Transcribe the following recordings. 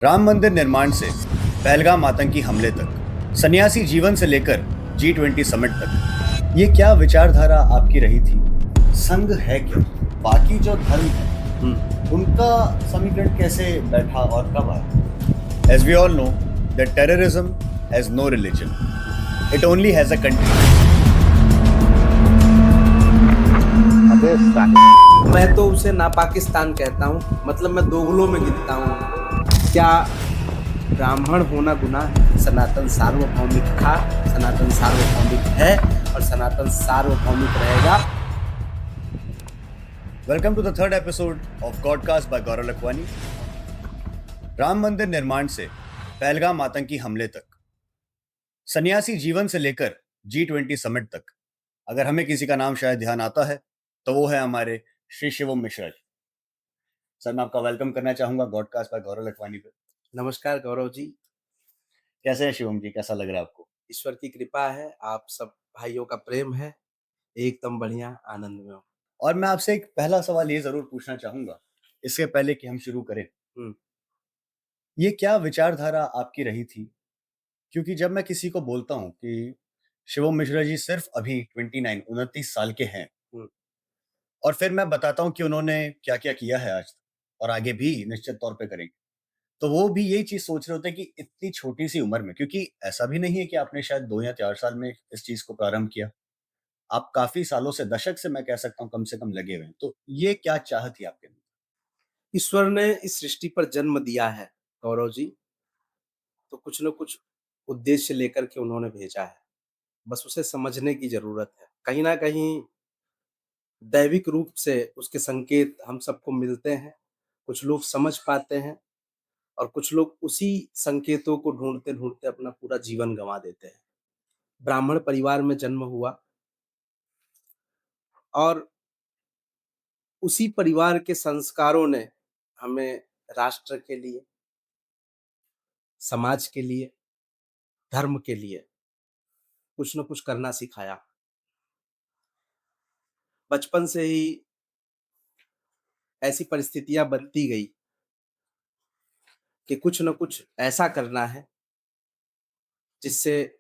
राम मंदिर निर्माण से पहलगाम आतंकी हमले तक, सन्यासी जीवन से लेकर G20 समिट तक, ये क्या विचारधारा आपकी रही थी? संघ है क्या? बाकी जो धर्म है, उनका समीकरण कैसे बैठा और कब आया? As we all know, that terrorism has no religion. It only has a country. मैं तो उसे ना पाकिस्तान कहता हूँ, मतलब मैं दोगलों में गिनता हूँ। क्या ब्राह्मण होना गुनाह है? सनातन सार्वभौमिक था, सनातन सार्वभौमिक है और सनातन सार्वभौमिक रहेगा। Welcome to the third episode of Godcast by Gaurav Lakhwani. Ram मंदिर निर्माण से पहलगाम आतंकी हमले तक, सन्यासी जीवन से लेकर G20 समिट तक, अगर हमें किसी का नाम शायद ध्यान आता है तो वो है हमारे श्री शिवम मिश्रा जी। सर, मैं आपका वेलकम करना चाहूंगा गॉडकास्ट बाय गौरव लखवानी पे। नमस्कार गौरव जी। कैसे हैं शिवम जी? कैसा लग रहा है आपको? ईश्वर की कृपा है, आप सब भाइयों का प्रेम है, एकदम बढ़िया आनंद में हो। और मैं आपसे एक पहला सवाल ये जरूर पूछना चाहूंगा इससे पहले कि हम शुरू करें, ये क्या विचारधारा आपकी रही थी? क्योंकि जब मैं किसी को बोलता हूँ कि शिवम मिश्रा जी सिर्फ अभी 29 साल के हैं, और फिर मैं बताता हूँ कि उन्होंने क्या क्या किया है आज तक और आगे भी निश्चित तौर पे करेंगे, तो वो भी यही चीज सोच रहे होते हैं कि इतनी छोटी सी उम्र में, क्योंकि ऐसा भी नहीं है कि आपने शायद 2 या 4 साल में इस चीज को प्रारंभ किया, आप काफी सालों से, दशक से मैं कह सकता हूँ, कम से कम लगे हुए हैं। तो ये क्या चाह थी आपके अंदर? ईश्वर ने इस सृष्टि पर जन्म दिया है गौरव जी, तो कुछ न कुछ उद्देश्य लेकर के उन्होंने भेजा है। बस उसे समझने की ज़रूरत है। कहीं न कहीं दैविक रूप से उसके संकेत हम सबको मिलते हैं। कुछ लोग समझ पाते हैं और कुछ लोग उसी संकेतों को ढूँढते-ढूँढते अपना पूरा जीवन गँवा देते हैं। ब्राह्मण परिवार में जन्म हुआ और उसी परिवार के संस्कारों ने हमें राष्ट्र के लिए, समाज के लिए, धर्म के लिए कुछ न कुछ करना सिखाया। बचपन से ही ऐसी परिस्थितियाँ बनती गई कि कुछ न कुछ ऐसा करना है जिससे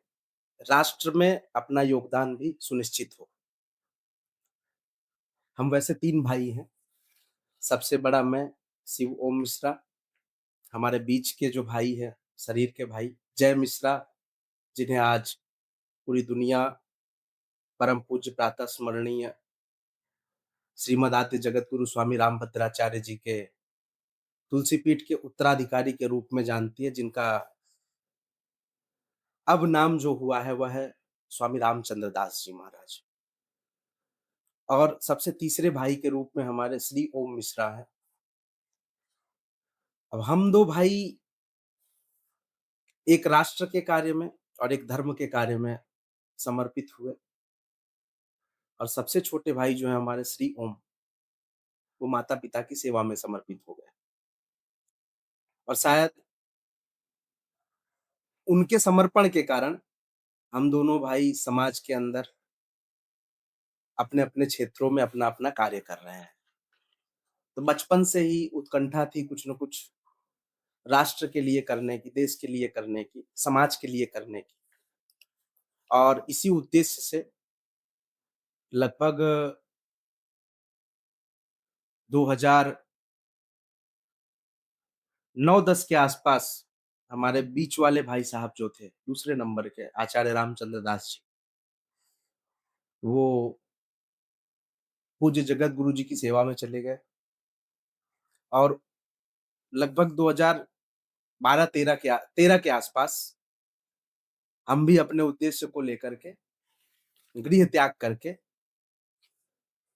राष्ट्र में अपना योगदान भी सुनिश्चित हो। हम वैसे 3 भाई हैं। सबसे बड़ा मैं शिव ओम मिश्रा, हमारे बीच के जो भाई हैं, शरीर के भाई जय मिश्रा, जिन्हें आज पूरी दुनिया परम पूज्य प्रातः स्मरणीय श्रीमद् आद्य जगतगुरु स्वामी रामभद्राचार्य जी के तुलसी पीठ के उत्तराधिकारी के रूप में जानती है, जिनका अब नाम जो हुआ है वह है स्वामी रामचंद्र दास जी महाराज। और सबसे तीसरे भाई के रूप में हमारे श्री ओम मिश्रा हैं। अब हम 2 भाई एक राष्ट्र के कार्य में और एक धर्म के कार्य में समर्पित हुए और सबसे छोटे भाई जो हैं हमारे श्री ओम, वो माता-पिता की सेवा में समर्पित हो गए। और शायद उनके समर्पण के कारण हम दोनों भाई समाज के अंदर अपने-अपने क्षेत्रों में अपना-अपना कार्य कर रहे हैं। तो बचपन से ही उत्कंठा थी कुछ न कुछ राष्ट्र के लिए करने की, देश के लिए करने की, समाज के लिए करने की। और इसी उद्देश्य से लगभग 2009-10 के आसपास हमारे बीच वाले भाई साहब जो थे, दूसरे नंबर के आचार्य रामचंद्र दास जी, वो पूज्य जगत गुरु जी की सेवा में चले गए और लगभग 2012-13 के आसपास हम भी अपने उद्देश्य को लेकर के गृह त्याग करके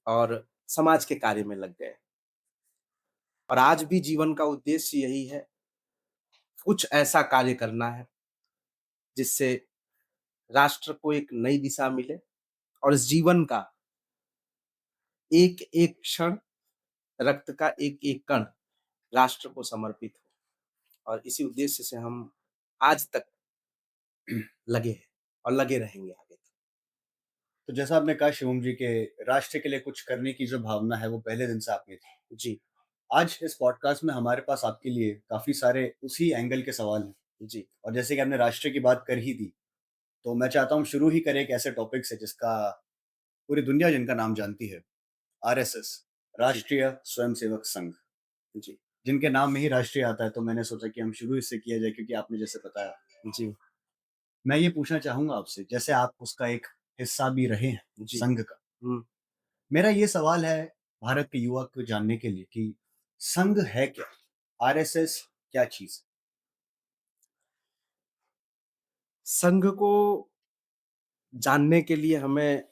और समाज के कार्य में लग गए। और आज भी जीवन का उद्देश्य यही है, कुछ ऐसा कार्य करना है जिससे राष्ट्र को एक नई दिशा मिले और इस जीवन का एक-एक क्षण, रक्त का एक-एक कण राष्ट्र को समर्पित हो। और इसी उद्देश्य से हम आज तक लगे हैं और लगे रहेंगे आगे तक। तो जैसा आपने कहा शिवम जी के राष्ट्र के लिए कुछ करने की जो भावना है वो पहले दिन से आप में थी, जी, आज इस पॉडकास्ट में हमारे पास आपके लिए काफ़ी सारे उसी एंगल के सवाल हैं जी, और जैसे कि हमने राष्ट्र की बात कर ही दी, तो मैं चाहता हूँ शुरू ही करें एक ऐसे टॉपिक से जिसका पूरी दुनिया जिनका नाम जानती है, आरएसएस, जी, राष्ट्रीय स्वयंसेवक संघ। जी, जिनके नाम में ही राष्ट्रीय आता है, तो मैंने सोचा कि हम शुरू इससे किया जाए क्योंकि आपने जैसे बताया। जी, मैं ये पूछना चाहूँगा आपसे, जैसे आप उसका एक हिस्सा भी रहे हैं, जी। संघ का। हुँ। मेरा ये सवाल है भारत के युवा को जानने के लिए कि संघ है क्या? आरएसएस क्या चीज़? संघ को जानने के लिए हमें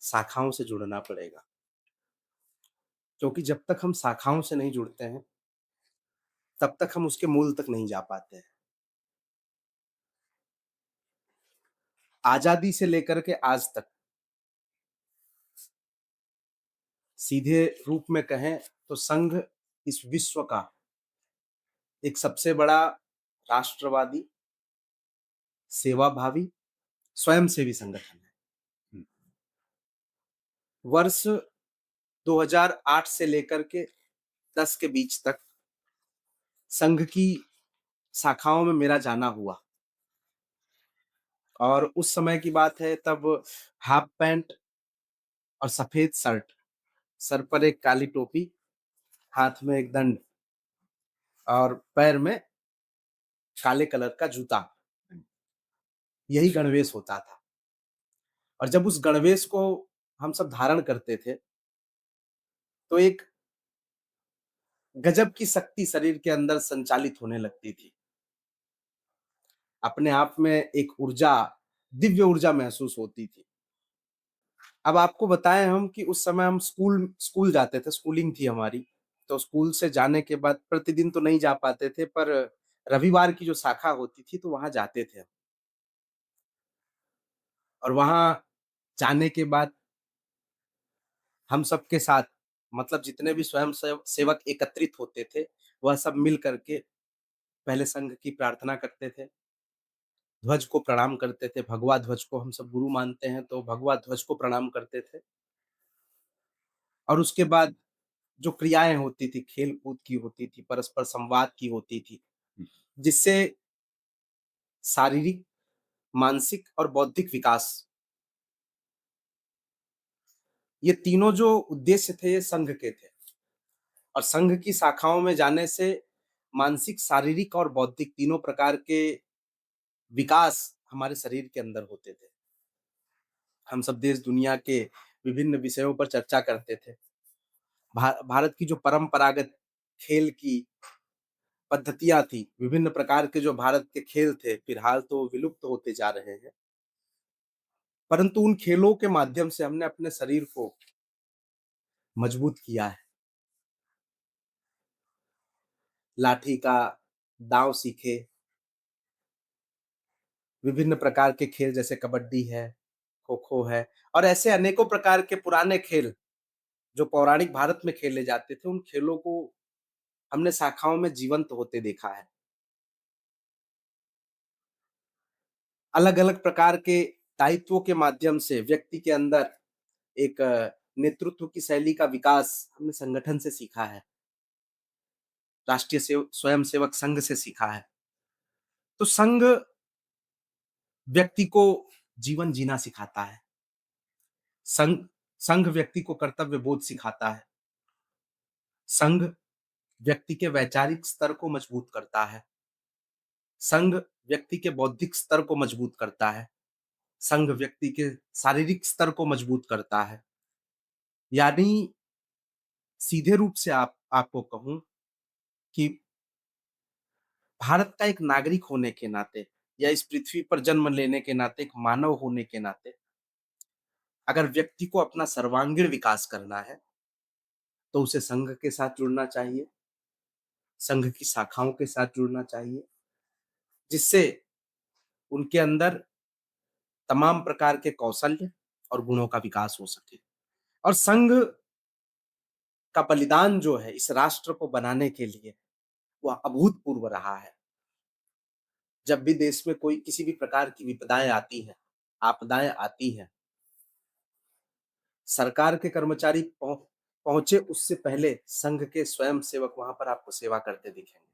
शाखाओं से जुड़ना पड़ेगा, क्योंकि जब तक हम शाखाओं से नहीं जुड़ते हैं, तब तक हम उसके मूल तक नहीं जा पाते हैं। आज़ादी से लेकर के आज तक, सीधे रूप में कहें तो संघ इस विश्व का एक सबसे बड़ा राष्ट्रवादी, सेवाभावी, स्वयंसेवी संगठन है। हुँ, वर्ष 2008 से लेकर के 10 के बीच तक संघ की शाखाओं में मेरा जाना हुआ और उस समय की बात है तब हाफ पैंट और सफ़ेद शर्ट, सर पर एक काली टोपी, हाथ में एक दंड और पैर में काले कलर का जूता, यही गणवेश होता था। और जब उस गणवेश को हम सब धारण करते थे, तो एक गजब की शक्ति शरीर के अंदर संचालित होने लगती थी। अपने आप में एक ऊर्जा, दिव्य ऊर्जा महसूस होती थी। अब आपको बताएँ हम कि उस समय हम स्कूल स्कूल जाते थे, स्कूलिंग थी हमारी, तो स्कूल से जाने के बाद प्रतिदिन तो नहीं जा पाते थे, पर रविवार की जो शाखा होती थी, तो वहाँ जाते थे हम। और वहाँ जाने के बाद हम सबके साथ मतलब जितने भी सेवक एकत्रित होते थे, वह सब मिल कर के पहले संघ की प्रार्थना करते थे, ध्वज को प्रणाम करते थे, भगवा ध्वज को हम सब गुरु मानते हैं, तो भगवा ध्वज को प्रणाम करते थे और उसके बाद जो क्रियाएँ होती थी, खेल-कूद की होती थी, परस्पर संवाद की होती थी, हुँ, जिससे शारीरिक, मानसिक और बौद्धिक विकास, ये तीनों जो उद्देश्य थे, ये संघ के थे और संघ की शाखाओं में जाने से मानसिक, शारीरिक और बौद्धिक तीनों प्रकार के विकास हमारे शरीर के अंदर होते थे। हम सब देश दुनिया के विभिन्न विषयों पर चर्चा करते थे। भारत की जो परंपरागत खेल की पद्धतियाँ थी, विभिन्न प्रकार के जो भारत के खेल थे, फिलहाल तो विलुप्त होते जा रहे हैं। परंतु उन खेलों के माध्यम से हमने अपने शरीर को मजबूत किया है। लाठी का दाँव सीखे, विभिन्न प्रकार के खेल जैसे कबड्डी है, खो-खो है और ऐसे अनेकों प्रकार के पुराने खेल जो पौराणिक भारत में खेले जाते थे, उन खेलों को हमने शाखाओं में जीवंत होते देखा है। अलग-अलग प्रकार के दायित्वों के माध्यम से व्यक्ति के अंदर एक नेतृत्व की शैली का विकास हमने संगठन से सीखा है, राष्ट्रीय स्वयंसेवक संघ से सीखा है। तो संघ व्यक्ति को जीवन जीना सिखाता है। संघ संघ व्यक्ति को कर्तव्य बोध सिखाता है। संघ व्यक्ति के वैचारिक स्तर को मजबूत करता है। संघ व्यक्ति के बौद्धिक स्तर को मजबूत करता है। संघ व्यक्ति के शारीरिक स्तर को मजबूत करता है। यानी सीधे रूप से आपको कहूँ कि भारत का एक नागरिक होने के नाते या इस पृथ्वी पर जन्म लेने के नाते, एक मानव होने के नाते, अगर व्यक्ति को अपना सर्वांगीण विकास करना है, तो उसे संघ के साथ जुड़ना चाहिए, संघ की शाखाओं के साथ जुड़ना चाहिए, जिससे उनके अंदर तमाम प्रकार के कौशल्य और गुणों का विकास हो सके। और संघ का बलिदान जो है इस राष्ट्र को बनाने के लिए, वह अभूतपूर्व रहा है। जब भी देश में कोई किसी भी प्रकार की विपदाएँ आती हैं, आपदाएँ आती हैं, सरकार के कर्मचारी पहुँचे उससे पहले संघ के स्वयंसेवक वहाँ पर आपको सेवा करते दिखेंगे।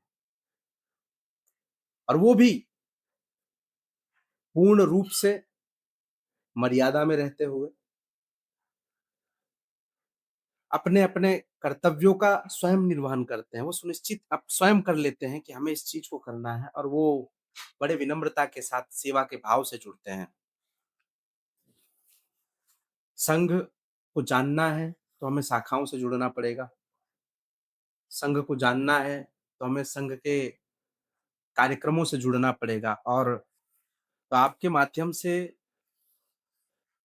और वो भी पूर्ण रूप से मर्यादा में रहते हुए अपने-अपने कर्तव्यों का स्वयं निर्वहन करते हैं। वो सुनिश्चित अब स्वयं कर लेते हैं कि हमें इस चीज़ को करना है और वो बड़े विनम्रता के साथ सेवा के भाव से जुड़ते हैं। संघ को जानना है तो हमें शाखाओं से जुड़ना पड़ेगा। संघ को जानना है तो हमें संघ के कार्यक्रमों से जुड़ना पड़ेगा और तो आपके माध्यम से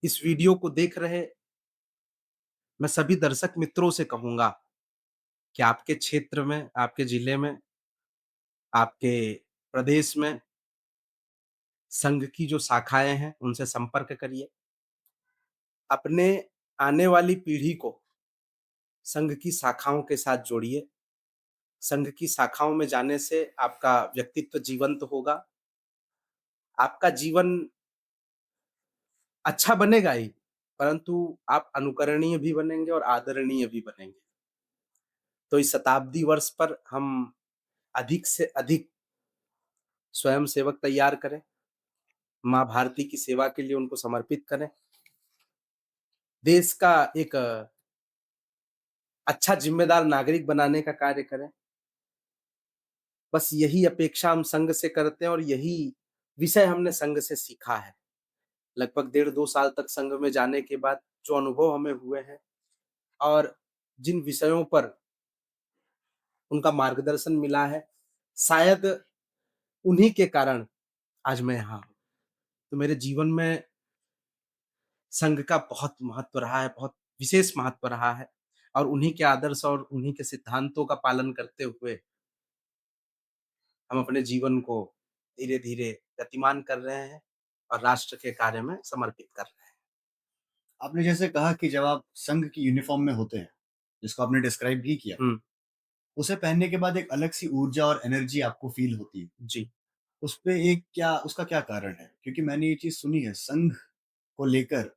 इस वीडियो को देख रहे मैं सभी दर्शक मित्रों से कहूँगा कि आपके क्षेत्र में, आपके जिले में, आपके प्रदेश में संघ की जो शाखाएँ हैं, उनसे संपर्क करिए। अपने आने वाली पीढ़ी को संघ की शाखाओं के साथ जोड़िए। संघ की शाखाओं में जाने से आपका व्यक्तित्व जीवंत होगा। आपका जीवन अच्छा बनेगा ही, परंतु आप अनुकरणीय भी बनेंगे और आदरणीय भी बनेंगे। तो इस शताब्दी वर्ष पर हम अधिक से अधिक स्वयंसेवक तैयार करें, माँ भारती की सेवा के लिए उनको समर्पित करें। देश का एक अच्छा ज़िम्मेदार नागरिक बनाने का कार्य करें। बस यही अपेक्षा हम संघ से करते हैं और यही विषय हमने संघ से सीखा है। लगभग डेढ़ 2 साल तक संघ में जाने के बाद जो अनुभव हमें हुए हैं और जिन विषयों पर उनका मार्गदर्शन मिला है, शायद उन्हीं के कारण आज मैं यहाँ हूँ। तो मेरे जीवन में संघ का बहुत महत्व रहा है, बहुत विशेष महत्व रहा है और उन्हीं के आदर्श और उन्हीं के सिद्धांतों का पालन करते हुए हम अपने जीवन को धीरे-धीरे गतिमान कर रहे हैं और राष्ट्र के कार्य में समर्पित कर रहे हैं। आपने जैसे कहा कि जब आप संघ की यूनिफ़ॉर्म में होते हैं, जिसको आपने डिस्क्राइब भी किया, हुँ, उसे पहनने के बाद एक अलग-सी ऊर्जा और एनर्जी आपको फ़ील होती है। जी। उसपे एक क्या उसका क्या कारण है? क्योंकि मैंने ये चीज़ सुनी है, संघ को लेकर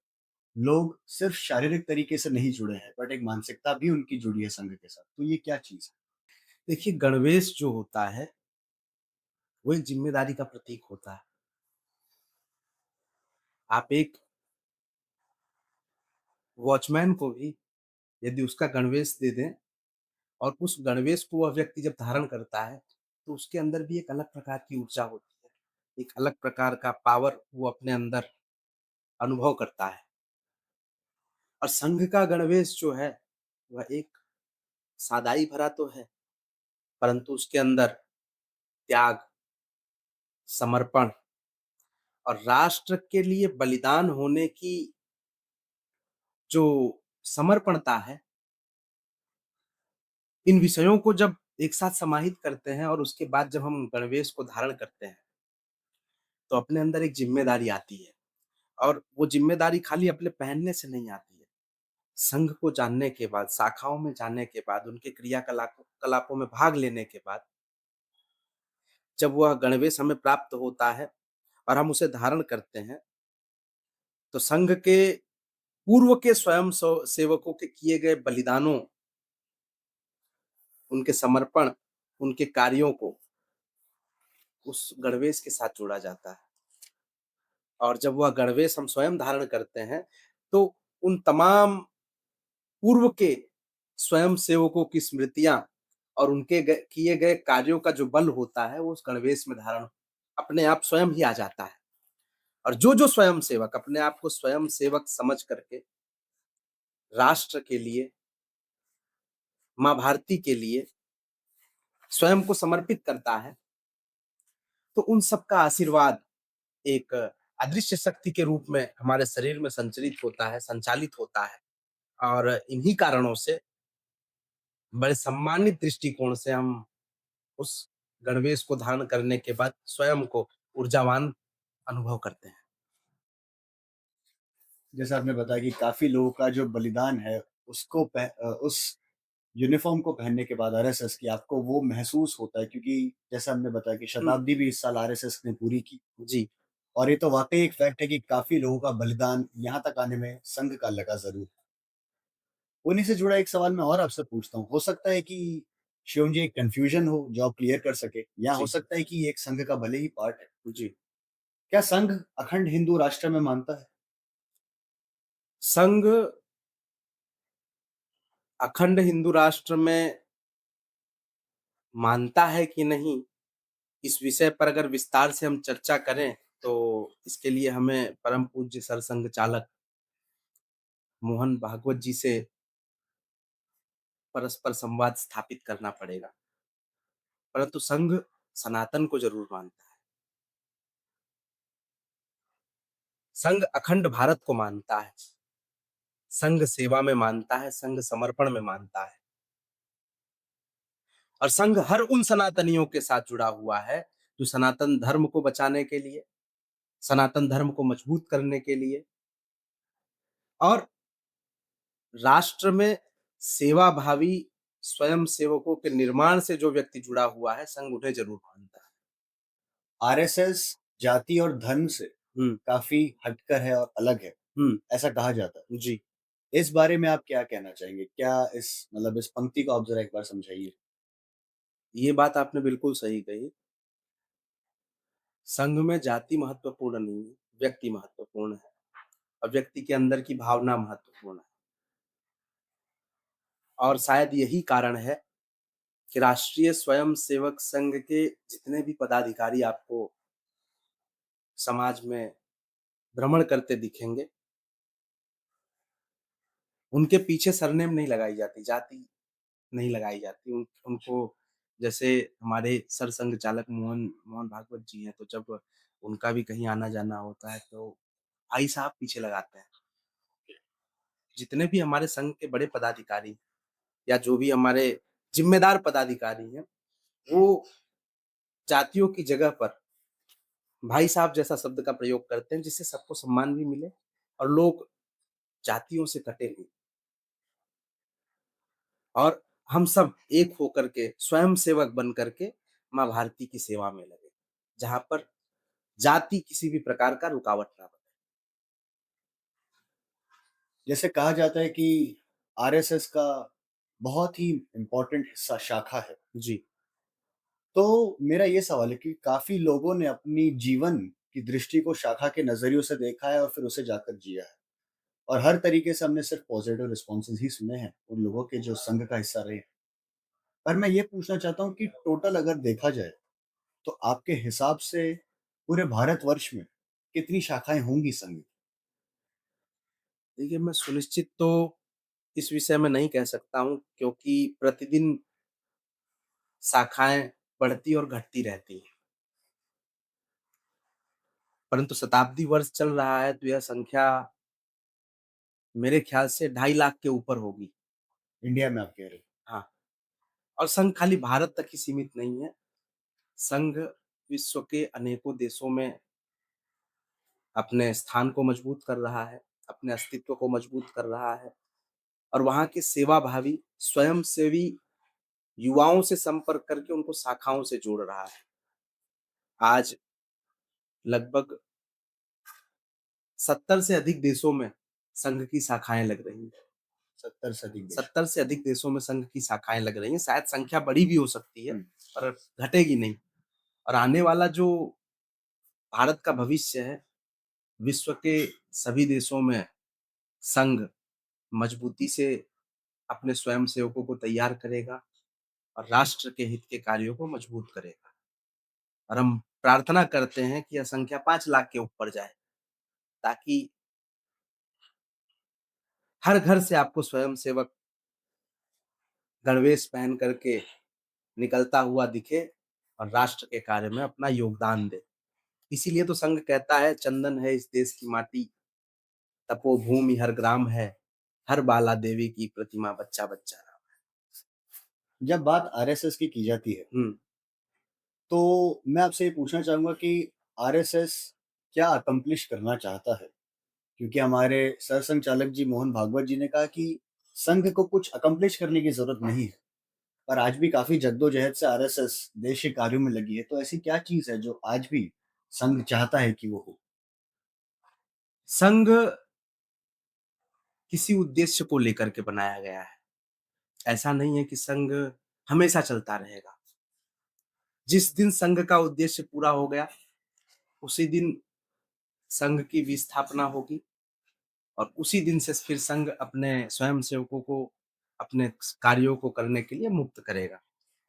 लोग सिर्फ़ शारीरिक तरीके से नहीं जुड़े हैं, बट एक मानसिकता भी उनकी जुड़ी है संघ के साथ। तो ये क्या चीज़ है? देखिए गणवेश जो होता है, वो एक ज़िम्मेदारी का प्रतीक होता है। आप एक वॉचमैन को भी यदि उसका गणवेश दे दें और उस गणवेश को वह व्यक्ति जब धारण करता है, तो उसके अंदर भी एक अलग प्रकार की ऊर्जा होती है। एक अलग प्रकार का पावर वो अपने अंदर अनुभव करता है और संघ का गणवेश जो है, वह एक सादाई भरा तो है, परंतु उसके अंदर त्याग, समर्पण और राष्ट्र के लिए बलिदान होने की जो समर्पणता है, इन विषयों को जब एक साथ समाहित करते हैं और उसके बाद जब हम गणवेश को धारण करते हैं, तो अपने अंदर एक ज़िम्मेदारी आती है और वो ज़िम्मेदारी खाली अपने पहनने से नहीं आती है। संघ को जानने के बाद, शाखाओं में जाने के बाद, उनके क्रियाकलापों कलापों में भाग लेने के बाद, जब वह गणवेश हमें प्राप्त होता है और हम उसे धारण करते हैं, तो संघ के पूर्व के स्वयं सेवकों के किए गए बलिदानों, उनके समर्पण, उनके कार्यों को उस गणवेश के साथ जोड़ा जाता है और जब वह गणवेश हम स्वयं धारण करते हैं, तो उन तमाम पूर्व के स्वयं सेवकों की स्मृतियाँ और उनके किए गए कार्यों का जो बल होता है, वो उस गणवेश में धारण अपने आप स्वयं ही आ जाता है और जो-जो स्वयं सेवक अपने आप को स्वयं सेवक समझ करके राष्ट्र के लिए, माँ भारती के लिए स्वयं को समर्पित करता है, तो उन सब का आशीर्वाद एक अदृश्य शक्ति के रूप में हमारे शरीर में संचरित होता है, संचालित होता है और इन्हीं कारणों से बड़े सम्मानित दृष्टिकोण से हम उस गणवेश को धारण करने के बाद स्वयं को ऊर्जावान अनुभव करते हैं। जैसा आपने बताया कि काफ़ी लोगों का जो बलिदान है, उस यूनिफ़ॉर्म को पहनने के बाद आरएसएस की आपको वो महसूस होता है क्योंकि जैसा हमने बताया कि हुँ, शताब्दी भी इस साल आरएसएस ने पूरी की जी। और ये तो वाक़ई एक फैक्ट है कि काफ़ी लोगों का बलिदान यहाँ तक आने में संघ का लगा ज़रूर। उन्हीं से जुड़ा एक सवाल मैं और आपसे पूछता हूँ। हो सकता है कि शिवम जी एक कन्फ्यूज़न हो जो आप क्लियर कर सकें, या हो जी, सकता है कि ये एक संघ का भले ही पार्ट है। जी। क्या संघ अखंड हिंदू राष्ट्र में मानता है? संघ अखंड हिंदू राष्ट्र में मानता है कि नहीं, इस विषय पर अगर विस्तार से हम चर्चा करें, तो इसके लिए हमें परम पूज्य सरसंघ चालक मोहन भागवत जी से परस्पर संवाद स्थापित करना पड़ेगा। परंतु संघ सनातन को ज़रूर मानता है। संघ अखंड भारत को मानता है। संघ सेवा में मानता है, संघ समर्पण में मानता है। और संघ हर उन सनातनियों के साथ जुड़ा हुआ है, जो सनातन धर्म को बचाने के लिए, सनातन धर्म को मजबूत करने के लिए और राष्ट्र में सेवाभावी स्वयंसेवकों के निर्माण से जो व्यक्ति जुड़ा हुआ है, संघ उन्हें ज़रूर मानता है। आरएसएस जाति और धर्म से हुँ, काफ़ी हटकर है और अलग है, हुँ, ऐसा कहा जाता है। जी। इस बारे में आप क्या कहना चाहेंगे? क्या इस पंक्ति को आप ज़रा एक बार समझाइए? ये बात आपने बिल्कुल सही कही। संघ में जाति महत्वपूर्ण नहीं है, व्यक्ति महत्वपूर्ण है और व्यक्ति के अंदर की भावना महत्वपूर्ण है। और शायद यही कारण है कि राष्ट्रीय स्वयंसेवक संघ के जितने भी पदाधिकारी आपको समाज में भ्रमण करते दिखेंगे, उनके पीछे सरनेम नहीं लगाई जाती, जाति नहीं लगाई जाती। उनको जैसे हमारे सरसंघ चालक मोहन मोहन भागवत जी हैं, तो जब उनका भी कहीं आना-जाना होता है, तो भाई साहब पीछे लगाते हैं। जितने भी हमारे संघ के बड़े पदाधिकारी या जो भी हमारे ज़िम्मेदार पदाधिकारी हैं, वो जातियों की जगह पर भाई साहब जैसा शब्द का प्रयोग करते हैं, जिससे सबको सम्मान भी मिले और लोग जातियों से कटे नहीं और हम सब एक होकर के स्वयं सेवक बन करके माँ भारती की सेवा में लगे, जहाँ पर जाति किसी भी प्रकार का रुकावट ना बने। जैसे कहा जाता है कि आरएसएस का बहुत ही इम्पोर्टेंट हिस्सा शाखा है। जी, तो मेरा ये सवाल है कि काफ़ी लोगों ने अपनी जीवन की दृष्टि को शाखा के नज़रियों से देखा है और फिर उसे जाकर जिया है। और हर तरीके से हमने सिर्फ़ पॉज़िटिव रिस्पॉन्सेज़ ही सुने हैं उन लोगों के जो संघ का हिस्सा रहे। पर मैं ये पूछना चाहता हूँ कि टोटल अगर देखा जाए, तो आपके हिसाब से पूरे भारतवर्ष में कितनी शाखाएँ होंगी संघ की? देखिए मैं सुनिश्चित तो इस विषय में नहीं कह सकता हूँ क्योंकि प्रतिदिन शाखाएँ बढ़ती और घटती रहती हैं। परंतु शताब्दी वर्ष चल रहा है तो यह संख्या मेरे ख्याल से 2.5 लाख के ऊपर होगी। इंडिया में आप कह रहे हैं। हाँ, और संघ खाली भारत तक ही सीमित नहीं है। संघ विश्व के अनेकों देशों में अपने स्थान को मजबूत कर रहा है, अपने अस्तित्व को मजबूत कर रहा है और वहाँ के सेवाभावी, स्वयंसेवी युवाओं से संपर्क करके उनको शाखाओं से जोड़ रहा है। आज लगभग 70 से अधिक देशों में संघ की शाखाएँ लग रही हैं। 70 से अधिक देश। 70 से अधिक देशों में संघ की शाखाएँ लग रही हैं। शायद संख्या बड़ी भी हो सकती है, हुँ। पर घटेगी नहीं और आने वाला जो भारत का भविष्य है, विश्व के सभी देशों में संघ मजबूती से अपने स्वयंसेवकों को तैयार करेगा और राष्ट्र के हित के कार्यों को मजबूत करेगा। और हम प्रार्थना करते हैं कि यह संख्या 5 लाख के ऊपर जाए, ताकि हर घर से आपको स्वयंसेवक गणवेश पहन करके निकलता हुआ दिखे और राष्ट्र के कार्य में अपना योगदान दे। इसीलिए तो संघ कहता है, चंदन है इस देश की माटी, तपोभूमि हर ग्राम है, हर बाला देवी की प्रतिमा बच्चा-बच्चा राम। जब बात आरएसएस की जाती है, हुँ। तो मैं आपसे ये पूछना चाहूँगा कि आरएसएस क्या अकम्प्लिश करना चाहता है? क्योंकि हमारे सरसंघ चालक जी मोहन भागवत जी ने कहा कि संघ को कुछ अकम्प्लिश करने की ज़रूरत नहीं है, पर आज भी काफ़ी जद्दोजहद से आरएसएस देश के कार्यों में लगी है। तो ऐसी क्या चीज़ है जो आज भी संघ चाहता है कि वो हो? संघ किसी उद्देश्य को लेकर के बनाया गया है। ऐसा नहीं है कि संघ हमेशा चलता रहेगा। जिस दिन संघ का उद्देश्य पूरा हो गया, उसी दिन संघ की विस्थापना होगी और उसी दिन से फिर संघ अपने स्वयं सेवकों को अपने कार्यों को करने के लिए मुक्त करेगा।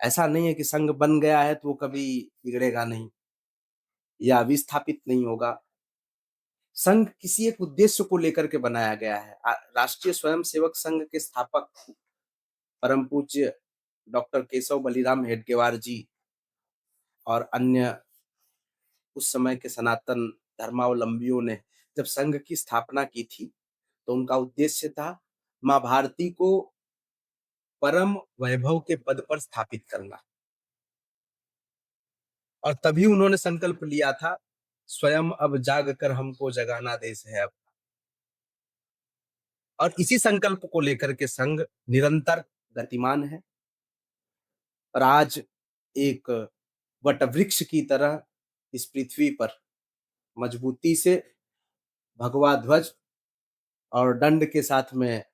ऐसा नहीं है कि संघ बन गया है तो वो कभी बिगड़ेगा नहीं या विस्थापित नहीं होगा। संघ किसी एक उद्देश्य को लेकर के बनाया गया है। राष्ट्रीय स्वयंसेवक संघ के स्थापक परम पूज्य डॉक्टर केशव बलिराम हेडगेवार जी और अन्य उस समय के सनातन धर्मावलंबियों ने जब संघ की स्थापना की थी, तो उनका उद्देश्य था माँ भारती को परम वैभव के पद पर स्थापित करना। और तभी उन्होंने संकल्प लिया था, स्वयं अब जाग कर हमको जगाना देश है अब। और इसी संकल्प को लेकर के संघ निरंतर गतिमान है और आज एक वटवृक्ष की तरह इस पृथ्वी पर मजबूती से भगवा ध्वज और दंड के साथ में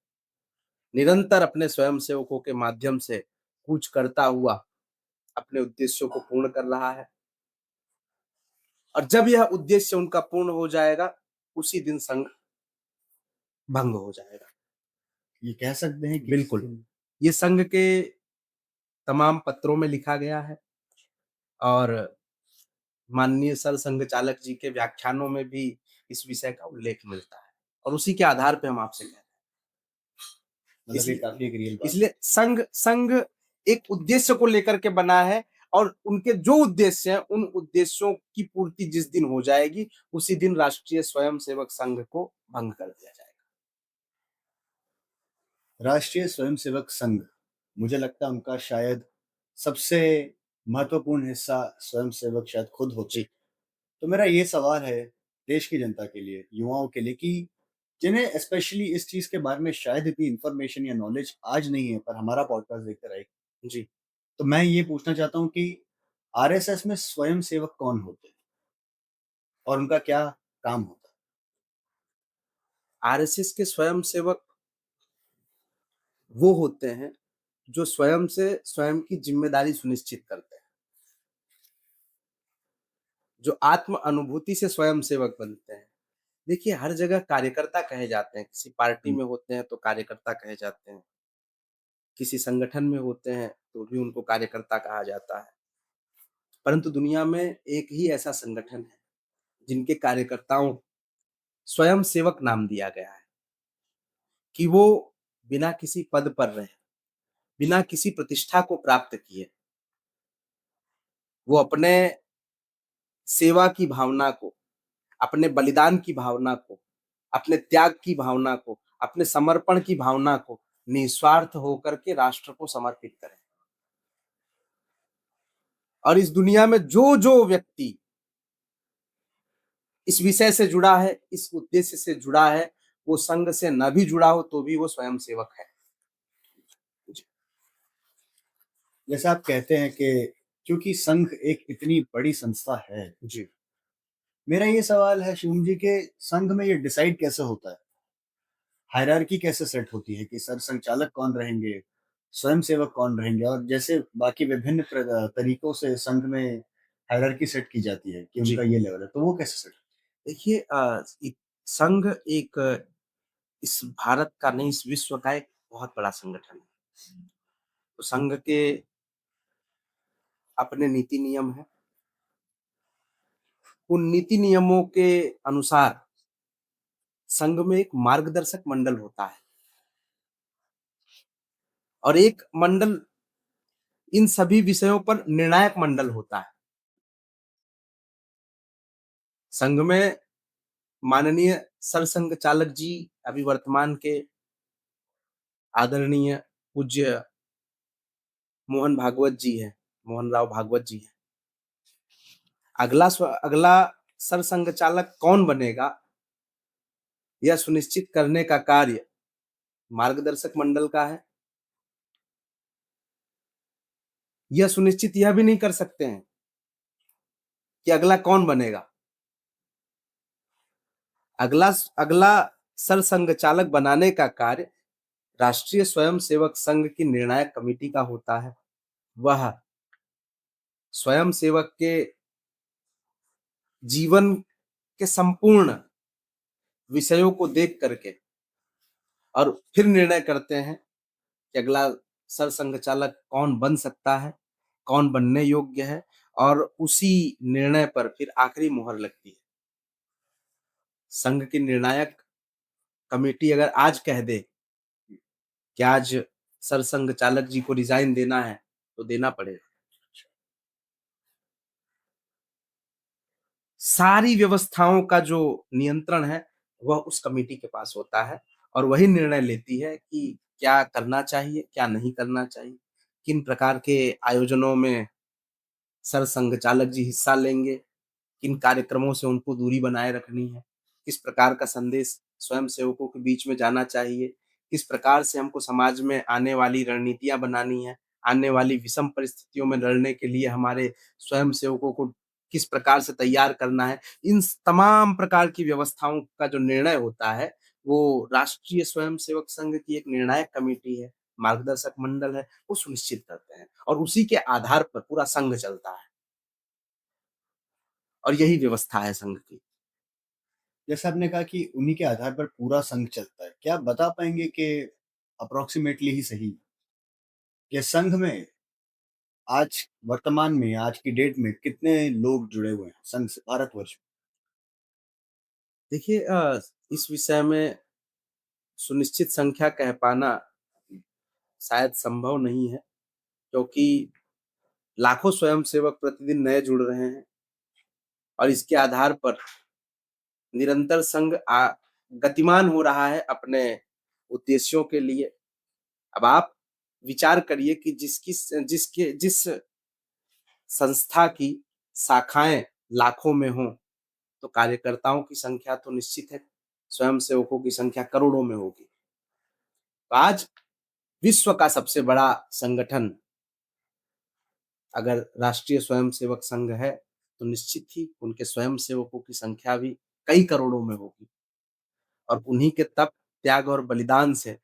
निरंतर अपने स्वयंसेवकों के माध्यम से कूच करता हुआ अपने उद्देश्यों को पूर्ण कर रहा है। और जब यह उद्देश्य उनका पूर्ण हो जाएगा, उसी दिन संघ भंग हो जाएगा। ये कह सकते हैं कि बिल्कुल, ये संघ के तमाम पत्रों में लिखा गया है और माननीय सर संघ चालक जी के व्याख्यानों में भी इस विषय का उल्लेख मिलता है और उसी के आधार पे हम आपसे कह रहे हैं। मतलब ये काफी एक रियल बात है। इसलिए संघ संघ एक उद्देश्य को लेकर के बना है और उनके जो उद्देश्य हैं, उन उद्देश्यों की पूर्ति जिस दिन हो जाएगी, उसी दिन राष्ट्रीय स्वयंसेवक संघ को भंग कर दिया जाएगा। राष्ट्रीय स्वयंसेवक संघ, मुझे लगता है उनका शायद सबसे महत्वपूर्ण हिस्सा स्वयंसेवक शायद खुद होते। तो मेरा ये सवाल है देश की जनता के लिए, युवाओं के लिए, कि जिन्हें स्पेशली इस चीज के बारे में शायद इतनी इंफॉर्मेशन या नॉलेज आज नहीं है, पर हमारा पॉडकास्ट देखते रहे जी, तो मैं ये पूछना चाहता हूँ कि आरएसएस में स्वयंसेवक कौन होते हैं और उनका क्या काम होता आरएसएस के स्वयंसेवक वो होते हैं जो स्वयं से स्वयं की जिम्मेदारी सुनिश्चित करते हैं, जो आत्म अनुभूति से स्वयं सेवक बनते हैं। देखिए, हर जगह कार्यकर्ता कहे जाते हैं, किसी पार्टी है? में होते हैं तो कार्यकर्ता कहे जाते हैं, किसी संगठन में होते हैं तो भी उनको कार्यकर्ता कहा जाता है। परंतु दुनिया में एक ही ऐसा संगठन है जिनके कार्यकर्ताओं स्वयं सेवक नाम दिया गया है कि वो बिना किसी पद पर रहे, बिना किसी प्रतिष्ठा को प्राप्त किए, वो अपने सेवा की भावना को, अपने बलिदान की भावना को, अपने त्याग की भावना को, अपने समर्पण की भावना को निस्वार्थ होकर के राष्ट्र को समर्पित करें। और इस दुनिया में जो जो व्यक्ति इस विषय से जुड़ा है, इस उद्देश्य से जुड़ा है, वो संघ से न भी जुड़ा हो तो भी वो स्वयं सेवक है। जैसे आप कहते हैं कि क्योंकि संघ एक इतनी बड़ी संस्था है, जी, मेरा ये सवाल है शिवम जी के संघ में ये डिसाइड कैसे होता है, हायरार्की कैसे सेट होती है कि सर संचालक कौन रहेंगे, स्वयंसेवक कौन रहेंगे, और जैसे बाकी विभिन्न तरीकों से संघ में हायरार्की सेट की जाती है कि उनका जी। ये लेवल है, तो वो कैसे सेट? देखिए, संघ एक इस भारत का नहीं, इस विश्व का एक बहुत बड़ा संगठन है। तो संघ के अपने नीति नियम है। उन नीति नियमों के अनुसार संघ में एक मार्गदर्शक मंडल होता है और एक मंडल इन सभी विषयों पर निर्णायक मंडल होता है। संघ में माननीय सरसंघ चालक जी अभी वर्तमान के आदरणीय पूज्य मोहन भागवत जी हैं, मोहन राव भागवत जी हैं। अगला सरसंघ चालक कौन बनेगा, यह सुनिश्चित करने का कार्य मार्गदर्शक मंडल का है। यह सुनिश्चित यह भी नहीं कर सकते हैं कि अगला कौन बनेगा। अगला अगला सरसंघ चालक बनाने का कार्य राष्ट्रीय स्वयंसेवक संघ की निर्णायक कमेटी का होता है। वह स्वयंसेवक के जीवन के संपूर्ण विषयों को देख करके और फिर निर्णय करते हैं कि अगला सरसंघ चालक कौन बन सकता है, कौन बनने योग्य है, और उसी निर्णय पर फिर आखिरी मुहर लगती है। संघ की निर्णायक कमेटी अगर आज कह दे कि आज सरसंघ चालक जी को रिजाइन देना है, तो देना पड़ेगा। सारी व्यवस्थाओं का जो नियंत्रण है वह उस कमेटी के पास होता है और वही निर्णय लेती है कि क्या करना चाहिए, क्या नहीं करना चाहिए, किन प्रकार के आयोजनों में सरसंघ चालक जी हिस्सा लेंगे, किन कार्यक्रमों से उनको दूरी बनाए रखनी है, किस प्रकार का संदेश स्वयंसेवकों के बीच में जाना चाहिए, किस प्रकार से हमको समाज में आने वाली रणनीतियाँ बनानी है, आने वाली विषम परिस्थितियों में लड़ने के लिए हमारे स्वयंसेवकों को किस प्रकार से तैयार करना है। इन तमाम प्रकार की व्यवस्थाओं का जो निर्णय होता है, वो राष्ट्रीय स्वयंसेवक संघ की एक निर्णायक कमेटी है, मार्गदर्शक मंडल है, वो सुनिश्चित करते हैं और उसी के आधार पर पूरा संघ चलता है और यही व्यवस्था है संघ की। जैसे आपने कहा कि उन्हीं के आधार पर पूरा संघ चलता है। क्या आप बता पाएँगे कि अप्रॉक्सिमेटली ही सही, कि संघ में आज वर्तमान में, आज की डेट में कितने लोग जुड़े हुए हैं संघ से भारतवर्ष में? देखिए इस विषय में सुनिश्चित संख्या कह पाना शायद संभव नहीं है, क्योंकि लाखों स्वयंसेवक प्रतिदिन नए जुड़ रहे हैं और इसके आधार पर निरंतर संघ गतिमान हो रहा है अपने उद्देश्यों के लिए। अब आप विचार करिए कि जिस संस्था की शाखाएं लाखों में हों, तो कार्यकर्ताओं की संख्या तो निश्चित है, स्वयंसेवकों की संख्या करोड़ों में होगी। तो आज विश्व का सबसे बड़ा संगठन अगर राष्ट्रीय स्वयंसेवक संघ है, तो निश्चित ही उनके स्वयंसेवकों की संख्या भी कई करोड़ों में होगी और उन्हीं के तप, त्याग और बलिदान से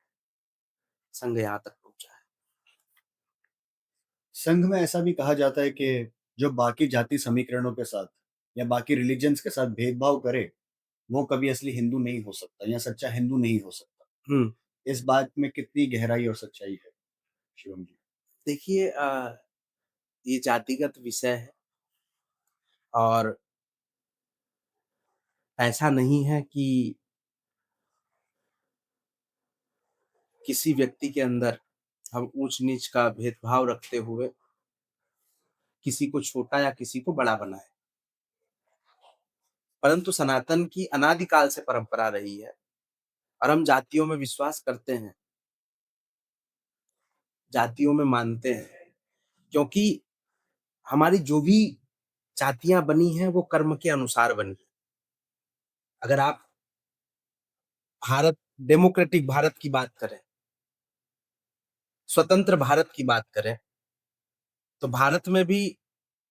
संघ यहाँ तक पहुँचा है। संघ में ऐसा भी कहा जाता है कि जो बाकी जाति समीकरणों के साथ या बाकी रिलिजन्स के साथ भेदभाव करे, वो कभी असली हिंदू नहीं हो सकता या सच्चा हिंदू नहीं हो सकता। हुँ, इस बात में कितनी गहराई और सच्चाई है, शिवम जी? देखिए ये जातिगत विषय है और ऐसा नहीं है कि किसी व्यक्ति के अंदर हम ऊंच-नीच का भेदभाव रखते हुए किसी को छोटा या किसी को बड़ा बनाएँ। परंतु सनातन की अनादिकाल से परंपरा रही है और हम जातियों में विश्वास करते हैं, जातियों में मानते हैं, क्योंकि हमारी जो भी जातियाँ बनी हैं, वो कर्म के अनुसार बनी हैं। अगर आप भारत डेमोक्रेटिक भारत की बात करें, स्वतंत्र भारत की बात करें, तो भारत में भी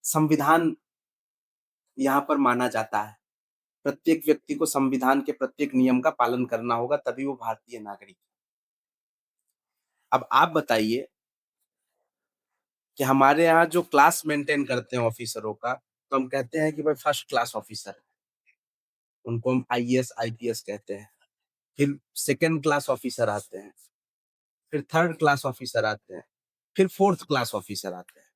संविधान यहाँ पर माना जाता है। प्रत्येक व्यक्ति को संविधान के प्रत्येक नियम का पालन करना होगा, तभी वो भारतीय नागरिक है। अब आप बताइए कि हमारे यहाँ जो क्लास मेंटेन करते हैं ऑफिसरों का, तो हम कहते हैं कि भाई फर्स्ट क्लास ऑफिसर है। उनको हम आईएएस, आईपीएस कहते हैं। फिर सेकंड क्लास ऑफिसर आते हैं, फिर थर्ड क्लास ऑफिसर आते हैं, फिर फोर्थ क्लास ऑफिसर आते हैं।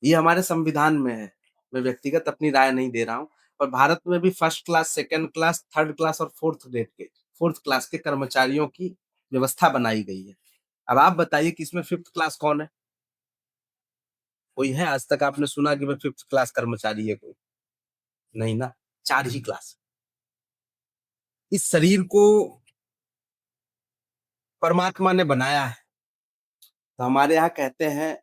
ये हमारे संविधान में है। मैं व्यक्तिगत अपनी राय नहीं दे रहा हूँ, पर भारत में भी first class, second class, third class और फोर्थ क्लास के कर्मचारियों की व्यवस्था बनाई गई है। अब आप बताइए कि इसमें फिफ्थ क्लास कौन है? कोई है आज तक आपने सुना कि भाई फिफ्थ क्लास कर्मचारी है कोई? नहीं ना, 4 ही क्लास। इस शरीर को परमात्मा ने बनाया है। तो हमारे यहाँ कहते हैं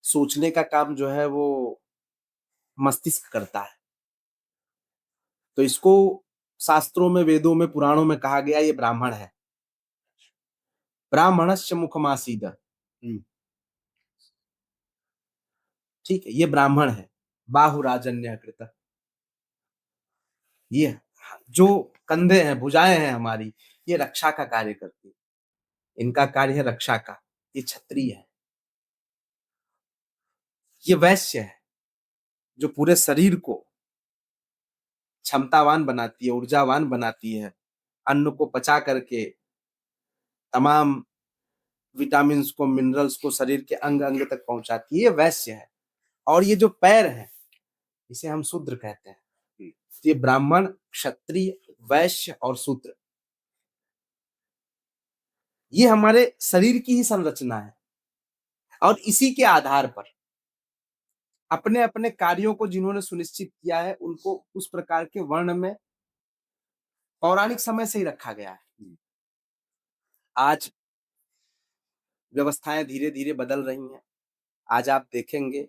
सोचने का काम जो है वो मस्तिष्क करता है। तो इसको शास्त्रों में, वेदों में, पुराणों में कहा गया ये ब्राह्मण है। ब्राह्मणस्य मुखमासीद। हुँ। ठीक है, ये ब्राह्मण है। बाहुराजन्य कृत। ये जो कंधे हैं, भुजाएँ हैं हमारी, ये रक्षा का कार्य करती हैं। इनका कार्य है रक्षा का, ये क्षत्रिय है। ये वैश्य है, जो पूरे शरीर को क्षमतावान बनाती है, ऊर्जावान बनाती है, अन्न को पचा करके तमाम विटामिन्स को, मिनरल्स को शरीर के अंग-अंग तक पहुँचाती है, ये वैश्य है। और ये जो पैर है, इसे हम शूद्र कहते हैं। ये ब्राह्मण, क्षत्रिय, वैश्य और शूद्र, ये हमारे शरीर की ही संरचना है और इसी के आधार पर अपने-अपने कार्यों को जिन्होंने सुनिश्चित किया है, उनको उस प्रकार के वर्ण में पौराणिक समय से ही रखा गया है। आज व्यवस्थाएँ धीरे-धीरे बदल रही हैं। आज आप देखेंगे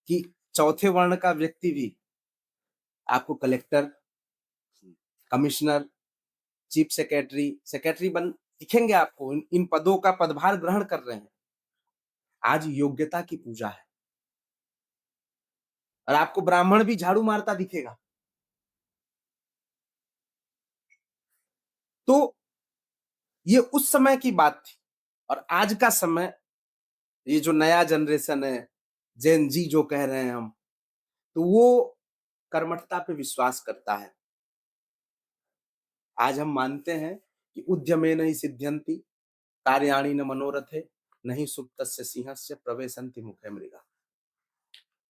कि चौथे वर्ण का व्यक्ति भी आपको collector, commissioner, chief secretary, secretary बन दिखेंगे आपको। इन पदों का पदभार ग्रहण कर रहे हैं। आज योग्यता की पूजा है और आपको ब्राह्मण भी झाड़ू मारता दिखेगा। तो ये उस समय की बात थी और आज का समय, ये जो नया जनरेशन है, जेन ज़ी जो कह रहे हैं हम, तो वो कर्मठता पे विश्वास करता है। आज हम मानते हैं कि उद्यमेन हि सिद्ध्यन्ति कार्याणि न मनोरथे नहि सुप्तस्य सिंहस्य प्रवेशन्ति मुखे मृगा।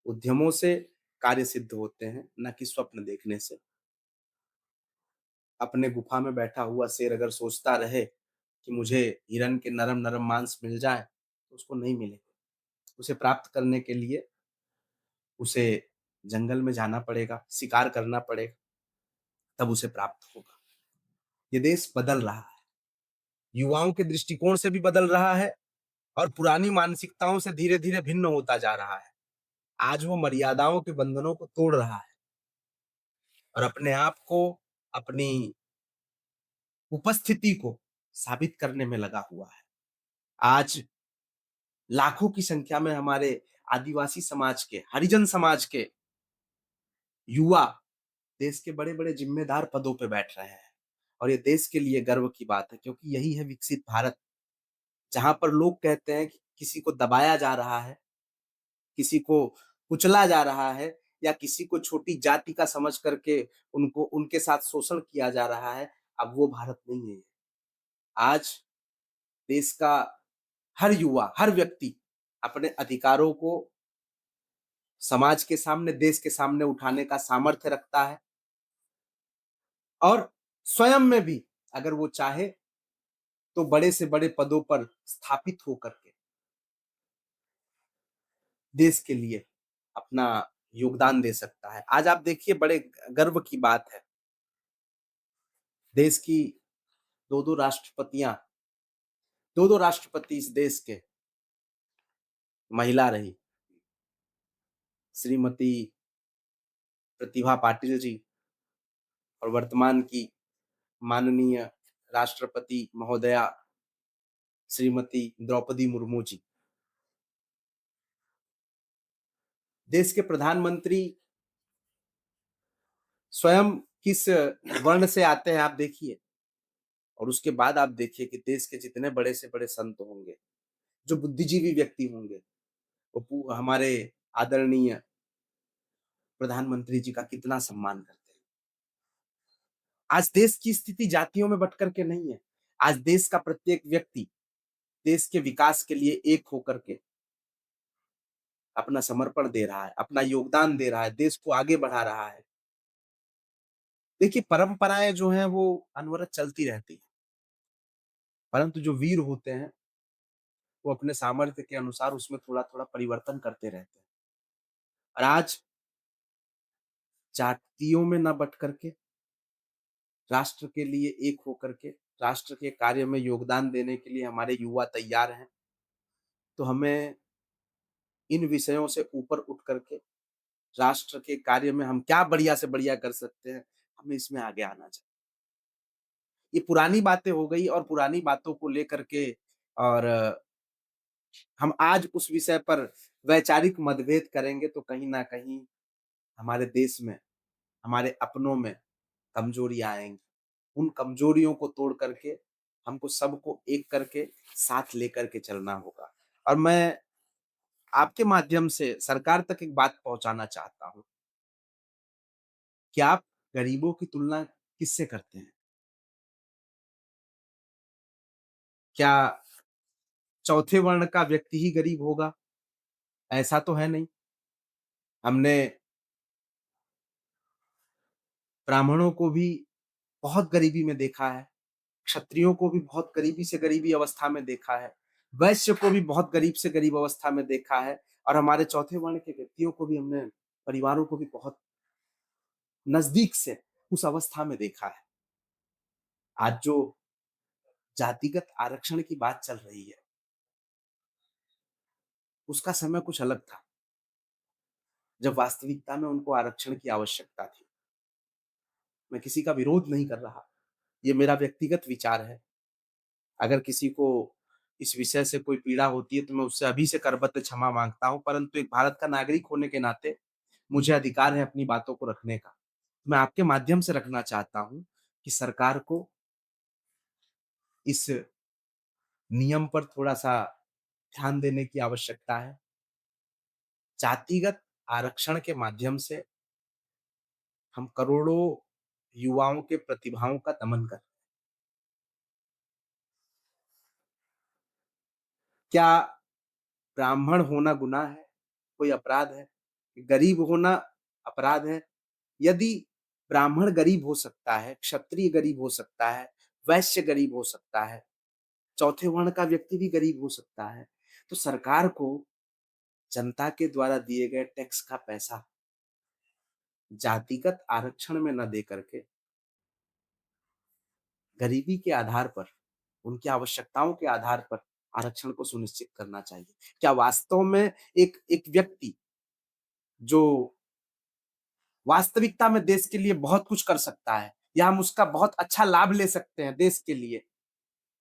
उद्यमों से कार्य सिद्ध होते हैं, न कि स्वप्न देखने से। अपने गुफा में बैठा हुआ शेर अगर सोचता रहे कि मुझे हिरन के नरम-नरम मांस मिल जाए, तो उसको नहीं मिलेगा। उसे प्राप्त करने के लिए उसे जंगल में जाना पड़ेगा, शिकार करना पड़ेगा, तब उसे प्राप्त होगा। ये देश बदल रहा है, युवाओं के दृष्टिकोण से भी बदल रहा है और पुरानी मानसिकताओं से धीरे-धीरे भिन्न होता जा रहा है। आज वो मर्यादाओं के बंधनों को तोड़ रहा है और अपने आप को, अपनी उपस्थिति को साबित करने में लगा हुआ है। आज लाखों की संख्या में हमारे आदिवासी समाज के, हरिजन समाज के युवा देश के बड़े-बड़े जिम्मेदार पदों पे बैठ रहे हैं और ये देश के लिए गर्व की बात है, क्योंकि यही है विकसित भारत, जहाँ पर लोग कहते हैं कि किसी को दबाया जा रहा है, किसी को कुचला जा रहा है या किसी को छोटी जाति का समझ करके उनको उनके साथ शोषण किया जा रहा है, अब वो भारत नहीं है। आज देश का हर युवा, हर व्यक्ति अपने अधिकारों को समाज के सामने, देश के सामने उठाने का सामर्थ्य रखता है और स्वयं में भी अगर वो चाहे तो बड़े से बड़े पदों पर स्थापित होकर के देश के लिए अपना योगदान दे सकता है। आज आप देखिए, बड़े गर्व की बात है, देश की 2-2 राष्ट्रपतियाँ, 2-2 राष्ट्रपति इस देश के महिला रही, श्रीमती प्रतिभा पाटिल जी और वर्तमान की माननीय राष्ट्रपति महोदया श्रीमती द्रौपदी मुर्मू जी। देश के प्रधानमंत्री स्वयं किस वर्ण से आते हैं आप देखिए और उसके बाद आप देखिए कि देश के जितने बड़े से बड़े संत होंगे, जो बुद्धिजीवी व्यक्ति होंगे, वो हमारे आदरणीय प्रधानमंत्री जी का कितना सम्मान करते हैं। आज देश की स्थिति जातियों में बट करके नहीं है। आज देश का प्रत्येक व्यक्ति देश के विकास के लिए एक होकर के अपना समर्पण दे रहा है, अपना योगदान दे रहा है, देश को आगे बढ़ा रहा है। देखिए, परंपराएं जो हैं वो अनवरत चलती रहती हैं, परंतु जो वीर होते हैं वो अपने सामर्थ्य के अनुसार उसमें थोड़ा-थोड़ा परिवर्तन करते रहते हैं। और आज जातियों में ना बट करके राष्ट्र के लिए एक होकर के राष्ट्र के कार्य में योगदान देने के लिए हमारे युवा तैयार हैं। तो हमें इन विषयों से ऊपर उठ करके राष्ट्र के कार्य में हम क्या बढ़िया से बढ़िया कर सकते हैं, हमें इसमें आगे आना चाहिए। ये पुरानी बातें हो गई और पुरानी बातों को लेकर के और हम आज उस विषय पर वैचारिक मतभेद करेंगे तो कहीं न कहीं हमारे देश में, हमारे अपनों में कमजोरियाँ आएँगी। उन कमजोरियों को तोड़ करके हमको सबको एक करके साथ लेकर के चलना होगा। और मैं आपके माध्यम से सरकार तक एक बात पहुँचाना चाहता हूँ कि आप गरीबों की तुलना किससे करते हैं? क्या चौथे वर्ण का व्यक्ति ही गरीब होगा? ऐसा तो है नहीं। हमने ब्राह्मणों को भी बहुत गरीबी में देखा है, क्षत्रियों को भी बहुत गरीबी से गरीबी अवस्था में देखा है, वैश्य को भी बहुत गरीब से गरीब अवस्था में देखा है और हमारे चौथे वर्ण के व्यक्तियों को भी हमने परिवारों को भी बहुत नज़दीक से उस अवस्था में देखा है। आज जो जातिगत आरक्षण की बात चल रही है, उसका समय कुछ अलग था, जब वास्तविकता में उनको आरक्षण की आवश्यकता थी। मैं किसी का विरोध नहीं कर रहा, ये मेरा व्यक्तिगत विचार है। अगर किसी को इस विषय से कोई पीड़ा होती है, तो मैं उससे अभी से करबद्ध क्षमा माँगता हूँ, परंतु एक भारत का नागरिक होने के नाते मुझे अधिकार है अपनी बातों को रखने का। मैं आपके माध्यम से रखना चाहता हूँ कि सरकार को इस नियम पर थोड़ा-सा ध्यान देने की आवश्यकता है। जातिगत आरक्षण के माध्यम से हम करोड़ों युवाओं के प्रतिभाओं का दमन कर क्या ब्राह्मण होना गुनाह है? कोई अपराध है? गरीब होना अपराध है? यदि ब्राह्मण गरीब हो सकता है, क्षत्रिय गरीब हो सकता है, वैश्य गरीब हो सकता है, चौथे वर्ण का व्यक्ति भी गरीब हो सकता है, तो सरकार को जनता के द्वारा दिए गए टैक्स का पैसा जातिगत आरक्षण में न दे करके गरीबी के आधार पर, उनकी आवश्यकताओं के आधार पर आरक्षण को सुनिश्चित करना चाहिए। क्या वास्तव में एक एक व्यक्ति जो वास्तविकता में देश के लिए बहुत कुछ कर सकता है या हम उसका बहुत अच्छा लाभ ले सकते हैं देश के लिए,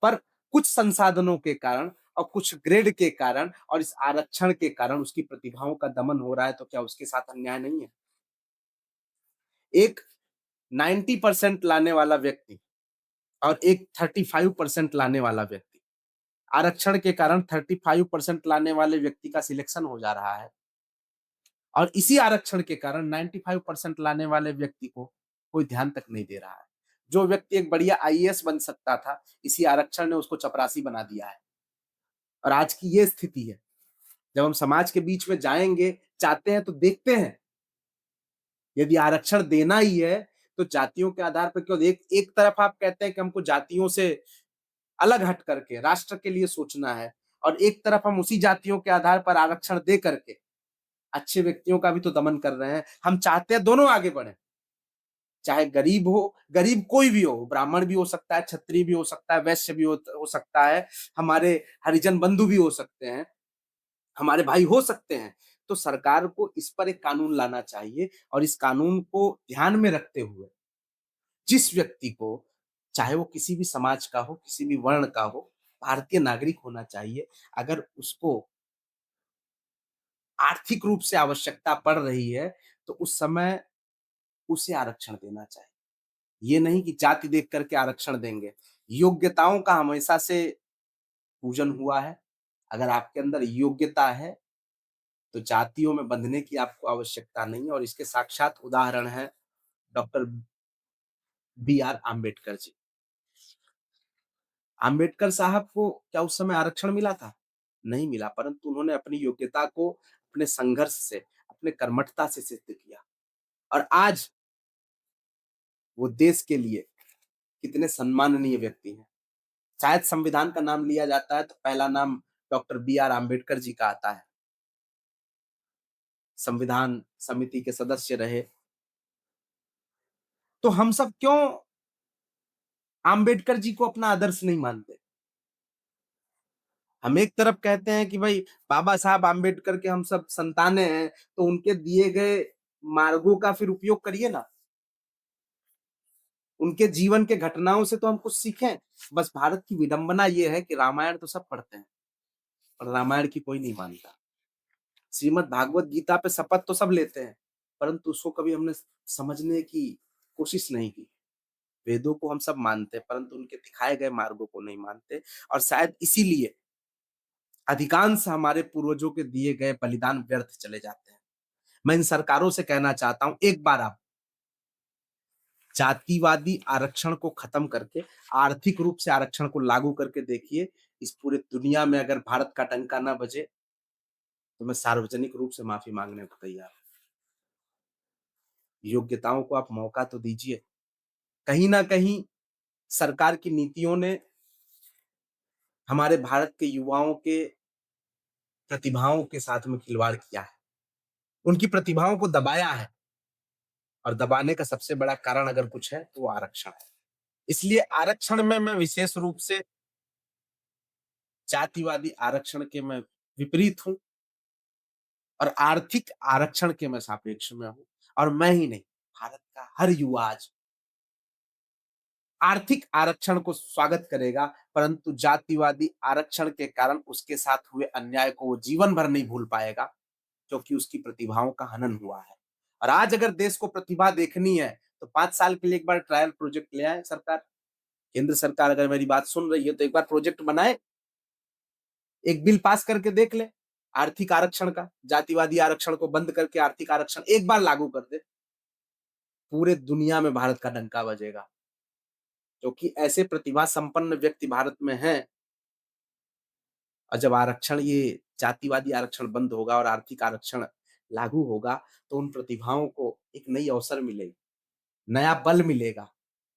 पर कुछ संसाधनों के कारण और कुछ ग्रेड के कारण और इस आरक्षण के कारण उसकी प्रतिभाओं का दमन हो रहा है, तो क्या उसके साथ अन्याय नहीं है? एक 90% लाने वाला व्यक्ति और एक 35% लाने वाला व्यक्ति, आरक्षण के कारण 35% लाने वाले व्यक्ति का सिलेक्शन हो जा रहा है और इसी आरक्षण के कारण 95% लाने वाले व्यक्ति को कोई ध्यान तक नहीं दे रहा है। जो व्यक्ति एक बढ़िया आईएएस बन सकता था, इसी आरक्षण ने उसको चपरासी बना दिया है और आज की ये स्थिति है। जब हम समाज के बीच में जाएँगे, चाहते हैं तो देखते हैं, यदि आरक्षण देना ही है, तो जातियों के आधार पर क्यों एक एक तरफ आप कहते हैं कि हमको जातियों से अलग हट करके राष्ट्र के लिए सोचना है और एक तरफ हम उसी जातियों के आधार पर आरक्षण दे करके अच्छे व्यक्तियों का भी तो दमन कर रहे हैं। हम चाहते हैं दोनों आगे बढ़ें, चाहे गरीब हो, गरीब कोई भी हो, ब्राह्मण भी हो सकता है, क्षत्रिय भी हो सकता है, वैश्य भी हो सकता है, हमारे हरिजन बंधु भी हो सकते हैं, हमारे भाई हो सकते हैं। तो सरकार को इस पर एक कानून लाना चाहिए और इस कानून को ध्यान में रखते हुए जिस व्यक्ति को, चाहे वो किसी भी समाज का हो, किसी भी वर्ण का हो, भारतीय नागरिक होना चाहिए। अगर उसको आर्थिक रूप से आवश्यकता पड़ रही है, तो उस समय उसे आरक्षण देना चाहिए। ये नहीं कि जाति देख करके आरक्षण देंगे। योग्यताओं का हमेशा से पूजन हुआ है। अगर आपके अंदर योग्यता है, तो जातियों में बंधने की आपको आवश्यकता नहीं है और इसके साक्षात उदाहरण हैं doctor B are Ambedkar ji. Ambedkar साहब को क्या उस समय आरक्षण मिला था? नहीं मिला, परंतु उन्होंने अपनी योग्यता को अपने संघर्ष से, अपने कर्मठता से सिद्ध किया और आज वो देश के लिए कितने सम्माननीय व्यक्ति हैं। शायद संविधान का नाम लिया जाता है तो पहला नाम doctor B are Ambedkar ji का आता है। संविधान समिति के सदस्य रहे। तो हम सब क्यों अम्बेडकर जी को अपना आदर्श नहीं मानते? हम एक तरफ कहते हैं कि भाई बाबा साहब अम्बेडकर के हम सब संतानें हैं, तो उनके दिए गए मार्गों का फिर उपयोग करिए ना। उनके जीवन के घटनाओं से तो हम कुछ सीखें। बस भारत की विडंबना ये है कि रामायण तो सब पढ़ते हैं, पर रामायण की कोई नहीं मानता। श्रीमद् भागवत गीता पे शपथ तो सब लेते हैं, परंतु उसको कभी हमने समझने की कोशिश नहीं की। वेदों को हम सब मानते हैं, परंतु उनके दिखाए गए मार्गों को नहीं मानते और शायद इसीलिए अधिकांश हमारे पूर्वजों के दिए गए बलिदान व्यर्थ चले जाते हैं। मैं इन सरकारों से कहना चाहता हूँ, एक बार आप जातिवादी आरक्षण को खत्म करके आर्थिक रूप से आरक्षण को लागू करके देखिए, इस पूरे दुनिया में अगर भारत का डंका ना बजे, तो मैं सार्वजनिक रूप से माफी मांगने को तैयार हूँ। योग्यताओं को आप मौका तो दीजिए। कहीं न कहीं सरकार की नीतियों ने हमारे भारत के युवाओं के प्रतिभाओं के साथ में खिलवाड़ किया है। उनकी प्रतिभाओं को दबाया है और दबाने का सबसे बड़ा कारण अगर कुछ है, तो वो आरक्षण है। इसलिए आरक्षण में मैं विशेष रूप से जातिवादी आरक्षण के मैं विपरीत हूँ और आर्थिक आरक्षण के मैं सापेक्ष में हूँ और मैं ही नहीं, भारत का हर युवा आज आर्थिक आरक्षण को स्वागत करेगा, परंतु जातिवादी आरक्षण के कारण उसके साथ हुए अन्याय को वो जीवन भर नहीं भूल पाएगा, क्योंकि उसकी प्रतिभाओं का हनन हुआ है। और आज अगर देश को प्रतिभा देखनी है, तो 5 साल के लिए एक बार ट्रायल प्रोजेक्ट ले आए सरकार। केंद्र सरकार अगर मेरी बात सुन रही है, तो एक बार प्रोजेक्ट बनाए, एक बिल पास करके देख ले, आर्थिक आरक्षण का, जातिवादी आरक्षण को बंद करके आर्थिक आरक्षण एक बार लागू कर दे, पूरे दुनिया में भारत का डंका बजेगा। क्योंकि ऐसे प्रतिभा संपन्न व्यक्ति भारत में हैं और जब आरक्षण ये जातिवादी आरक्षण बंद होगा और आर्थिक आरक्षण लागू होगा, तो उन प्रतिभाओं को एक नई अवसर मिलेगी, नया बल मिलेगा,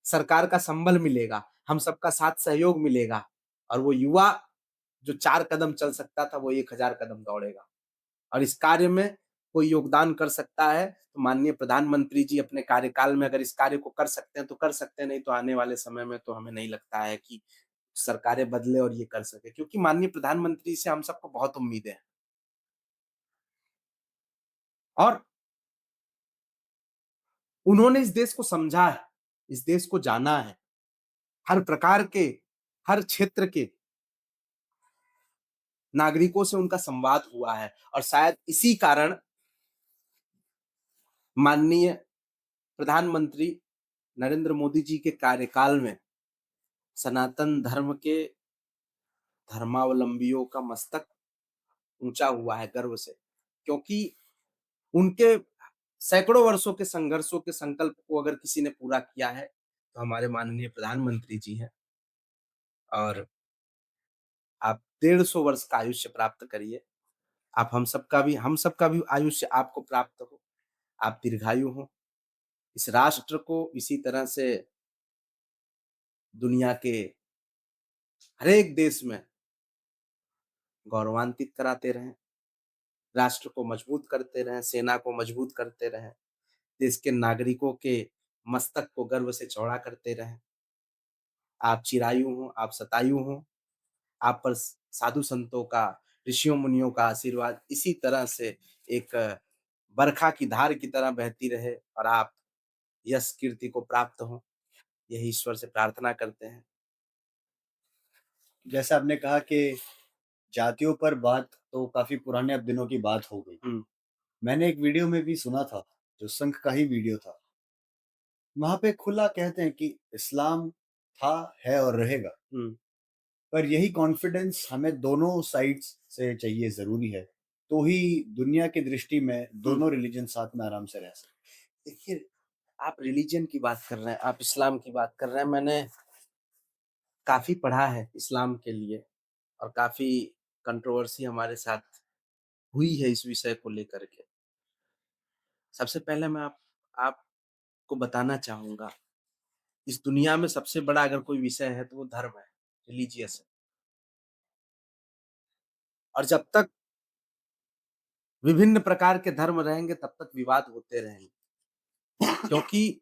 सरकार का संबल मिलेगा, हम सबका साथ सहयोग मिलेगा और वो युवा जो 4 कदम चल सकता था, वो 1000 कदम दौड़ेगा। और इस कार्य में कोई योगदान कर सकता है, तो माननीय प्रधानमंत्री जी अपने कार्यकाल में अगर इस कार्य को कर सकते हैं, तो कर सकते हैं, नहीं तो आने वाले समय में तो हमें नहीं लगता है कि सरकारें बदले और ये कर सके, क्योंकि माननीय प्रधानमंत्री से हम सबको बहुत उम्मीदें हैं। और उन्होंने इस देश को समझा है, इस देश को जाना है, हर प्रकार के, हर क्षेत्र के नागरिकों से उनका संवाद हुआ है और शायद इसी कारण माननीय प्रधानमंत्री नरेंद्र मोदी जी के कार्यकाल में सनातन धर्म के धर्मावलंबियों का मस्तक ऊंचा हुआ है गर्व से, क्योंकि उनके सैकड़ों वर्षों के संघर्षों के संकल्प को अगर किसी ने पूरा किया है, तो हमारे माननीय प्रधानमंत्री जी हैं। और आप 150 वर्ष का आयुष्य प्राप्त करिए। आप हम सबका भी आयुष्य आपको प्राप्त हो। आप दीर्घायु हो। इस राष्ट्र को इसी तरह से दुनिया के हर एक देश में गौरवान्वित कराते रहें, राष्ट्र को मजबूत करते रहें, सेना को मजबूत करते रहें, देश के नागरिकों के मस्तक को गर्व से चौड़ा करते रहें। आप चिरायु हों, आप शतायु हों, आप पर साधु संतों का, ऋषियों मुनियों का आशीर्वाद इसी तरह से एक बरखा की धार की तरह बहती रहे और आप यश कीर्ति को प्राप्त हों, यही ईश्वर से प्रार्थना करते हैं। जैसा आपने कहा कि जातियों पर बात तो काफ़ी पुराने अब दिनों की बात हो गई। हुँ, मैंने एक वीडियो में भी सुना था, जो संघ का ही वीडियो था। वहाँ पे खुला कहते हैं कि इस्लाम था, है और रहेगा। हुँ, पर यही कॉन्फिडेंस हमें दोनों साइड्स से चाहिए, ज़रूरी है। तो ही दुनिया की दृष्टि में हुँ। दोनों रिलिजन साथ में आराम से रह सकते देखिए, आप रिलिजन की बात कर रहे हैं, आप इस्लाम की बात कर रहे हैं, मैंने काफ़ी पढ़ा है इस्लाम के लिए और काफ़ी कंट्रोवर्सी हमारे साथ हुई है इस विषय को लेकर के। सबसे पहले मैं आपको बताना चाहूँगा, इस दुनिया में सबसे बड़ा अगर कोई विषय है तो वो धर्म है, रिलिजियस है। और जब तक विभिन्न प्रकार के धर्म रहेंगे तब तक विवाद होते रहेंगे। क्योंकि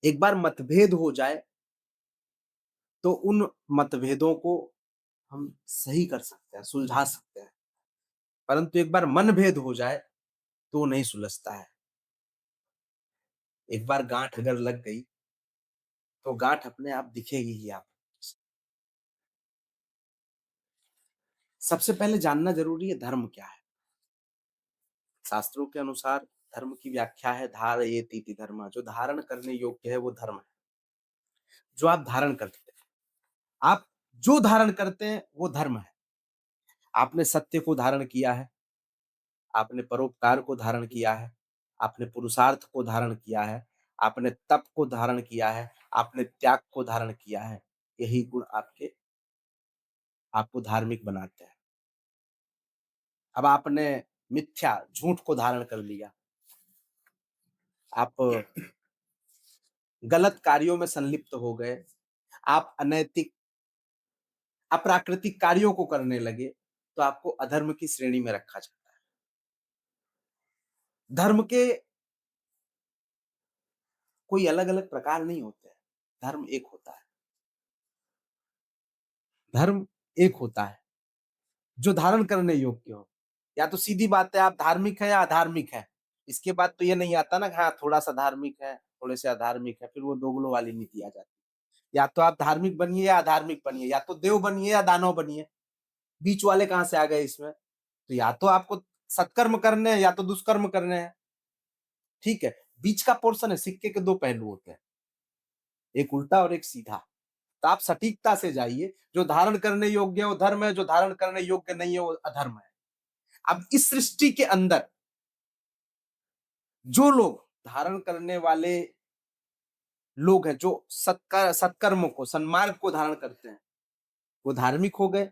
एक बार मतभेद हो जाए, तो उन मतभेदों को हम सही कर सकते हैं, सुलझा सकते हैं। परंतु एक बार मनभेद हो जाए, तो वो नहीं सुलझता है। एक बार गाँठ अगर लग गई, तो गाँठ अपने आप दिखेगी ही आपको। सबसे पहले जानना ज़रूरी है धर्म क्या है? शास्त्रों के अनुसार धर्म की व्याख्या है धारयेतीति धर्मः, जो धारण करने योग्य है वो धर्म है। जो आप धारण करते हैं, आप जो धारण करते हैं वो धर्म है। आपने सत्य को धारण किया है, आपने परोपकार को धारण किया है, आपने पुरुषार्थ को धारण किया है, आपने तप को धारण किया है, आपने त्याग को धारण किया है। यही गुण आपको धार्मिक बनाते हैं। अब आपने मिथ्या, झूठ को धारण कर लिया, आप गलत कार्यों में संलिप्त हो गए, आप अनैतिक, अप्राकृतिक कार्यों को करने लगे, तो आपको अधर्म की श्रेणी में रखा जाता है। धर्म के कोई अलग-अलग प्रकार नहीं होते हैं, धर्म एक होता है। धर्म एक होता है, जो धारण करने योग्य हो। या तो सीधी बात है आप धार्मिक हैं या अधार्मिक हैं। इसके बाद तो ये नहीं आता ना कि हाँ, थोड़ा-सा धार्मिक है, थोड़े से अधार्मिक है, फिर वो दोगलो वाली नीति आ जाती है। या तो आप धार्मिक बनिए या अधार्मिक बनिए, या तो देव बनिए या दानव बनिए। बीच वाले कहाँ से आ गए इसमें? तो या तो आपको सत्कर्म करने हैं या तो दुष्कर्म करने हैं। ठीक है? बीच का पोर्शन है, सिक्के के 2 पहलू होते हैं, एक उल्टा और एक सीधा। तो आप सटीकता से जाइए, जो धारण करने योग्य है वो धर्म है, जो धारण करने योग्य नहीं है वो अधर्म है। अब इस सृष्टि के अंदर जो लोग धारण करने वाले लोग हैं, जो सत्कर्म को, सन्मार्ग को धारण करते हैं, वो धार्मिक हो गए,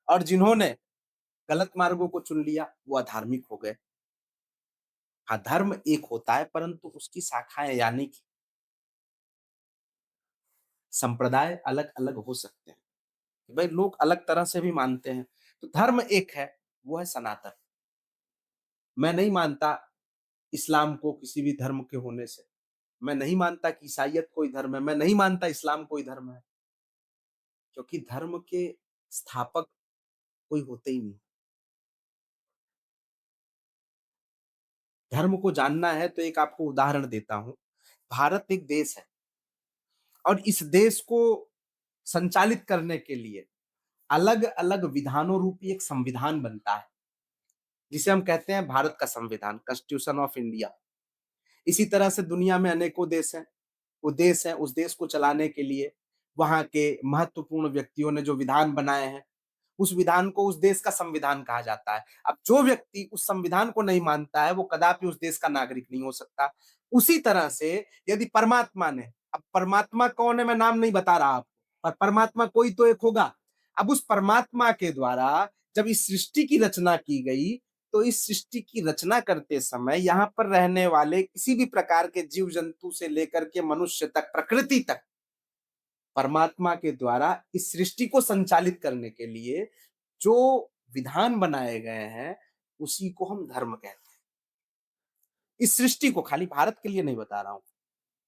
और जिन्होंने गलत मार्गों को चुन लिया, वो अधार्मिक हो गए। हाँ, धर्म एक होता है, परंतु उसकी शाखाएं यानी कि संप्रदाय अलग-अलग हो सकते हैं। भाई लोग अलग तरह से भी मानते हैं। तो धर्म एक है, वो है सनातन। मैं नहीं मानता इस्लाम को किसी भी धर्म के होने से। मैं नहीं मानता कि ईसाईयत कोई धर्म है, मैं नहीं मानता इस्लाम कोई धर्म है, क्योंकि धर्म के स्थापक कोई होते ही नहीं। धर्म को जानना है तो एक आपको उदाहरण देता हूँ। भारत एक देश है, और इस देश को संचालित करने के लिए अलग-अलग विधानों रूपी एक संविधान बनता है, जिसे हम कहते हैं भारत का संविधान, कॉन्स्टिट्यूशन ऑफ इंडिया। इसी तरह से दुनिया में अनेकों देश हैं। वो देश है, उस देश को चलाने के लिए वहाँ के महत्वपूर्ण व्यक्तियों ने जो विधान बनाए हैं, उस विधान को उस देश का संविधान कहा जाता है। अब जो व्यक्ति उस संविधान को नहीं मानता है, वो कदापि उस देश का नागरिक नहीं हो सकता। उसी तरह से यदि परमात्मा ने, अब परमात्मा कौन है मैं नाम नहीं बता रहा आपको, पर परमात्मा कोई तो एक होगा। अब उस परमात्मा के द्वारा जब इस सृष्टि की रचना की गई, तो इस सृष्टि की रचना करते समय यहाँ पर रहने वाले किसी भी प्रकार के जीव जंतु से लेकर के मनुष्य तक, प्रकृति तक, परमात्मा के द्वारा इस सृष्टि को संचालित करने के लिए जो विधान बनाए गए हैं, उसी को हम धर्म कहते हैं। इस सृष्टि को, खाली भारत के लिए नहीं बता रहा हूं,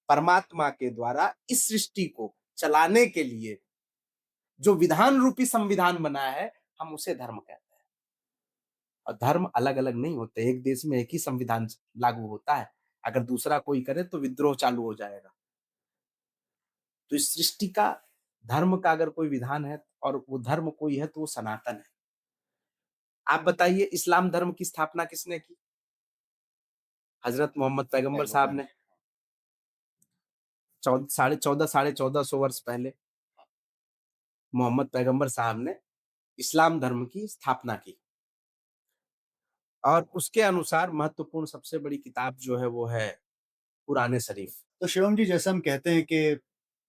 परमात्मा के द्वारा इस सृष्टि को चलाने के लिए जो विधान रूपी संविधान बना है, हम उसे धर्म कहते हैं। और धर्म अलग-अलग नहीं होते, एक देश में एक ही संविधान लागू होता है। अगर दूसरा कोई करे तो विद्रोह चालू हो जाएगा। तो इस सृष्टि का, धर्म का अगर कोई विधान है और वो धर्म कोई है तो वो सनातन है। आप बताइए इस्लाम धर्म की स्थापना किसने की? हज़रत मोहम्मद पैगंबर साहब ने। साढ़े 1400 वर्ष पहले मोहम्मद पैगंबर साहब ने इस्लाम धर्म की स्थापना की। और उसके अनुसार महत्वपूर्ण सबसे बड़ी किताब जो है वो है कुरान शरीफ। तो शिवम जी, जैसे हम कहते हैं कि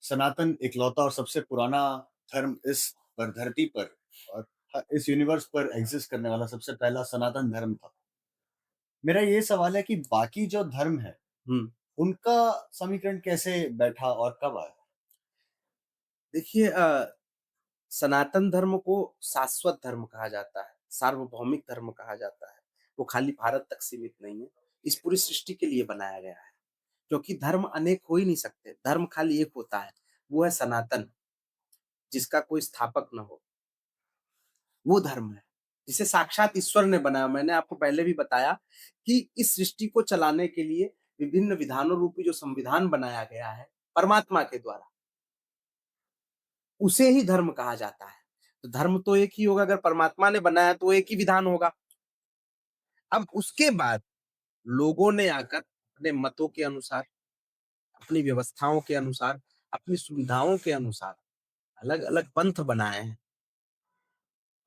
सनातन इकलौता और सबसे पुराना धर्म इस पर, धरती पर और इस यूनिवर्स पर एग्जिस्ट करने वाला सबसे पहला सनातन धर्म था। मेरा ये सवाल है कि बाकी जो धर्म है, हुँ। उनका समीकरण कैसे बैठा और कब आया? देखिए सनातन धर्म को शाश्वत धर्म कहा जाता है, सार्वभौमिक धर्म कहा जाता है। वो खाली भारत तक सीमित नहीं है, इस पूरी सृष्टि के लिए बनाया गया है। क्योंकि धर्म अनेक हो ही नहीं सकते, धर्म खाली एक होता है, वो है सनातन, जिसका कोई स्थापक ना हो, वो धर्म है, जिसे साक्षात ईश्वर ने बनाया। मैंने आपको पहले भी बताया कि इस सृष्टि को चलाने के लिए विभिन्न विधानों रूपी जो संविधान बनाया गया है परमात्मा के द्वारा, उसे ही धर्म कहा जाता है। तो धर्म तो एक ही होगा, अगर परमात्मा ने बनाया तो एक ही विधान होगा। अब उसके बाद लोगों ने आकर अपने मतों के अनुसार, अपनी व्यवस्थाओं के अनुसार, अपनी सुविधाओं के अनुसार अलग-अलग पंथ बनाए हैं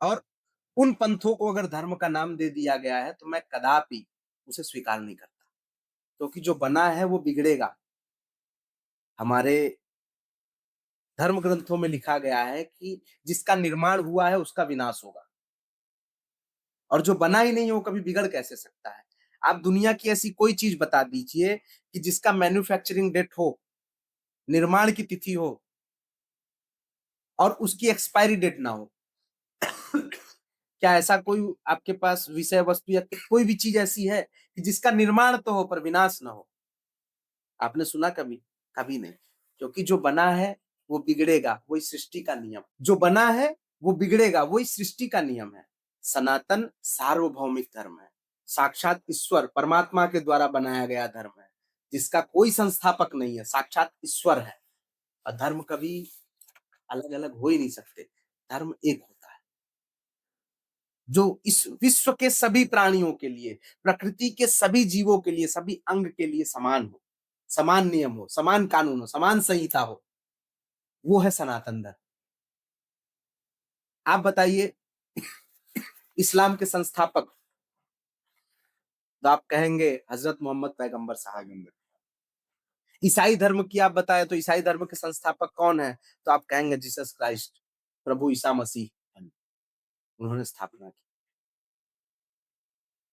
और उन पंथों को अगर धर्म का नाम दे दिया गया है, तो मैं कदापि उसे स्वीकार नहीं करता, क्योंकि जो बना है वो बिगड़ेगा। हमारे धर्म ग्रंथों में लिखा गया है कि जिसका निर्माण हुआ है उसका विनाश होगा और जो बना ही नहीं है वो कभी बिगड़ कैसे सकता है। आप दुनिया की ऐसी कोई चीज बता दीजिए कि जिसका मैन्युफैक्चरिंग डेट हो, निर्माण की तिथि हो और उसकी एक्सपायरी डेट ना हो। क्या ऐसा कोई आपके पास विषय वस्तु या कोई भी चीज ऐसी है कि जिसका निर्माण तो हो पर विनाश ना हो? आपने सुना कभी? कभी नहीं, क्योंकि जो बना है वो बिगड़ेगा, वही सृष्टि का नियम। जो बना है वो बिगड़ेगा, वही सृष्टि का नियम है। सनातन सार्वभौमिक धर्म है, साक्षात ईश्वर परमात्मा के द्वारा बनाया गया धर्म है, जिसका कोई संस्थापक नहीं है, साक्षात ईश्वर है। और धर्म कभी अलग अलग हो ही नहीं सकते, धर्म एक होता है जो इस विश्व के सभी प्राणियों के लिए, प्रकृति के सभी जीवों के लिए, सभी अंग के लिए समान हो, समान नियम हो, समान कानून हो, समान संहिता हो, वो है सनातन धर्म। आप बताइए, इस्लाम के संस्थापक, तो आप कहेंगे हजरत मोहम्मद पैगंबर साहब। ईसाई धर्म की आप बताएं तो ईसाई धर्म के संस्थापक कौन है? तो आप कहेंगे जीसस क्राइस्ट, प्रभु ईसा मसीह, उन्होंने स्थापना की।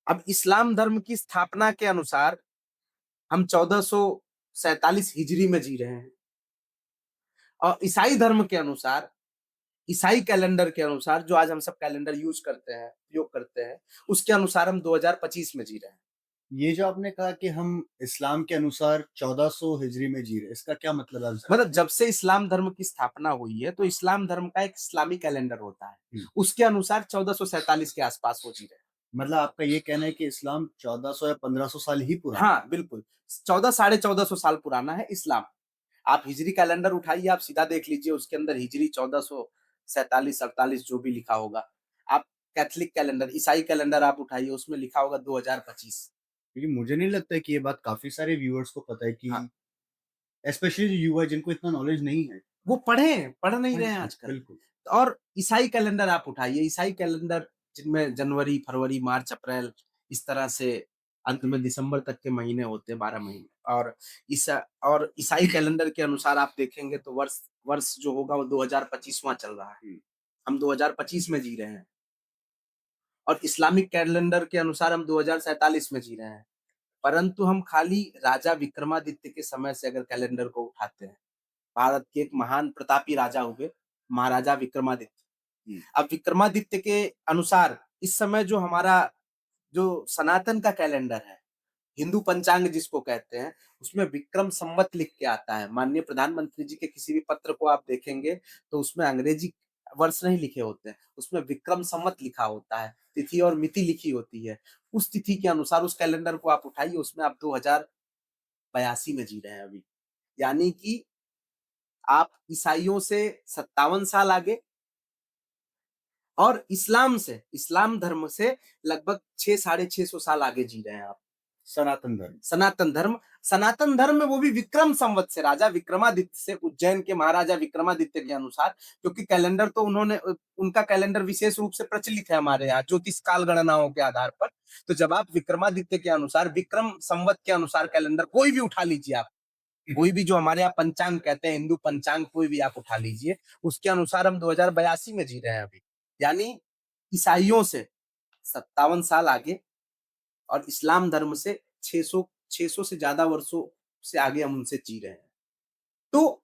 अब इस्लाम धर्म की स्थापना के अनुसार हम 1447 हिजरी में जी रहे हैं और ईसाई धर्म के अनुसार, ईसाई कैलेंडर के अनुसार, जो आज हम सब कैलेंडर यूज करते हैं, उपयोग करते हैं, उसके अनुसार हम 2025 में जी रहे हैं। ये जो आपने कहा कि हम इस्लाम के अनुसार 1400 हिजरी में जी रहे हैं, इसका क्या मतलब है? मतलब जब से इस्लाम धर्म की स्थापना हुई है तो इस्लाम धर्म का एक इस्लामी कैलेंडर होता है, उसके अनुसार 1447 के आसपास वो जी रहे हैं। मतलब आपका ये कहना है कि इस्लाम 1400 या 1500 साल ही पुराना? हाँ, बिल्कुल। 14 साढ़े 1400 साल पुराना है इस्लाम। आप हिजरी कैलेंडर उठाइए, आप सीधा देख लीजिए, उसके अंदर हिजरी 1447, 48 जो भी लिखा होगा। आप कैथोलिक कैलेंडर, ईसाई कैलेंडर आप उठाइए, उसमें लिखा होगा 2025। क्योंकि मुझे नहीं लगता है कि ये बात काफ़ी सारे व्यूअर्स को पता है कि हाँ, स्पेशली जो युवा है जिनको इतना नॉलेज नहीं है। वो पढ़ नहीं रहे हैं आजकल। बिल्कुल। और ईसाई कैलेंडर आप उठाइए, ईसाई कैलेंडर जिनमें जनवरी, फरवरी, मार्च, अप्रैल, इस तरह से अंत में दिसंबर तक के महीने होते हैं, 12 महीने। और ईसा और ईसाई कैलेंडर के अनुसार आप देखेंगे तो वर्ष वर्ष जो होगा वो 2025वां चल रहा है। हम 2025 में जी रहे हैं और इस्लामिक कैलेंडर के अनुसार हम 2047 में जी रहे हैं। परंतु हम खाली राजा विक्रमादित्य के समय से अगर कैलेंडर को उठाते हैं, भारत के एक महान प्रतापी राजा हुए महाराजा विक्रमादित्य। अब विक्रमादित्य के अनुसार इस समय जो हमारा जो सनातन का कैलेंडर है, हिंदू पंचांग जिसको कहते हैं, उसमें विक्रम संवत लिख के आता है। माननीय प्रधानमंत्री जी के किसी भी पत्र को आप देखेंगे तो उसमें अंग्रेजी वर्ष नहीं लिखे होते हैं, उसमें विक्रम संवत लिखा होता है, तिथि और मिति लिखी होती है। उस तिथि के अनुसार उस कैलेंडर को आप उठाइए, उसमें आप 2082 में जी रहे हैं अभी। यानी कि आप ईसाइयों से 57 साल आगे और इस्लाम धर्म से लगभग 6 साढ़े 600 साल आगे जी रहे हैं आप। सनातन धर्म में वो भी विक्रम संवत से, राजा विक्रमादित्य से, उज्जैन के महाराजा विक्रमादित्य के अनुसार, क्योंकि कैलेंडर तो उनका कैलेंडर विशेष रूप से प्रचलित है हमारे यहाँ ज्योतिष काल गणनाओं के आधार पर। तो जब आप विक्रमादित्य के अनुसार, विक्रम संवत के अनुसार कैलेंडर कोई भी उठा लीजिए, आप कोई भी जो हमारे यहाँ पंचांग कहते हैं, हिंदू पंचांग कोई भी आप उठा लीजिए, उसके अनुसार हम 2082 में जी रहे हैं अभी। यानी ईसाइयों से 57 साल आगे और इस्लाम धर्म से 600 से ज्यादा वर्षों से आगे हम उनसे जी रहे हैं। तो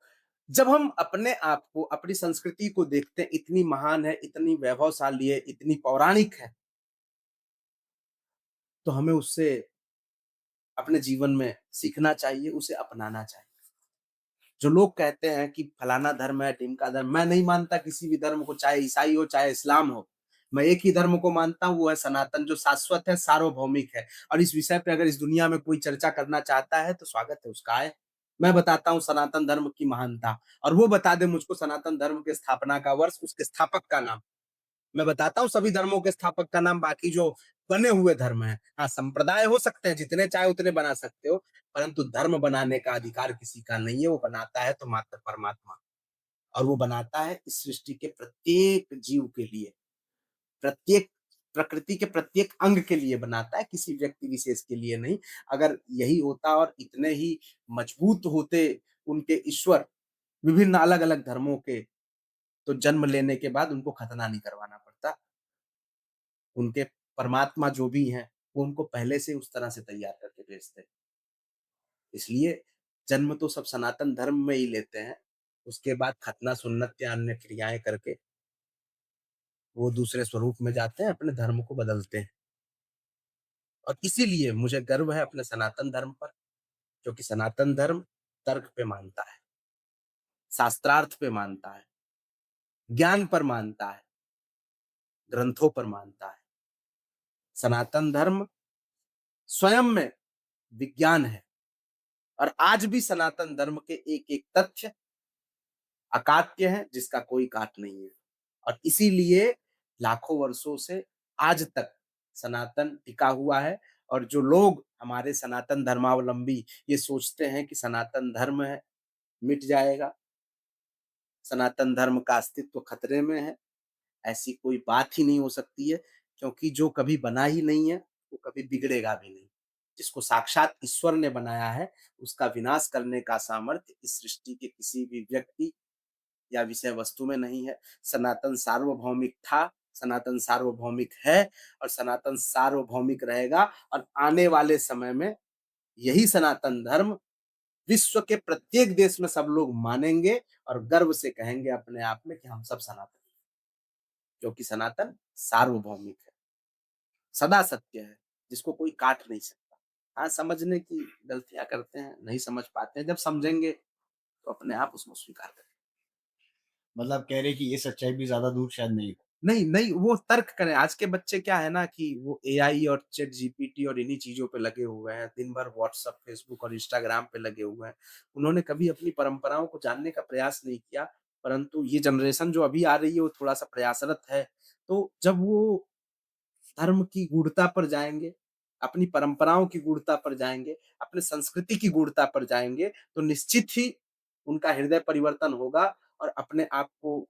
जब हम अपने आप को, अपनी संस्कृति को देखते हैं, इतनी महान है, इतनी वैभवशाली है, इतनी पौराणिक है, तो हमें उससे अपने जीवन में सीखना चाहिए, उसे अपनाना चाहिए। जो लोग कहते हैं कि फलाना धर्म है, ढिमका धर्म, मैं नहीं मानता किसी भी धर्म को, चाहे ईसाई हो चाहे इस्लाम हो। मैं एक ही धर्म को मानता हूँ, वो है सनातन, जो शाश्वत है, सार्वभौमिक है। और इस विषय पे अगर इस दुनिया में कोई चर्चा करना चाहता है तो स्वागत है उसका, आए। मैं बताता हूँ सनातन धर्म की महानता, और वो बता दे मुझको सनातन धर्म के स्थापना का वर्ष, उसके स्थापक का नाम। मैं बताता हूँ सभी धर्मों के स्थापक का नाम, बाकी जो बने हुए धर्म हैं। हाँ, संप्रदाय हो सकते हैं, जितने चाहे उतने बना सकते हो, परंतु धर्म बनाने का अधिकार किसी का नहीं है, वो बनाता है तो मात्र परमात्मा। और वो बनाता है इस सृष्टि के प्रत्येक जीव के लिए, प्रत्येक प्रकृति के प्रत्येक अंग के लिए बनाता है, किसी व्यक्ति विशेष के लिए नहीं। अगर यही होता और इतने ही मजबूत होते उनके ईश्वर विभिन्न अलग-अलग धर्मों के, तो जन्म लेने के बाद उनको खतना नहीं करवाना पड़ता। उनके परमात्मा जो भी हैं, वो उनको पहले से उस तरह से तैयार करके भेजते हैं। इसलिए जन्म तो सब सनातन धर्म में ही लेते हैं, उसके बाद खतना, सुन्नत या अन्य क्रियाएँ करके वो दूसरे स्वरूप में जाते हैं, अपने धर्म को बदलते हैं। और इसीलिए मुझे गर्व है अपने सनातन धर्म पर, क्योंकि सनातन धर्म तर्क पे मानता है, शास्त्रार्थ पे मानता है, ज्ञान पर मानता है, ग्रंथों पर मानता है। सनातन धर्म स्वयं में विज्ञान है और आज भी सनातन धर्म के एक-एक तथ्य अकाट्य हैं, जिसका कोई काट नहीं है। और इसीलिए लाखों वर्षों से आज तक सनातन टिका हुआ है। और जो लोग हमारे सनातन धर्मावलंबी ये सोचते हैं कि सनातन धर्म है, मिट जाएगा, सनातन धर्म का अस्तित्व खतरे में है, ऐसी कोई बात ही नहीं हो सकती है, क्योंकि जो कभी बना ही नहीं है, वो कभी बिगड़ेगा भी नहीं। जिसको साक्षात ईश्वर ने बनाया है, उसका विनाश करने का सामर्थ्य इस सृष्टि के किसी भी व्यक्ति या विषय वस्तु में नहीं है। सनातन सार्वभौमिक था, सनातन सार्वभौमिक है और सनातन सार्वभौमिक रहेगा। और आने वाले समय में यही सनातन धर्म विश्व के प्रत्येक देश में सब लोग मानेंगे और गर्व से कहेंगे अपने आप में कि हम सब सनातन, क्योंकि सनातन सार्वभौमिक है, सदा सत्य है, जिसको कोई काट नहीं सकता। हाँ, समझने की गलतियाँ करते हैं, नहीं समझ पाते हैं, जब समझेंगे तो अपने आप उसको स्वीकार करेंगे। मतलब कह रहे कि ये सच्चाई भी ज़्यादा दूर शायद नहीं। नहीं, नहीं, वो तर्क करें। आज के बच्चे क्या है ना कि वो एआई और चैट जीपीटी और इन्हीं चीज़ों पे लगे हुए हैं। दिन भर व्हाट्सएप, फेसबुक और इंस्टाग्राम पे लगे हुए हैं। उन्होंने कभी अपनी परंपराओं को जानने का प्रयास नहीं किया, परंतु ये जनरेशन जो अभी आ रही है, वो थोड़ा-सा प्रयासरत है। तो जब वो धर्म की गूढ़ता पर जाएँगे, अपनी परंपराओं की गूढ़ता पर जाएँगे, अपने संस्कृति की गूढ़ता पर जाएँगे, तो निश्चित ही उनका हृदय परिवर्तन होगा और अपने आप को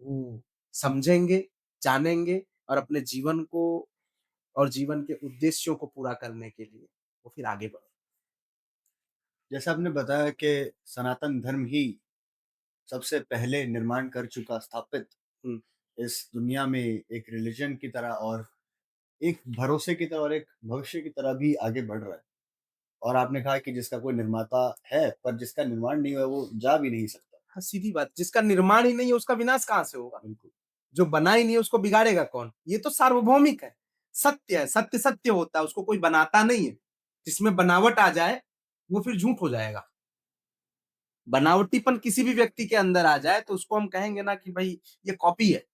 वो समझेंगे, जानेंगे और अपने जीवन को और जीवन के उद्देश्यों को पूरा करने के लिए वो फिर आगे बढ़ें। जैसा आपने बताया कि सनातन धर्म ही सबसे पहले निर्माण कर चुका स्थापित हुँ, इस दुनिया में एक रिलीजन की तरह और एक भरोसे की तरह और एक भविष्य की तरह भी आगे बढ़ रहा है। और आपने कहा कि जिसका कोई निर्माता है, पर जिसका निर्माण नहीं हुआ है, वो जा भी नहीं सकता। हाँ, सीधी बात, जिसका निर्माण ही नहीं है उसका विनाश कहाँ से होगा? बिल्कुल। जो बना ही नहीं है उसको बिगाड़ेगा कौन? ये तो सार्वभौमिक है, सत्य है, सत्य सत्य होता है, उसको कोई बनाता नहीं है। जिसमें बनावट आ जाए, वो फिर झूठ हो जाएगा। बनावटीपन किसी भी व्यक्ति के अंदर आ जाए तो उसको हम कहेंगे ना कि भई ये कॉपी है।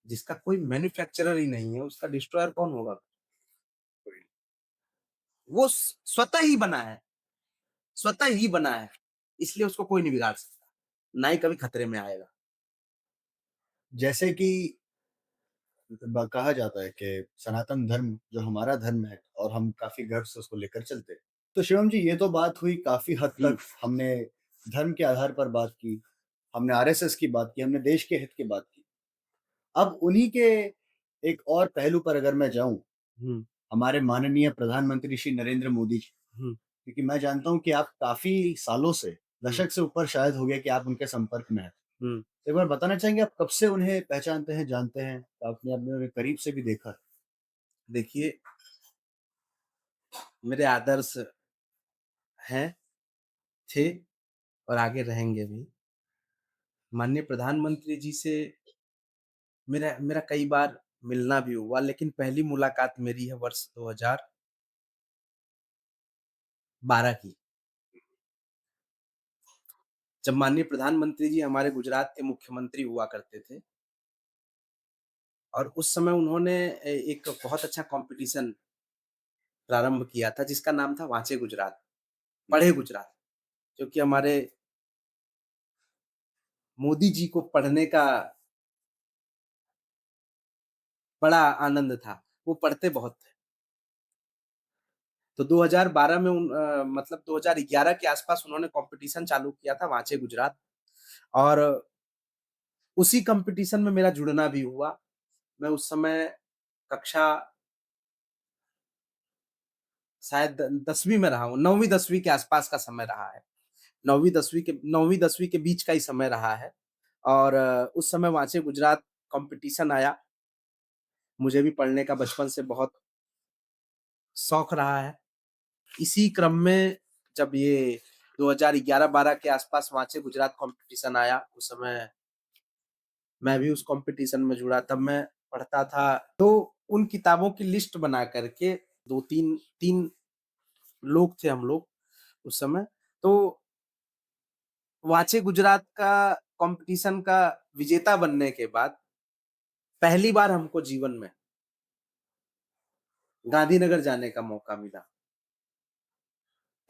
जिसका कोई मैन्युफैक्चरर ही नहीं है, उसका डिस्ट्रॉयर कौन होगा? वो स्वतः ही बना है, स्वतः ही बना है, इसलिए उसको कोई नहीं बिगाड़ सकता, ना ही कभी खतरे में आएगा। जैसे कि कहा जाता है कि सनातन धर्म जो हमारा धर्म है और हम काफ़ी गर्व से उसको लेकर चलते हैं। तो शिवम जी, ये तो बात हुई काफ़ी हद हुँ, तक हमने धर्म के आधार पर बात की, हमने आरएसएस की बात की, हमने देश के हित की बात की। अब उन्हीं के एक और पहलू पर अगर मैं जाऊँ, हुँ, हमारे माननीय प्रधानमंत्री श्री नरेंद्र मोदी जी, हुँ, क्योंकि मैं जानता हूँ कि आप काफ़ी सालों से, हुँ, दशक से ऊपर शायद हो गया कि आप उनके संपर्क में हैं। हुँ। एक बार बताना चाहेंगे आप कब से उन्हें पहचानते हैं, जानते हैं? आपने अपने उन्हें करीब से भी देखा है? देखिए, मेरे आदर्श हैं, थे और आगे रहेंगे भी। माननीय प्रधानमंत्री जी से मेरा मेरा कई बार मिलना भी हुआ, लेकिन पहली मुलाकात मेरी है वर्ष 2012 की। जब माननीय प्रधानमंत्री जी हमारे गुजरात के मुख्यमंत्री हुआ करते थे और उस समय उन्होंने एक बहुत अच्छा कॉम्पिटिशन प्रारंभ किया था जिसका नाम था वांचे गुजरात, पढ़े गुजरात, क्योंकि हमारे मोदी जी को पढ़ने का बड़ा आनंद था। वो पढ़ते बहुत थे। तो 2012 में मतलब 2011 के आस-पास उन्होंने कॉम्पिटिशन चालू किया था वांचे गुजरात, और उसी कॉम्पिटिशन में मेरा जुड़ना भी हुआ। मैं उस समय कक्षा शायद 10वीं में रहा हूँ, 9वीं-10वीं के आस-पास का समय रहा है। 9वीं-10वीं के बीच का ही समय रहा है, और उस समय वांचे गुजरात कॉम्पिटिशन आया। मुझे भी पढ़ने का बचपन से बहुत शौक रहा है। इसी क्रम में जब ये 2011-12 के आस-पास वांचे गुजरात कॉम्पिटिशन आया, उस समय मैं भी उस कॉम्पिटिशन में जुड़ा, तब मैं पढ़ता था। तो उन किताबों की लिस्ट बना कर के 2-3 3 लोग थे हम लोग उस समय। तो वांचे गुजरात का कॉम्पिटिशन का विजेता बनने के बाद पहली बार हमको जीवन में गांधीनगर जाने का मौका मिला।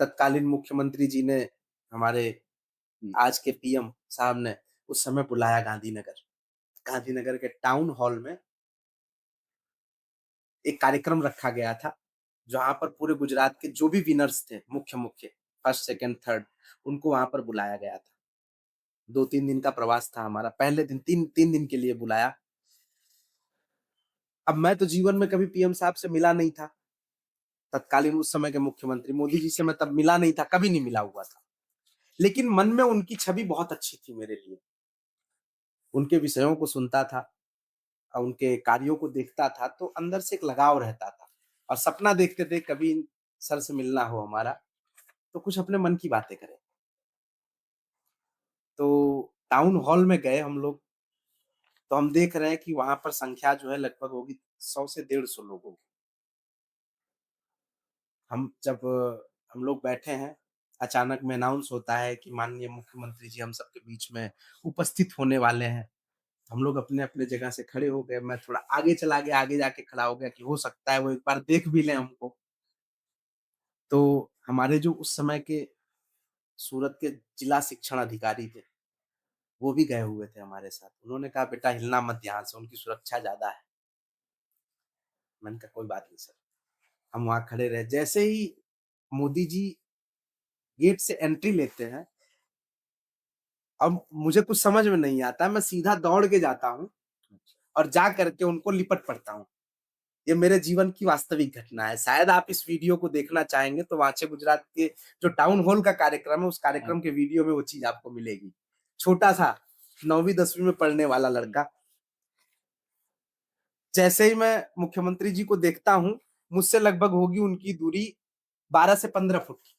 तत्कालीन मुख्यमंत्री जी ने, हमारे आज के पीएम साहब ने उस समय बुलाया गांधीनगर। गांधीनगर के टाउन हॉल में एक कार्यक्रम रखा गया था, जहाँ पर पूरे गुजरात के जो भी विनर्स थे, मुख्य-मुख्य, फर्स्ट, सेकंड, थर्ड, उनको वहाँ पर बुलाया गया था। 2-3 दिन का प्रवास था हमारा। पहले दिन 3 दिन के लिए बुलाया। अब मैं तो जीवन में कभी पीएम साहब से मिला नहीं था। तत्कालीन उस समय के मुख्यमंत्री मोदी जी से मैं तब मिला नहीं था, कभी नहीं मिला हुआ था। लेकिन मन में उनकी छवि बहुत अच्छी थी मेरे लिए। उनके विषयों को सुनता था और उनके कार्यों को देखता था, तो अंदर से एक लगाव रहता था, और सपना देखते थे कभी सर से मिलना हो हमारा, तो कुछ अपने मन की बातें करें। तो टाउन हॉल में गए हम लोग, तो हम देख रहे हैं कि वहाँ पर संख्या जो है लगभग होगी 100 से 150 लोगों की। हम लोग बैठे हैं, अचानक में अनाउंस होता है कि माननीय मुख्यमंत्री जी हम सबके बीच में उपस्थित होने वाले हैं। हम लोग अपने-अपने जगह से खड़े हो गए। मैं थोड़ा आगे चला गया, आगे जाके खड़ा हो गया कि हो सकता है वो एक बार देख भी लें हमको। तो हमारे जो उस समय के सूरत के जिला शिक्षण अधिकारी थे, वो भी गए हुए थे हमारे साथ। उन्होंने कहा, "बेटा हिलना मत यहाँ से, उनकी सुरक्षा ज़्यादा है।" मैंने कहा, "कोई बात नहीं सर।" हम वहाँ खड़े रहे। जैसे ही मोदी जी गेट से एंट्री लेते हैं, अब मुझे कुछ समझ में नहीं आता, मैं सीधा दौड़ के जाता हूँ और जा करके उनको लिपट पड़ता हूँ। ये मेरे जीवन की वास्तविक घटना है। शायद आप इस वीडियो को देखना चाहेंगे तो वांचे गुजरात के जो टाउन हॉल का कार्यक्रम है, उस कार्यक्रम के वीडियो में वो चीज़ आपको मिलेगी। छोटा-सा 9वीं-10वीं में पढ़ने वाला लड़का, जैसे ही मैं मुख्यमंत्री जी को देखता हूँ, मुझसे लगभग होगी उनकी दूरी 12 से 15 फुट की।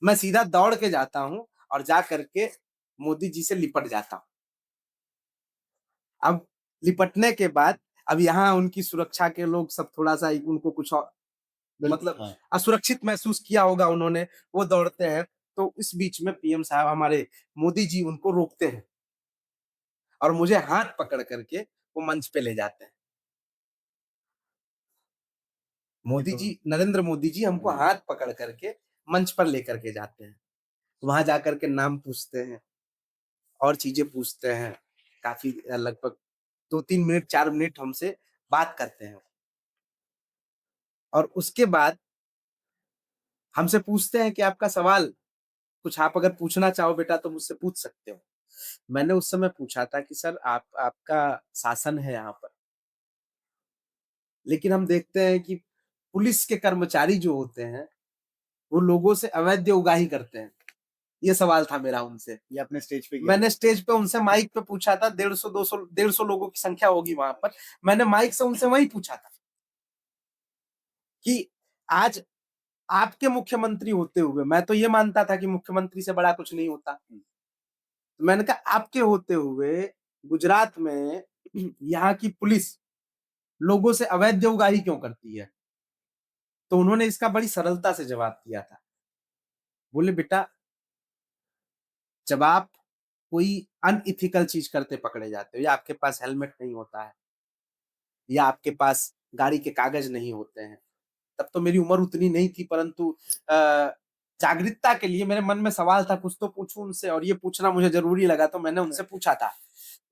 मैं सीधा दौड़ के जाता हूँ और जा करके मोदी जी से लिपट जाता हूँ। अब लिपटने के बाद, अब यहाँ उनकी सुरक्षा के लोग सब थोड़ा-सा उनको कुछ और मतलब हाँ। असुरक्षित महसूस किया होगा उन्होंने, वो दौड़ते हैं। तो इस बीच में पीएम साहब हमारे मोदी जी उनको रोकते हैं और मुझे हाथ पकड़ करके वो मंच पे ले जाते हैं। ये मोदी तो जी, नरेंद्र मोदी जी हमको हाथ पकड़ करके मंच पर लेकर के जाते हैं। वहाँ जाकर के नाम पूछते हैं और चीज़ें पूछते हैं। काफ़ी लगभग 2-3 मिनट, 4 मिनट हमसे बात करते हैं, और उसके बाद हमसे पूछते हैं कि आपका सवाल कुछ आप अगर पूछना चाहो बेटा तो मुझसे पूछ सकते हो। मैंने उस समय पूछा था कि सर आपका शासन है यहाँ पर, लेकिन हम देखते हैं कि पुलिस के कर्मचारी जो होते हैं, वो लोगों से अवैध उगाही करते हैं। ये सवाल था मेरा उनसे। ये आपने स्टेज पे किया मैंने था? स्टेज पे उनसे माइक पे पूछा था, 150 लोगों की संख्या होगी वहाँ पर। मैंने माइक से उनसे वही पूछा था कि आज आपके मुख्यमंत्री होते हुए, मैं तो ये मानता था कि मुख्यमंत्री से बड़ा कुछ नहीं होता। तो मैंने कहा आपके होते हुए गुजरात में यहाँ की पुलिस लोगों से अवैध उगाही क्यों करती है? तो उन्होंने इसका बड़ी सरलता से जवाब दिया था। बोले बेटा, जब आप कोई अनएथिकल चीज़ करते पकड़े जाते हो, या आपके पास हेलमेट नहीं होता है, या आपके पास गाड़ी के कागज़ नहीं होते हैं, तब तो मेरी उम्र उतनी नहीं थी, परंतु जागरूकता के लिए मेरे मन में सवाल था, कुछ तो पूछूँ उनसे, और ये पूछना मुझे ज़रूरी लगा, तो मैंने उनसे पूछा था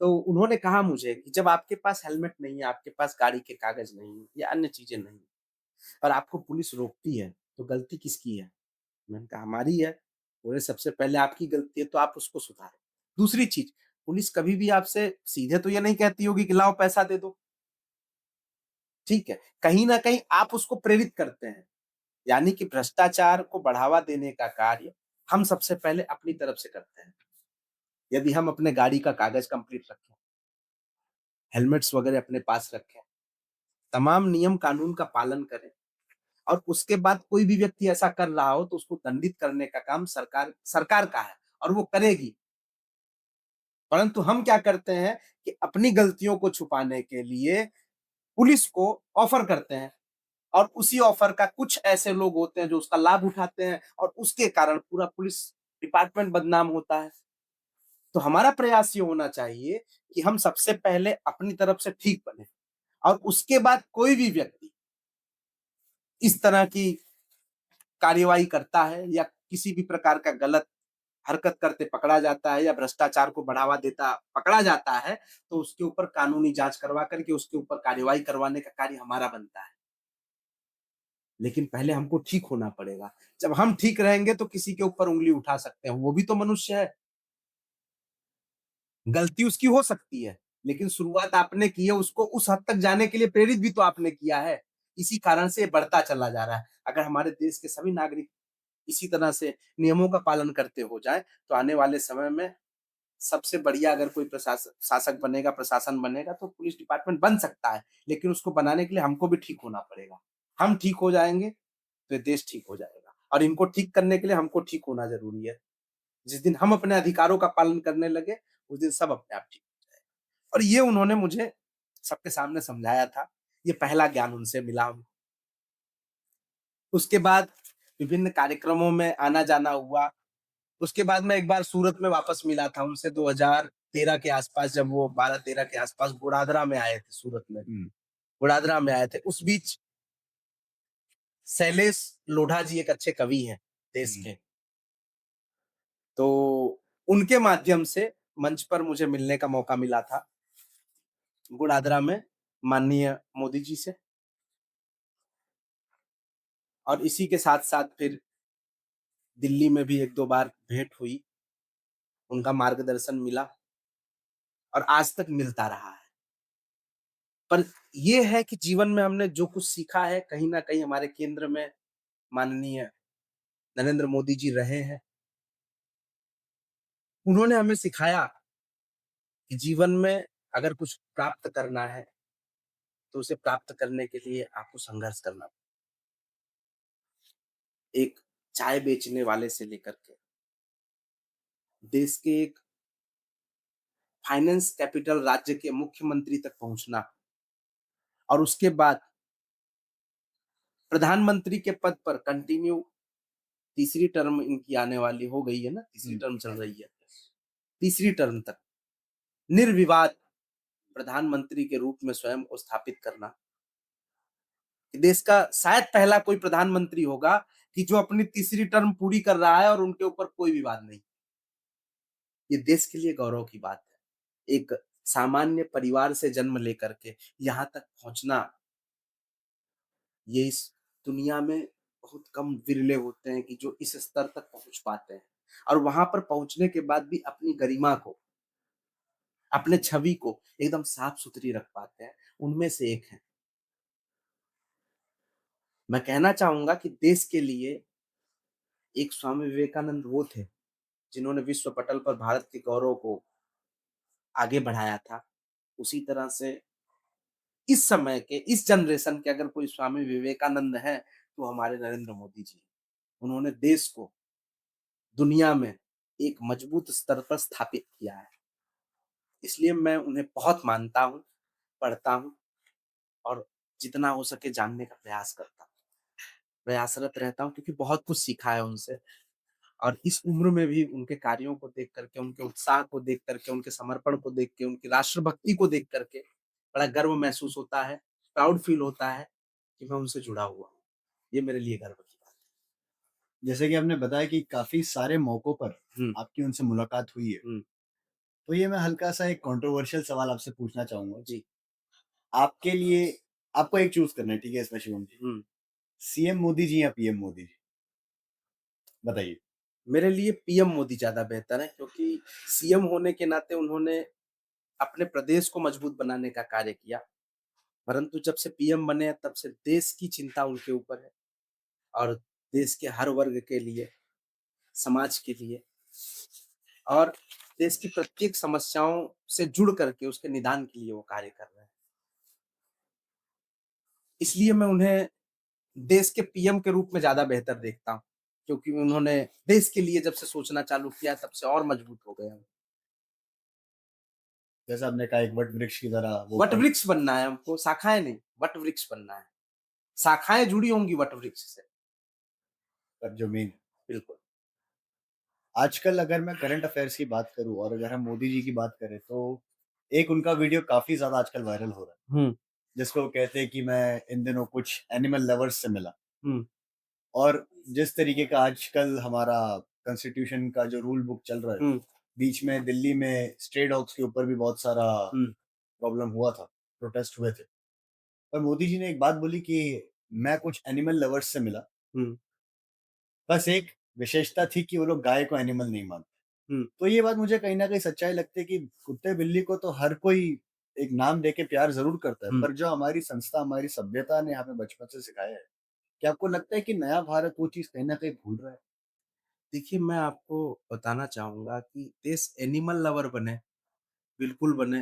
तो उन्होंने कहा मुझे कि जब आपके पास हेलमेट नहीं है, आपके पास गाड़ी के कागज़ नहीं है या अन्य चीज़ें नहीं हैं और आपको पुलिस रोकती है, तो गलती किसकी है? मैंने कहा हमारी है। बोले सबसे पहले आपकी गलती है तो आप उसको सुधारें। दूसरी चीज़, पुलिस कभी भी आपसे सीधे तो ये नहीं कहती होगी कि लाओ पैसा दे दो, ठीक है? कहीं न कहीं आप उसको प्रेरित करते हैं। यानी कि भ्रष्टाचार को बढ़ावा देने का कार्य हम सबसे पहले अपनी तरफ से करते हैं। यदि हम अपने गाड़ी का कागज़ कंप्लीट रखें, हेलमेट्स वगैरह अपने पास रखें, तमाम नियम कानून का पालन करें और उसके बाद कोई भी व्यक्ति ऐसा कर रहा हो तो उसको दंडित करने का काम सरकार सरकार का है और वो करेगी। परंतु हम क्या करते हैं कि अपनी गलतियों को छुपाने के लिए पुलिस को ऑफ़र करते हैं और उसी ऑफ़र का कुछ ऐसे लोग होते हैं जो उसका लाभ उठाते हैं और उसके कारण पूरा पुलिस डिपार्टमेंट बदनाम होता है। तो हमारा प्रयास ये होना चाहिए कि हम सबसे पहले अपनी तरफ से ठीक बने और उसके बाद कोई भी व्यक्ति इस तरह की कार्रवाई करता है या किसी भी प्रकार का गलत हरकत करते पकड़ा जाता है या भ्रष्टाचार को बढ़ावा देता पकड़ा जाता है, तो उसके ऊपर कानूनी जाँच करवा करके उसके ऊपर कार्रवाई करवाने का कार्य हमारा बनता है। लेकिन पहले हमको ठीक होना पड़ेगा। जब हम ठीक रहेंगे तो किसी के ऊपर उँगली उठा सकते हैं, वो भी तो मनुष्य है। गलती उसकी हो सकती है, लेकिन शुरुआत आपने की है, उसको उस हद तक जाने के लिए प्रेरित भी तो आपने किया है। इसी कारण से ये बढ़ता चला जा रहा है। अगर हमारे देश के सभी नागरिक इसी तरह से नियमों का पालन करते हो जाएँ, तो आने वाले समय में सबसे बढ़िया अगर कोई शासक बनेगा, प्रशासन बनेगा तो पुलिस डिपार्टमेंट बन सकता है। लेकिन उसको बनाने के लिए हमको भी ठीक होना पड़ेगा। हम ठीक हो जाएँगे, तो ये देश ठीक हो जाएगा और इनको ठीक करने के लिए हमको ठीक होना ज़रूरी है। जिस दिन हम अपने अधिकारों का पालन करने लगे, उस दिन सब अपने आप ठीक हो जाएगा। और ये उन्होंने मुझे सबके सामने समझाया था। ये पहला ज्ञान उनसे मिला। उसके बाद विभिन्न कार्यक्रमों में आना-जाना हुआ। उसके बाद मैं एक बार सूरत में वापस मिला था उनसे 2013 के आस-पास जब वो 12-13 के आस-पास गोडादरा में आए थे सूरत में। हुँ, गोडादरा में आए थे। उस बीच शैलेश लोढ़ा जी एक अच्छे कवि हैं देश हुँ, के। तो उनके माध्यम से मंच पर मुझे मिलने का मौका मिला था गोडादरा में माननीय मोदी जी से और इसी के साथ-साथ फिर दिल्ली में भी 1-2 बार भेंट हुई, उनका मार्गदर्शन मिला और आज तक मिलता रहा है। पर ये है कि जीवन में हमने जो कुछ सीखा है, कहीं न कहीं हमारे केंद्र में माननीय नरेंद्र मोदी जी रहे हैं। उन्होंने हमें सिखाया कि जीवन में अगर कुछ प्राप्त करना है, तो उसे प्राप्त करने के लिए आपको संघर्ष करना एक चाय बेचने वाले से लेकर के देश के एक फाइनेंस कैपिटल राज्य के मुख्यमंत्री तक पहुँचना और उसके बाद प्रधानमंत्री के पद पर कंटिन्यू तीसरी टर्म इनकी आने वाली हो गई है ना, तीसरी हुँ। टर्म चल रही है। तीसरी टर्म तक निर्विवाद प्रधानमंत्री के रूप में स्वयं को स्थापित करना। देश का शायद पहला कोई प्रधानमंत्री होगा कि जो अपनी तीसरी टर्म पूरी कर रहा है और उनके ऊपर कोई विवाद नहीं। ये देश के लिए गौरव की बात है। एक सामान्य परिवार से जन्म लेकर के यहाँ तक पहुँचना, ये इस दुनिया में बहुत कम विरले होते हैं कि जो इस स्तर तक पहुँच पाते हैं और वहाँ पर पहुँचने के बाद भी अपनी गरिमा को, अपने छवि को एकदम साफ-सुथरी रख पाते हैं, उनमें से एक हैं। मैं कहना चाहूँगा कि देश के लिए एक स्वामी विवेकानंद वो थे, जिन्होंने विश्व पटल पर भारत के गौरव को आगे बढ़ाया था। उसी तरह से इस समय के, इस जनरेशन के अगर कोई स्वामी विवेकानंद हैं, तो हमारे नरेंद्र मोदी जी। उन्होंने देश को दुनिया में एक मजबूत स्तर पर स्थापित किया है। इसलिए मैं उन्हें बहुत मानता हूँ, पढ़ता हूँ और जितना हो सके जानने का प्रयास करता हूँ। प्रयासरत रहता हूँ क्योंकि बहुत कुछ सीखा है उनसे और इस उम्र में भी उनके कार्यों को देख कर के, उनके उत्साह को देख कर के, उनके समर्पण को देख के, उनकी राष्ट्रभक्ति को देख कर के बड़ा गर्व महसूस होता है, प्राउड फील होता है कि मैं उनसे जुड़ा हुआ हूँ। ये मेरे लिए गर्व की बात जैसे कि आपने बताया कि काफ़ी सारे मौकों पर है। हुँ, आपकी उनसे मुलाकात हुई है। हुँ, तो ये मैं हल्का-सा एक कंट्रोवर्शियल सवाल आपसे पूछना चाहूँगा। जी। आपके लिए आपको एक चूज़ करना है, ठीक है इसमें शिवम जी। हुँ। सीएम मोदी जी या पीएम मोदी जी? बताइए। मेरे लिए पीएम मोदी ज़्यादा बेहतर है क्योंकि सीएम होने के नाते उन्होंने अपने प्रदेश को मजबूत बनाने का कार्य किया। परंतु जब से पीएम बने हैं तब से देश की चिंता उनके ऊपर है और देश के हर वर्ग के लिए, समाज के लिए और देश की प्रत्येक समस्याओं से जुड़ करके उसके निदान के लिए वो कार्य कर रहे हैं। इसलिए मैं उन्हें देश के पीएम के रूप में ज़्यादा बेहतर देखता हूँ, क्योंकि उन्होंने देश के लिए जब से सोचना चालू किया तब से और मजबूत हो गए हम। जैसा आपने कहा एक वट वृक्ष की तरह वो वट पल वृक्ष बनना है हमको, शाखाएँ नहीं, वट वृक्ष बनना है। शाखाएँ जुड़ी होंगी वट वृक्ष से। पर जो मेन बिल्कुल। आजकल अगर मैं करंट अफेयर्स की बात करूँ और अगर हम मोदी जी की बात करें, तो एक उनका वीडियो काफ़ी ज़्यादा आजकल वायरल हो रहा है, हुँ, जिसमें वो कहते हैं कि मैं इन दिनों कुछ एनिमल लवर्स से मिला। हुँ, और जिस तरीके का आजकल हमारा कॉन्स्टिट्यूशन का जो रूल बुक चल रहा है, हुँ, बीच में दिल्ली में स्ट्रे डॉग्स के ऊपर भी बहुत सारा हुँ, प्रॉब्लम हुआ था, प्रोटेस्ट हुए थे। पर मोदी जी ने एक बात बोली कि मैं कुछ एनिमल लवर्स से मिला, हुँ, बस एक विशेषता थी कि वो लोग गाय को एनिमल नहीं मानते। हुँ, तो ये बात मुझे कहीं न कहीं सच्चाई लगती है कि कुत्ते-बिल्ली को तो हर कोई एक नाम देके प्यार ज़रूर करता है, हुँ। पर जो हमारी संस्था, हमारी सभ्यता ने हमें बचपन से सिखाया है, क्या आपको लगता है कि नया भारत वो चीज़ कहीं न कहीं भूल रहा है? देखिए, मैं आपको बताना चाहूँगा कि देश एनिमल लवर बने, बिल्कुल बने।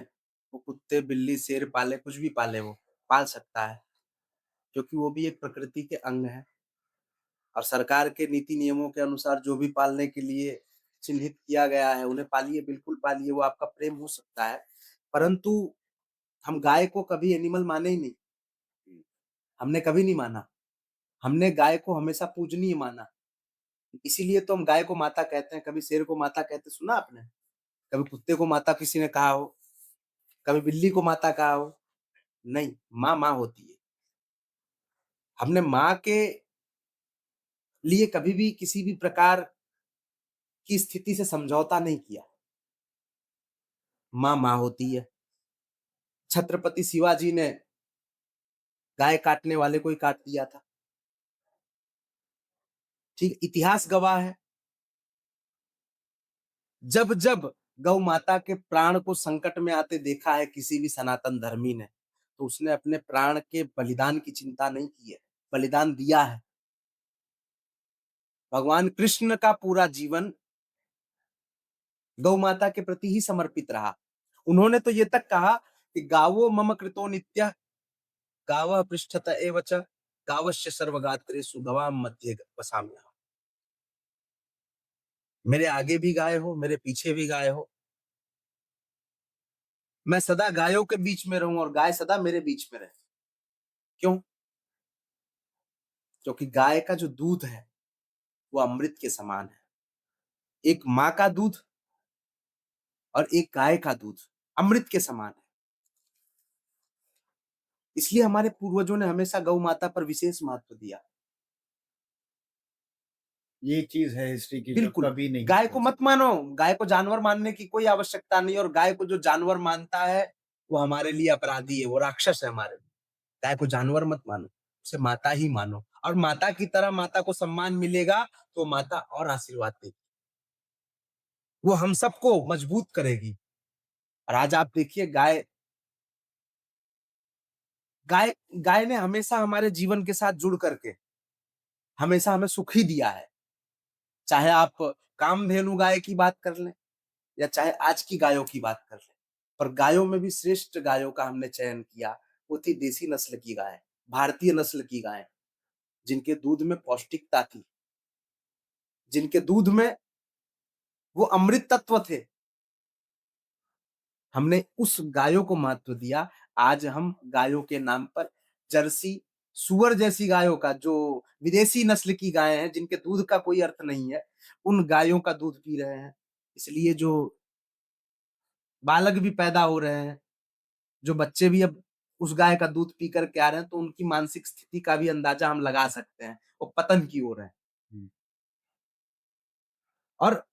वो कुत्ते, बिल्ली, शेर पाले, कुछ भी पाले वो, पाल सकता है, क्योंकि वो भी एक प्रकृति के अंग हैं और सरकार के नीति नियमों के अनुसार जो भी पालने के लिए चिन्हित किया गया है, उन्हें पालिए, बिल्कुल पालिए, वो आपका प्रेम हो सकता है। परंतु हम गाय को कभी एनिमल माने ही नहीं, हुँ, हमने कभी नहीं माना। हमने गाय को हमेशा पूजनीय माना। इसीलिए तो हम गाय को माता कहते हैं, कभी शेर को माता कहते सुना आपने? कभी कुत्ते को माता किसी ने कहा हो? कभी बिल्ली को माता कहा हो? नहीं, माँ, माँ होती है। हमने माँ के लिए कभी भी किसी भी प्रकार की स्थिति से समझौता नहीं किया। माँ, माँ होती है। छत्रपति शिवाजी ने गाय काटने वाले को ही काट दिया था। ठीक, इतिहास गवाह है। जब-जब गौ माता के प्राण को संकट में आते देखा है किसी भी सनातन धर्मी ने, तो उसने अपने प्राण के बलिदान की चिंता नहीं की है, बलिदान दिया है। भगवान कृष्ण का पूरा जीवन गौ माता के प्रति ही समर्पित रहा। उन्होंने तो ये तक कहा कि गावो मम कृतो नित्यः गावः पृष्ठत एव च गावश्च सर्वगात्रेषु गवां मध्ये वसाम्यहम्। मेरे आगे भी गाय हो, मेरे पीछे भी गाय हो। मैं सदा गायों के बीच में रहूं और गाय सदा मेरे बीच में रहे। क्यों? क्योंकि गाय का जो दूध है, वो अमृत के समान है। एक माँ का दूध और एक गाय का दूध अमृत के समान है। इसलिए हमारे पूर्वजों ने हमेशा गौ माता पर विशेष महत्व दिया। ये चीज़ है हिस्ट्री की जो बिल्कुल, कभी नहीं गाय को भूल मत सकते। मानो, गाय को जानवर मानने की कोई आवश्यकता नहीं और गाय को जो जानवर मानता है, वो हमारे लिए अपराधी है, वो राक्षस है हमारे लिए। गाय को जानवर मत मानो, उसे माता ही मानो और माता की तरह माता को सम्मान मिलेगा, तो माता और आशीर्वाद देगी। वो हम सबको मजबूत करेगी और आज आप देखिए गाय गाय ने हमेशा हमारे जीवन के साथ जुड़ करके हमेशा हमें सुख ही दिया है। चाहे आप कामधेनु गाय की बात कर लें या चाहे आज की गायों की बात कर लें, पर गायों में भी श्रेष्ठ गायों का हमने चयन किया, वो थी देसी नस्ल की गाय, भारतीय नस्ल की गाय, जिनके दूध में पौष्टिकता थी, जिनके दूध में वो अमृत तत्व थे। हमने उस गायों को महत्व दिया। आज हम गायों के नाम पर जर्सी, सूअर जैसी गायों का जो विदेशी नस्ल की गाय हैं, जिनके दूध का कोई अर्थ नहीं है, उन गायों का दूध पी रहे हैं। इसलिए जो बालक भी पैदा हो रहे हैं, जो बच्चे भी अब उस गाय का दूध पी कर के आ रहे हैं, तो उनकी मानसिक स्थिति का भी अंदाजा हम लगा सकते हैं। वो पतन की ओर है हुँ, और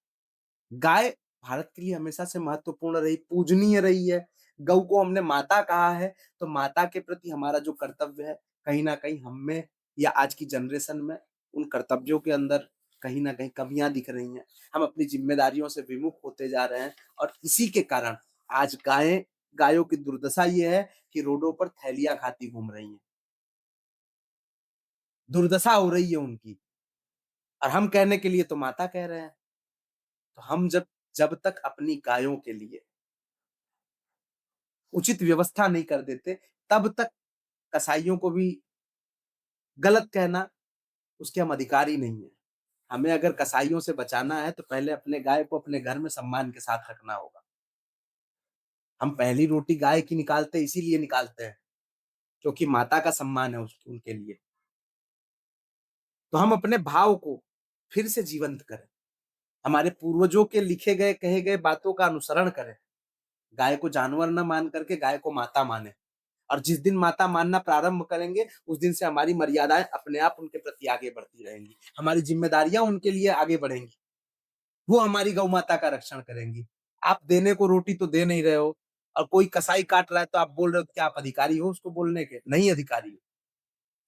गाय भारत के लिए हमेशा से महत्वपूर्ण रही, पूजनीय रही है। गऊ को हमने माता कहा है, तो माता के प्रति हमारा जो कर्तव्य है, कहीं न कहीं हम में या आज की जनरेशन में उन कर्तव्यों के अंदर कहीं न कहीं कमियाँ दिख रही हैं। हम अपनी ज़िम्मेदारियों से विमुख होते जा रहे हैं और इसी के कारण आज गायों की दुर्दशा ये है कि रोडों पर थैलियाँ खाती घूम रही हैं। दुर्दशा हो रही है उनकी और हम कहने के लिए तो माता कह रहे हैं। तो हम जब जब तक अपनी गायों के लिए उचित व्यवस्था नहीं कर देते, तब तक कसाइयों को भी गलत कहना उसके हम अधिकार ही नहीं है। हमें अगर कसाइयों से बचाना है तो पहले अपने गाय को अपने घर में सम्मान के साथ रखना होगा। हम पहली रोटी गाय की निकालते हैं इसीलिए निकालते हैं, क्योंकि माता का सम्मान है उसकी उनके लिए। तो हम अपने भाव को फिर से जीवंत करें। हमारे पूर्वजों के लिखे गए, कहे गए बातों का अनुसरण करें। गाय को जानवर ना मान करके गाय को माता मानें। और जिस दिन माता मानना प्रारंभ करेंगे, उस दिन से हमारी मर्यादाएँ अपने आप उनके प्रति आगे बढ़ती रहेंगी। हमारी ज़िम्मेदारियाँ उनके लिए आगे बढ़ेंगी। वो हमारी गौ माता का रक्षण करेंगी। आप देने को रोटी तो दे नहीं रहे हो और कोई कसाई काट रहा है तो आप बोल रहे हो क्या आप अधिकारी हो उसको बोलने के? नहीं अधिकारी हो।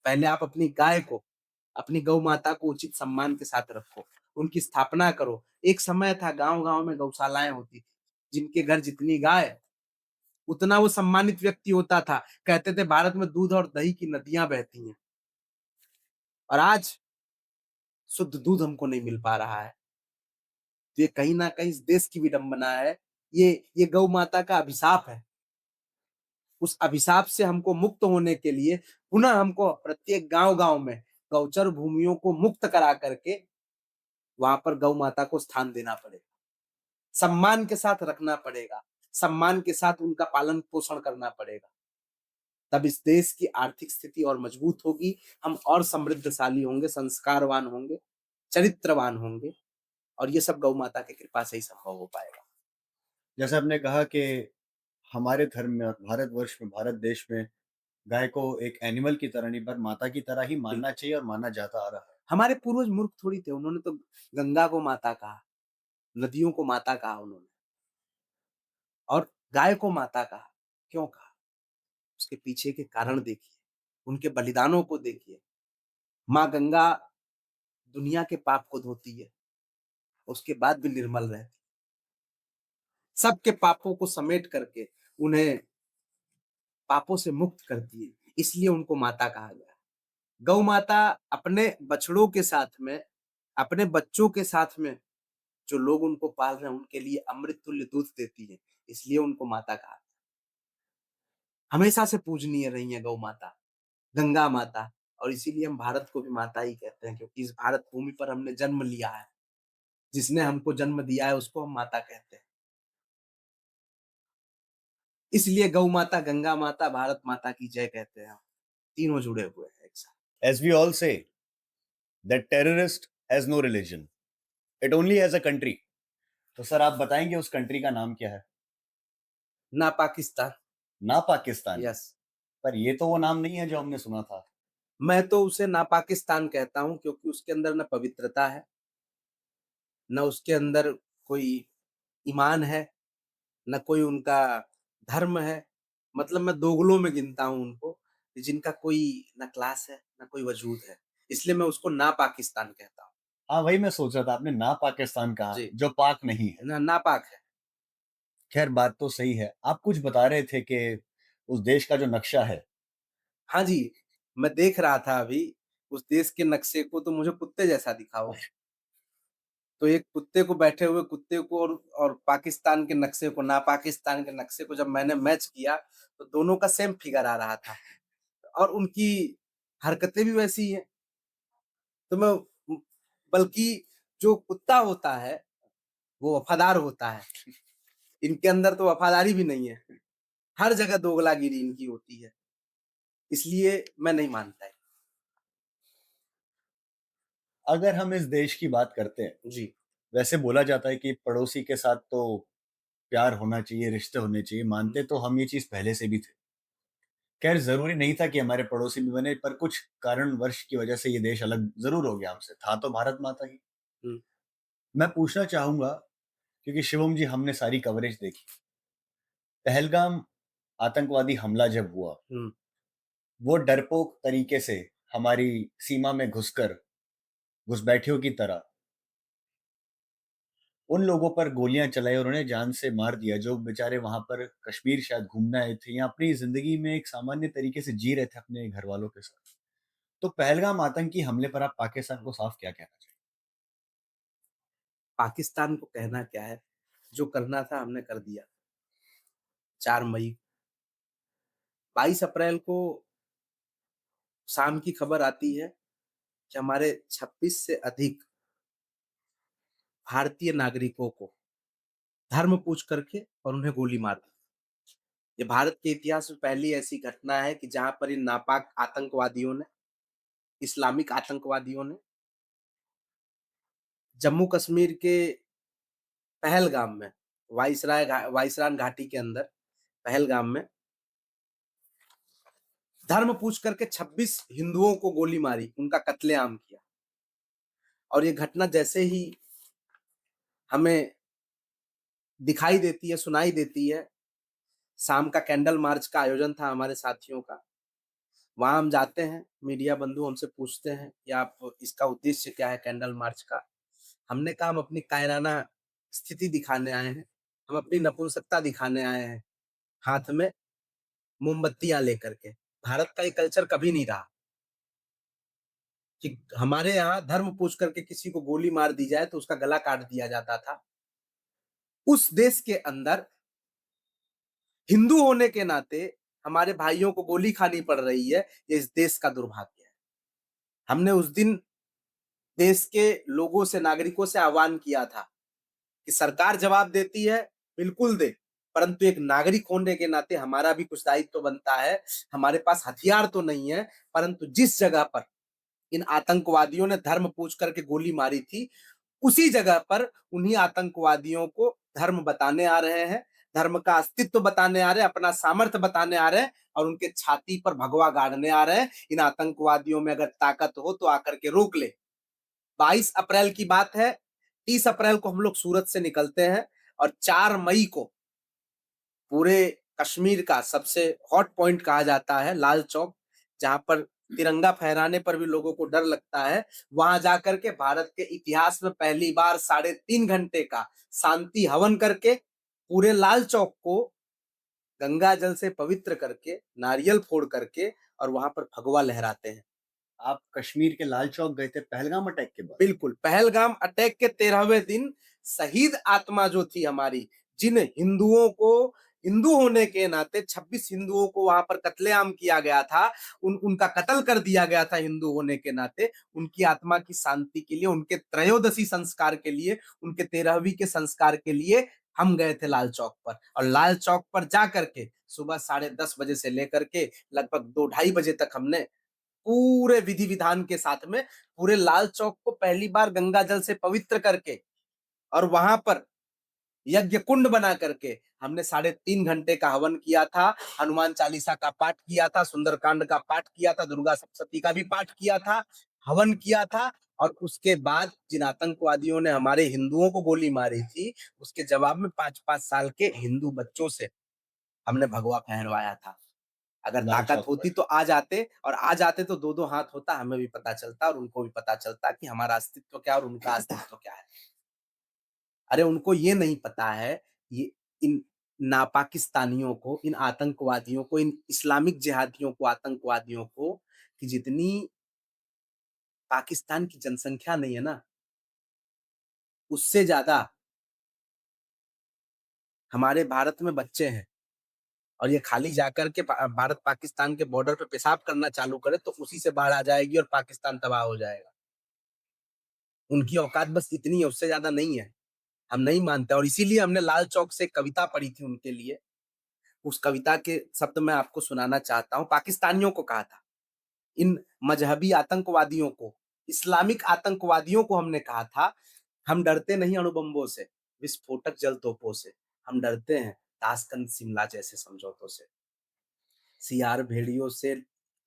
पहले आप अपनी गाय को, अपनी गौ माता को उचित सम्मान के साथ रखो, उनकी स्थापना करो। एक समय था गाँव-गाँव में गौशालाएँ होती थी। जिनके घर जितनी गाय, उतना वो सम्मानित व्यक्ति होता था। कहते थे भारत में दूध और दही की नदियाँ बहती हैं और आज शुद्ध दूध हमको नहीं मिल पा रहा है। तो ये कहीं न कहीं इस देश की विडंबना है। ये गौ माता का अभिशाप है। उस अभिशाप से हमको मुक्त होने के लिए पुनः हमको प्रत्येक गाँव-गाँव में गौचर भूमियों को मुक्त करा करके वहाँ पर गौ माता को स्थान देना पड़ेगा। सम्मान के साथ रखना पड़ेगा। सम्मान के साथ उनका पालन-पोषण करना पड़ेगा। तब इस देश की आर्थिक स्थिति और मजबूत होगी, हम और समृद्धशाली होंगे, संस्कारवान होंगे, चरित्रवान होंगे और ये सब गौ माता की कृपा से ही संभव हो पाएगा। जैसे आपने कहा कि हमारे धर्म में और भारतवर्ष में, भारत देश में गाय को एक एनिमल की तरह नहीं पर माता की तरह ही मानना बिल्कुल। चाहिए और माना जाता आ रहा है। हमारे पूर्वज मूर्ख थोड़ी थे, उन्होंने तो गंगा को माता कहा, नदियों को माता कहा उन्होंने और गाय को माता कहा। क्यों कहा? उसके पीछे के कारण देखिए, उनके बलिदानों को देखिए। माँ गंगा दुनिया के पाप को धोती है, उसके बाद भी निर्मल रहती है। सबके पापों को समेट करके उन्हें पापों से मुक्त करती है, इसलिए उनको माता कहा गया। गौ माता अपने बछड़ों के साथ में, अपने बच्चों के साथ में जो लोग उनको पाल रहे हैं, उनके लिए अमृत तुल्य दूध देती है, इसलिए उनको माता कहा। हमेशा से पूजनीय रही है गौ माता, गंगा माता और इसीलिए हम भारत को भी माता ही कहते हैं क्योंकि इस भारत भूमि पर हमने जन्म लिया है। जिसने हमको जन्म दिया है उसको हम माता कहते हैं। इसलिए गौ माता, गंगा माता, भारत माता की जय कहते हैं हम। तीनों जुड़े हुए हैं एक साथ। As we all say that terrorist has no religion, it only has a country. तो सर आप बताएंगे उस कंट्री का नाम क्या है? ना पाकिस्तान। ना पाकिस्तान। यस। पर ये तो वो नाम नहीं है जो हमने सुना था। मैं तो उसे ना पाकिस्तान कहता हूँ क्योंकि उसके अंदर ना पवित्रता है, ना उसके अंदर कोई ईमान है, ना कोई उनका धर्म है। मतलब मैं दोगलों में गिनता हूँ उनको, जिनका कोई ना क्लास है, ना कोई वजूद है। इसलिए मैं उसको ना पाकिस्तान कहता हूँ। हाँ, वही मैं सोच रहा था, आपने ना पाकिस्तान कहा, जी, जो पाक नहीं है। ना नापाक है। खैर बात तो सही है। आप कुछ बता रहे थे कि उस देश का जो नक्शा है, हाँ जी, मैं देख रहा था अभी, उस देश के नक्शे को तो मुझे कुत्ते जैसा दिखा वो। तो एक कुत्ते को बैठे हुए कुत्ते को और पाकिस्तान के नक्शे को, ना पाकिस्तान के नक्शे को जब मैंने मैच किया, तो दोनों का सेम फिगर आ रहा था और उनकी हरकतें भी वैसी ही हैं। तो मैं बल्कि जो कुत्ता होता है, वो वफ़ादार होता है। इनके अंदर तो वफ़ादारी भी नहीं है। हर जगह दोगलागिरी इनकी होती है। इसलिए मैं नहीं मानता है। अगर हम इस देश की बात करते हैं, जी। वैसे बोला जाता है कि पड़ोसी के साथ तो प्यार होना चाहिए, रिश्ते होने चाहिए, हुँ, मानते तो हम ये चीज़ पहले से भी थे। खैर ज़रूरी नहीं था कि हमारे पड़ोसी भी बने, पर कुछ कारणवश की वजह से ये देश अलग ज़रूर हो गया हमसे, था तो भारत माता ही। हुँ, मैं पूछना चाहूँगा क्योंकि शिवम जी हमने सारी कवरेज देखी। पहलगाम आतंकवादी हमला जब हुआ, हुँ। वो डरपोक तरीके से हमारी सीमा में घुसकर घुसपैठियों की तरह उन लोगों पर गोलियां चलाई और उन्हें जान से मार दिया जो बेचारे वहां पर कश्मीर शायद घूमने आए थे या अपनी जिंदगी में एक सामान्य तरीके से जी रहे थे अपने घर वालों के साथ। तो पहलगाम आतंकी हमले पर आप पाकिस्तान को साफ क्या कहना चाहिए? पाकिस्तान को कहना क्या है, जो करना था हमने कर दिया। 4 मई 22 अप्रैल को शाम की खबर आती है कि हमारे 26 से अधिक भारतीय नागरिकों को धर्म पूछ करके और उन्हें गोली मार दी। ये भारत के इतिहास में पहली ऐसी घटना है कि जहाँ पर इन नापाक आतंकवादियों ने, इस्लामिक आतंकवादियों ने जम्मू कश्मीर के पहलगाम में, वाइसराय घाटी के अंदर पहलगाम में धर्म पूछ करके 26 हिंदुओं को गोली मारी, उनका कत्लेआम किया। और ये घटना जैसे ही हमें दिखाई देती है, सुनाई देती है, शाम का कैंडल मार्च का आयोजन था हमारे साथियों का। वहाँ हम जाते हैं, मीडिया बंधु हमसे पूछते हैं कि आप इसका उद्देश्य क्या है कैंडल मार्च का? हमने कहा हम अपनी कायराना स्थिति दिखाने आए हैं, हम अपनी नपुंसकता दिखाने आए हैं, हाथ में मोमबत्तियाँ लेकर के। भारत का ये कल्चर कभी नहीं रहा कि हमारे यहाँ धर्म पूछ करके किसी को गोली मार दी जाए तो उसका गला काट दिया जाता था। उस देश के अंदर हिंदू होने के नाते हमारे भाइयों को गोली खानी पड़ रही है, ये इस देश का दुर्भाग्य है। हमने उस दिन देश के लोगों से, नागरिकों से आह्वान किया था कि सरकार जवाब देती है, बिल्कुल दे, परंतु एक नागरिक होने के नाते हमारा भी कुछ दायित्व तो बनता है। हमारे पास हथियार तो नहीं है, परंतु जिस जगह पर इन आतंकवादियों ने धर्म पूछ करके गोली मारी थी, उसी जगह पर उन्हीं आतंकवादियों को धर्म बताने आ रहे हैं, धर्म का अस्तित्व बताने आ रहे हैं, अपना सामर्थ्य बताने आ रहे हैं और उनके छाती पर भगवा गाड़ने आ रहे हैं। इन आतंकवादियों में अगर ताकत हो तो आकर के रोक ले। 22 अप्रैल की बात है, 30 अप्रैल को हम लोग सूरत से निकलते हैं और 4 मई को पूरे कश्मीर का सबसे हॉट पॉइंट कहा जाता है लाल चौक, जहां पर तिरंगा फहराने पर भी लोगों को डर लगता है। वहां जाकर के भारत के इतिहास में पहली बार 3.5 घंटे का शांति हवन करके पूरे लाल चौक को गंगा जल से पवित्र करके, नारियल फोड़ करके और वहां पर भगवा लहराते हैं। आप कश्मीर के लाल चौक गए थे पहलगाम अटैक के बाद? बिल्कुल, पहलगाम अटैक के 13वें दिन शहीद आत्मा जो थी हमारी, जिन हिंदुओं को हिंदू होने के नाते 26 हिंदुओं को वहां पर कत्लेआम किया गया था, उनका कत्ल कर दिया गया था हिंदू होने के नाते, उनकी आत्मा की शांति के लिए, उनके त्रयोदशी संस्कार के लिए, उनके 13वीं के संस्कार के लिए हम गए थे लाल चौक पर। और लाल चौक पर जा करके सुबह 10:30 बजे से लेकर के लगभग 2 ढाई बजे तक हमने पूरे विधि विधान के साथ में पूरे लाल चौक को पहली बार गंगा जल से पवित्र करके और वहां पर यज्ञ कुंड बना करके हमने 3.5 घंटे का हवन किया था, हनुमान चालीसा का पाठ किया था, सुंदरकांड का पाठ किया था, दुर्गा सप्तशती का भी पाठ किया था, हवन किया था। और उसके बाद जिन आतंकवादियों ने हमारे हिंदुओं को गोली मारी थी, उसके जवाब में 5-5 साल के हिंदू बच्चों से हमने भगवा फहरवाया था। अगर लाल ताकत चौक होती पर। तो आ जाते, और आ जाते तो 2-2 हाथ होता, हमें भी पता चलता और उनको भी पता चलता कि हमारा अस्तित्व क्या है और उनका अस्तित्व क्या है। अरे उनको ये नहीं पता है, ये इन नापाकिस्तानियों को, इन आतंकवादियों को, इन इस्लामिक जिहादियों को, आतंकवादियों को, कि जितनी पाकिस्तान की जनसंख्या नहीं है ना, उससे ज़्यादा हमारे भारत में बच्चे हैं। और ये खाली जाकर के भारत पाकिस्तान के बॉर्डर पे पेशाब करना चालू करे तो उसी से बाढ़ आ जाएगी और पाकिस्तान तबाह हो जाएगा। उनकी औकात बस इतनी है, उससे ज्यादा नहीं है। हम नहीं मानते और इसीलिए हमने लाल चौक से कविता पढ़ी थी उनके लिए। उस कविता के शब्द मैं आपको सुनाना चाहता हूँ। पाकिस्तानियों को कहा था, इन मजहबी आतंकवादियों को, इस्लामिक आतंकवादियों को हमने कहा था, हम डरते नहीं अणुबम्बों से, विस्फोटक जल तोपों से, हम डरते हैं ताशकंद शिमला जैसे समझौतों से। सियार भेड़ियों से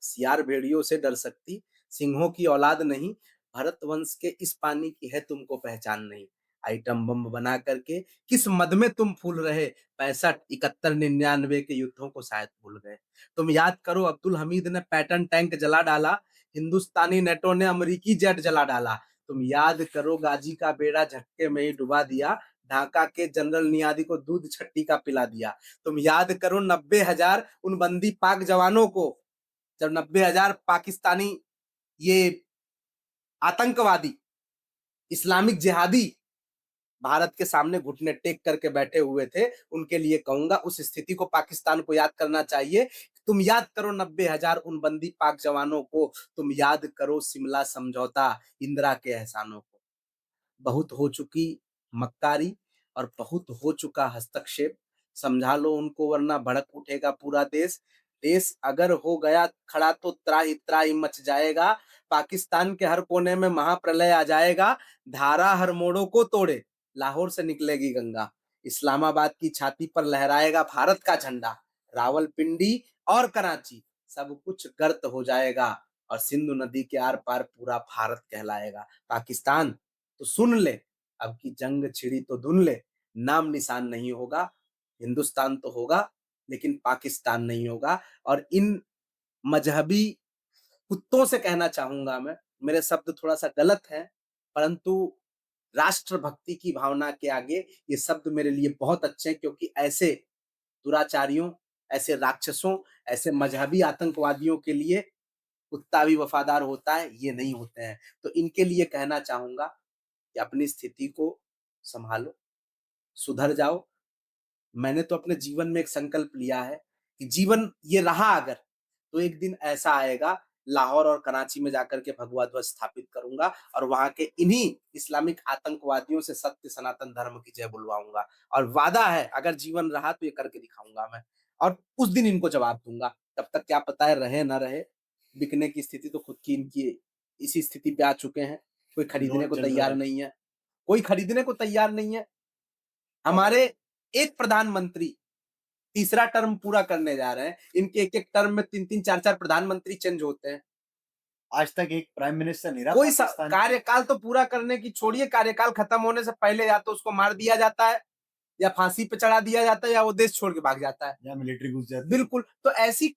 सियार भेड़ियों से डर सकती, सिंहों की औलाद नहीं, भरत वंश के इस पानी की है तुमको पहचान नहीं। आइटम बम बना करके। किस मद में तुम फूल रहे, 65, 71, 99 के युद्धों को शायद भूल गए। तुम याद करो, अब्दुल हमीद ने पैटर्न टैंक जला डाला, हिंदुस्तानी नेटो ने अमेरिकी जेट जला डाला। तुम याद करो, गाजी का बेड़ा झटके में ही डुबा दिया, ढाका के जनरल नियादी को दूध छट्टी का पिला दिया। तुम याद करो 90,000 उन बंदी पाक जवानों को, जब 90,000 पाकिस्तानी ये आतंकवादी, इस्लामिक जिहादी भारत के सामने घुटने टेक करके बैठे हुए थे, उनके लिए कहूंगा उस स्थिति को पाकिस्तान को याद करना चाहिए। तुम याद करो 90,000 उन बंदी पाक जवानों को, तुम याद करो शिमला समझौता, इंदिरा के एहसानों को। बहुत हो चुकी मक्कारी और बहुत हो चुका हस्तक्षेप, समझा लो उनको वरना भड़क उठेगा पूरा देश। देश अगर हो गया खड़ा तो त्राहि त्राहि मच जाएगा, पाकिस्तान के हर कोने में महाप्रलय आ जाएगा, धारा हर मोड़ों को तोड़े, लाहौर से निकलेगी गंगा, इस्लामाबाद की छाती पर लहराएगा भारत का झंडा, रावलपिंडी और कराची सब कुछ गर्त हो जाएगा और सिंधु नदी के आर पार पूरा भारत कहलाएगा। पाकिस्तान तो सुन ले, अब की जंग छिड़ी तो धुन ले, नाम निशान नहीं होगा, हिंदुस्तान तो होगा लेकिन पाकिस्तान नहीं होगा। और इन मजहबी कुत्तों से कहना चाहूंगा मैं, मेरे शब्द थोड़ा सा गलत है, परंतु राष्ट्रभक्ति की भावना के आगे ये शब्द मेरे लिए बहुत अच्छे हैं, क्योंकि ऐसे दुराचारियों, ऐसे राक्षसों, ऐसे मजहबी आतंकवादियों के लिए कुत्ता भी वफादार होता है, ये नहीं होते हैं। तो इनके लिए कहना चाहूंगा कि अपनी स्थिति को संभालो, सुधर जाओ। मैंने तो अपने जीवन में एक संकल्प लिया है कि जीवन ये रहा अगर, तो एक दिन ऐसा आएगा, लाहौर और कराची में जाकर के भगवा ध्वज स्थापित करूंगा और वहां के इन्हीं इस्लामिक आतंकवादियों से सत्य सनातन धर्म की जय बुलवाऊंगा। और वादा है, अगर जीवन रहा तो ये करके दिखाऊंगा मैं, और उस दिन इनको जवाब दूंगा। तब तक क्या पता है रहे ना रहे, बिकने की स्थिति तो खुद की इनकी इसी स्थिति पे आ चुके हैं। कोई खरीदने दौर को चल रहा तैयार है। नहीं है, कोई खरीदने को तैयार नहीं है। हमारे एक प्रधानमंत्री तीसरा टर्म पूरा करने जा रहे हैं, इनके एक एक टर्म में 3-3 4-4 प्रधानमंत्री चेंज होते हैं। आज तक एक प्राइम मिनिस्टर नहीं रहा कोई पाकिस्तान का। कार्यकाल तो पूरा करने की छोड़िए, कार्यकाल खत्म होने से पहले या तो उसको मार दिया जाता है, या फांसी पे चढ़ा दिया जाता है, या वो देश छोड़ के भाग जाता है, या मिलिट्री घुस जाती है। बिल्कुल। तो ऐसे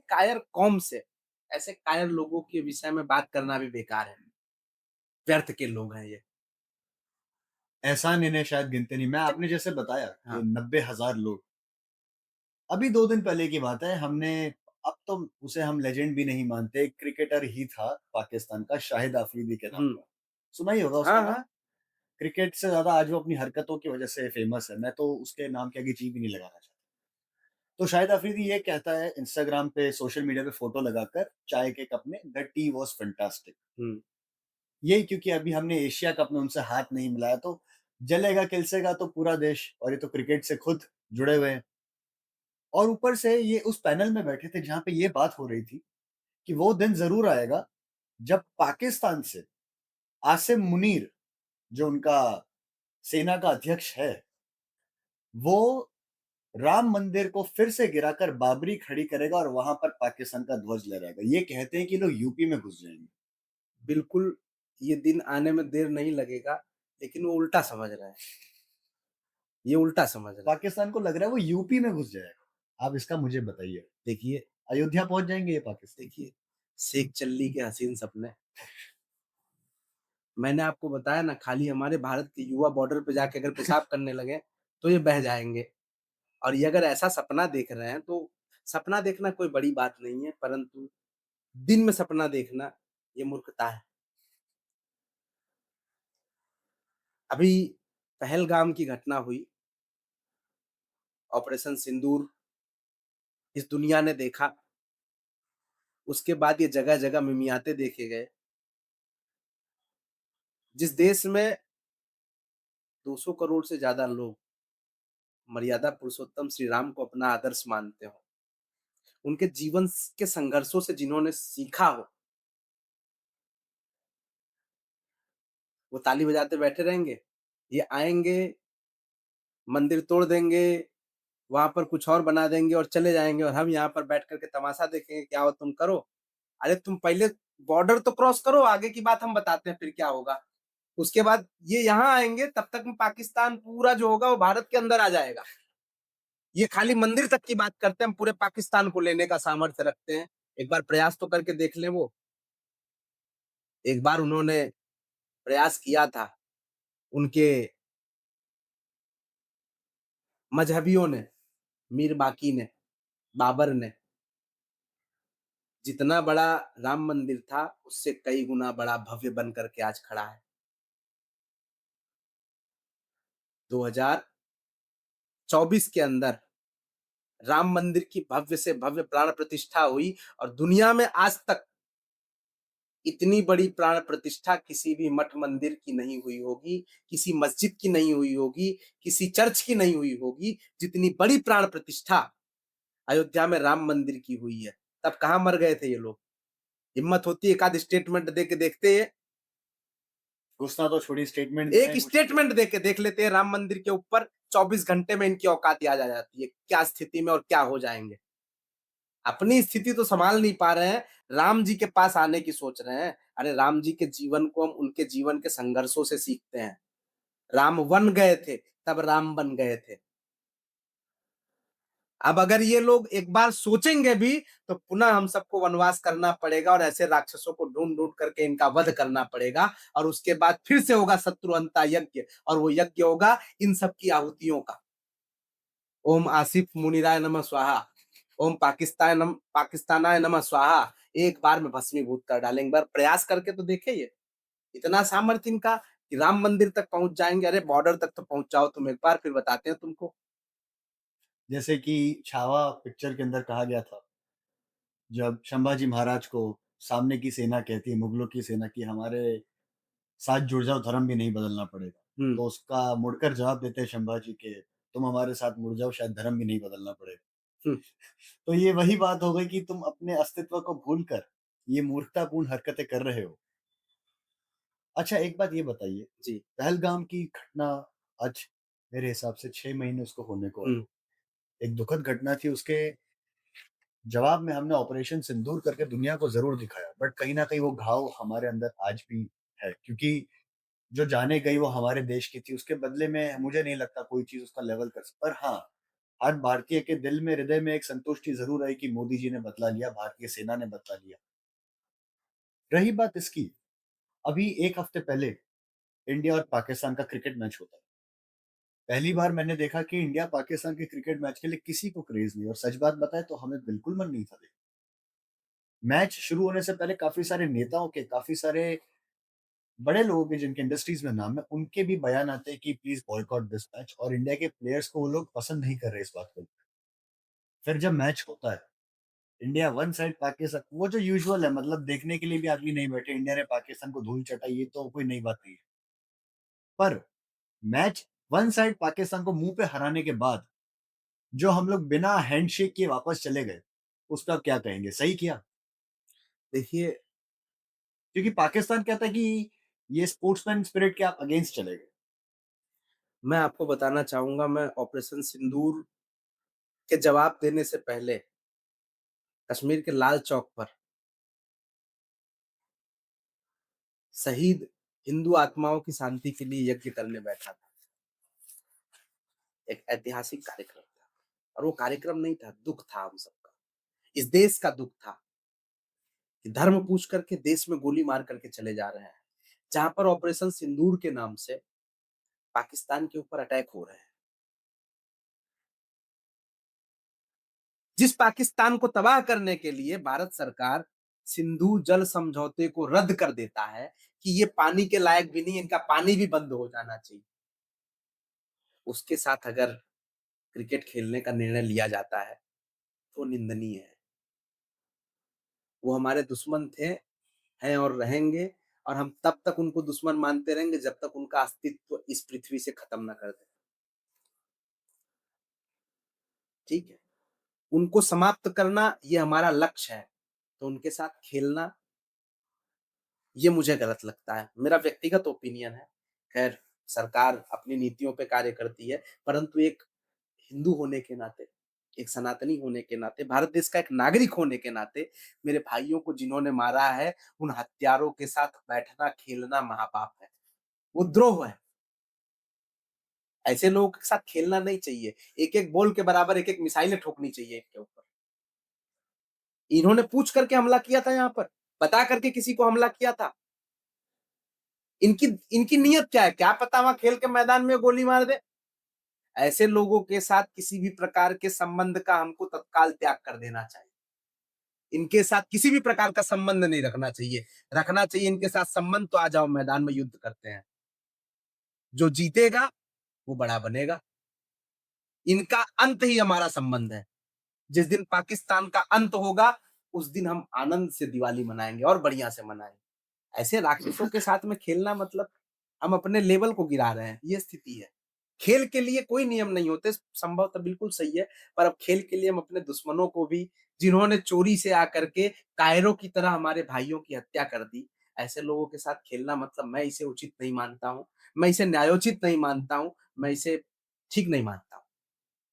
कायर कौम से, ऐसे कायर लोगों के विषय में बात करना भी बेकार है, व्यर्थ के लोग हैं ये। एहसान इन्हें शायद गिनते नहीं। मैं आपने जैसे बताया कि हाँ 90,000 लोग, अभी 2 दिन पहले की बात है, हमने, अब तो उसे हम लेजेंड भी नहीं मानते, एक क्रिकेटर ही था पाकिस्तान का, शाहिद अफरीदी के नाम का। सुना ही होगा हाँ उसका नाम। हाँ क्रिकेट से ज़्यादा आज वो अपनी हरकतों की वजह से फेमस है। मैं तो उसके नाम के आगे जी भी नहीं लगाना चाहता। तो शाहिद अफरीदी ये कहता है इंस्टाग्राम पे, सोशल मीडिया पे फ़ोटो लगाकर चाय के कप में, "द टी वाज़ फैंटास्टिक।" यही क्योंकि अभी हमने एशिया कप में उनसे हाथ नहीं मिलाया, तो जलेगा किलसेगा तो पूरा देश, और ये तो क्रिकेट से खुद जुड़े हुए हैं। और ऊपर से ये उस पैनल में बैठे थे जहाँ पे ये बात हो रही थी कि वो दिन ज़रूर आएगा जब पाकिस्तान से आसिम मुनीर, जो उनका सेना का अध्यक्ष है, वो राम मंदिर को फिर से गिराकर बाबरी खड़ी करेगा और वहाँ पर पाकिस्तान का ध्वज लहराएगा। ये कहते हैं कि लोग यूपी में घुस जाएँगे। बिल्कुल, ये दिन आने में देर नहीं लगेगा, लेकिन वो उल्टा समझ रहे हैं, ये उल्टा समझ रहे हैं। पाकिस्तान को लग रहा है वो यूपी में घुस जाएगा। आप इसका मुझे बताइए। देखिए, अयोध्या पहुँच जाएँगे ये पाकिस्तान? देखिए, शेख चल्ली के हसीन सपने। मैंने आपको बताया ना, खाली हमारे भारत के युवा बॉर्डर पे जाके अगर पेशाब करने लगे, तो ये बह जाएँगे। और ये अगर ऐसा सपना देख रहे हैं, तो सपना देखना कोई बड़ी बात नहीं है, परंतु दिन में सपना देखना, ये मूर्खता है। अभी पहलगाम की घटना हुई, ऑपरेशन सिंदूर इस दुनिया ने देखा, उसके बाद ये जगह-जगह मिमियाते देखे गए। जिस देश में 200 करोड़ से ज़्यादा लोग मर्यादा पुरुषोत्तम श्री राम को अपना आदर्श मानते हो, उनके जीवन के संघर्षों से जिन्होंने सीखा हो, वो ताली बजाते बैठे रहेंगे? ये आएँगे, मंदिर तोड़ देंगे, वहाँ पर कुछ और बना देंगे और चले जाएँगे, और हम यहाँ पर बैठ कर के तमाशा देखेंगे, क्या हो तुम करो। अरे तुम पहले बॉर्डर तो क्रॉस करो, आगे की बात हम बताते हैं फिर क्या होगा। उसके बाद ये यहाँ आएँगे, तब तक में पाकिस्तान पूरा जो होगा वो भारत के अंदर आ जाएगा। ये खाली मंदिर तक की बात करते हैं, हम पूरे पाकिस्तान को लेने का सामर्थ्य रखते हैं। एक बार प्रयास तो करके देख लें वो। एक बार उन्होंने प्रयास किया था, उनके मज़हबियों ने, मीर बाकी ने, बाबर ने, जितना बड़ा राम मंदिर था, उससे कई गुना बड़ा भव्य बन कर के आज खड़ा है। 2024 के अंदर राम मंदिर की भव्य से भव्य प्राण प्रतिष्ठा हुई और दुनिया में आज तक इतनी बड़ी प्राण प्रतिष्ठा किसी भी मठ मंदिर की नहीं हुई होगी, किसी मस्जिद की नहीं हुई होगी, किसी चर्च की नहीं हुई होगी, जितनी बड़ी प्राण प्रतिष्ठा अयोध्या में राम मंदिर की हुई है। तब कहाँ मर गए थे ये लोग? हिम्मत होती है एक आध स्टेटमेंट दे के देखते हैं, घुसना तो छोड़ी, स्टेटमेंट एक दें कुछ। स्टेटमेंट दे के देख लेते हैं राम मंदिर के ऊपर, 24 घंटे में इनकी औकात याद आ जाती है, क्या स्थिति में और क्या हो जाएँगे। अपनी स्थिति तो संभाल नहीं पा रहे हैं, राम जी के पास आने की सोच रहे हैं। अरे राम जी के जीवन को हम उनके जीवन के संघर्षों से सीखते हैं। राम वन गए थे, तब राम बन गए थे। अब अगर ये लोग एक बार सोचेंगे भी, तो पुनः हम सबको वनवास करना पड़ेगा और ऐसे राक्षसों को ढूँढ-ढूँढ करके इनका वध करना पड़ेगा और उसके बाद फिर से होगा शत्रुहंता यज्ञ और वो यज्ञ होगा इन सब की आहुतियों का। ओम आसिफ मुनिराय नमः स्वाहा, ओम पाकिस्तानाय नमः स्वाहा। एक बार में भस्मीभूत कर डालेंगे। एक बार प्रयास करके तो देखिए ये। इतना सामर्थ्य इनका कि राम मंदिर तक पहुँच जाएँगे। अरे बॉर्डर तक तो पहुँच जाओ तुम एक बार, फिर बताते हैं तुमको। जैसे कि छावा पिक्चर के अंदर कहा गया था, जब संभाजी महाराज को सामने की सेना कहती है, मुगलों की सेना, कि हमारे साथ जुड़ जाओ, धर्म भी नहीं बदलना पड़ेगा। हुँ, तो उसका मुड़कर जवाब देते हैं संभाजी के, तुम हमारे साथ मुड़ जाओ, शायद धर्म भी नहीं बदलना पड़ेगा। हुँ, तो ये वही बात हो गई कि तुम अपने अस्तित्व को भूलकर ये मूर्खतापूर्ण हरकतें कर रहे हो। अच्छा, एक बात ये बताइए, जी, पहलगाम की घटना आज मेरे हिसाब से 6 महीने उसको होने को आए। हुँ, एक दुखद घटना थी, उसके जवाब में हमने ऑपरेशन सिंदूर करके दुनिया को ज़रूर दिखाया, बट कहीं न कहीं वो घाव हमारे अंदर आज भी है, क्योंकि जो जाने गई वो हमारे देश की थी, उसके बदले में मुझे नहीं लगता कोई चीज़ उसका लेवल कर सकता। पर हाँ, हर भारतीय के दिल में, हृदय में एक संतुष्टि ज़रूर आई कि मोदी जी ने बदला लिया, भारतीय सेना ने बदला लिया। रही बात इसकी, अभी 1 हफ्ते पहले इंडिया और पाकिस्तान का क्रिकेट मैच होता है। पहली बार मैंने देखा कि इंडिया पाकिस्तान के क्रिकेट मैच के लिए किसी को क्रेज़ नहीं, और सच बात बताएँ तो हमें बिल्कुल मन नहीं था देखने। मैच शुरू होने से पहले काफ़ी सारे नेताओं के, काफ़ी सारे बड़े लोगों के जिनके इंडस्ट्रीज़ में नाम है, उनके भी बयान आते हैं कि प्लीज़ बॉयकॉट दिस मैच, और इंडिया के प्लेयर्स को वो लोग पसंद नहीं कर रहे इस बात को। फिर जब मैच होता है, इंडिया वन साइड पाकिस्तान, वो जो यूजुअल है, मतलब देखने के लिए भी आदमी नहीं बैठे, इंडिया ने पाकिस्तान को धूल चटाई, ये तो कोई नई बात नहीं है। पर मैच वन साइड पाकिस्तान को मुँह पे हराने के बाद, जो हम लोग बिना हैंडशेक किए वापस चले गए, उस पे आप क्या कहेंगे? सही किया? देखिए, क्योंकि पाकिस्तान कहता है कि ये स्पोर्ट्समैन स्पिरिट के आप अगेंस्ट चले गए। मैं आपको बताना चाहूँगा मैं ऑपरेशन सिंदूर के जवाब देने से पहले कश्मीर के लाल चौक पर शहीद हिंदू आत्माओं की शांति के लिए यज्ञ करने बैठा था। एक ऐतिहासिक कार्यक्रम था और वो कार्यक्रम नहीं था, दुःख था हम सबका। इस देश का दुःख था कि धर्म पूछ करके देश में गोली मार करके चले जा रहे हैं। जहाँ पर ऑपरेशन सिंदूर के नाम से पाकिस्तान के ऊपर अटैक हो रहे हैं। जिस पाकिस्तान को तबाह करने के लिए भारत सरकार सिंधु जल समझौते को रद्द कर देता है कि ये पानी के लायक भी नहीं, इनका पानी भी बंद हो जाना चाहिए। उसके साथ अगर क्रिकेट खेलने का निर्णय लिया जाता है, तो निंदनीय है। वो हमारे दुश्मन थे, हैं और रहेंगे और हम तब तक उनको दुश्मन मानते रहेंगे जब तक उनका अस्तित्व इस पृथ्वी से खत्म ना कर दें। ठीक है? उनको समाप्त करना ये हमारा लक्ष्य है। तो उनके साथ खेलना ये मुझे गलत लगता है। मेरा व्यक्तिगत ओपिनियन है। खैर सरकार अपनी नीतियों पे कार्य करती है, परंतु एक हिंदू होने के नाते, एक सनातनी होने के नाते, भारत देश का एक नागरिक होने के नाते, मेरे भाइयों को जिन्होंने मारा है, उन हत्यारों के साथ बैठना, खेलना महापाप है। वो द्रोह है। ऐसे लोगों के साथ खेलना नहीं चाहिए। एक-एक बॉल के बराबर एक-एक मिसाइलें ठोकनी चाहिए इनके ऊपर। इन्होंने पूछ करके हमला किया था यहाँ पर, बता करके किसी को हमला किया था। इनकी इनकी नीयत क्या है? क्या पता वहाँ खेल के मैदान में गोली मार दे। ऐसे लोगों के साथ किसी भी प्रकार के संबंध का हमको तत्काल त्याग कर देना चाहिए। इनके साथ किसी भी प्रकार का संबंध नहीं रखना चाहिए। रखना चाहिए इनके साथ संबंध तो आ जाओ मैदान में युद्ध करते हैं। जो जीतेगा वो बड़ा बनेगा। इनका अंत ही हमारा संबंध है। जिस दिन पाकिस्तान का अंत होगा, उस दिन हम आनंद से दिवाली मनाएँगे और बढ़िया से मनाएँगे। ऐसे राक्षसों के साथ में खेलना मतलब हम अपने लेवल को गिरा रहे हैं, ये स्थिति है। खेल के लिए कोई नियम नहीं होते, संभवतः बिल्कुल सही है, पर अब खेल के लिए हम अपने दुश्मनों को भी जिन्होंने चोरी से आकर के कायरों की तरह हमारे भाइयों की हत्या कर दी, ऐसे लोगों के साथ खेलना मतलब मैं इसे उचित नहीं मानता हूँ, मैं इसे न्यायोचित नहीं मानता हूँ, मैं इसे ठीक नहीं मानता हूँ।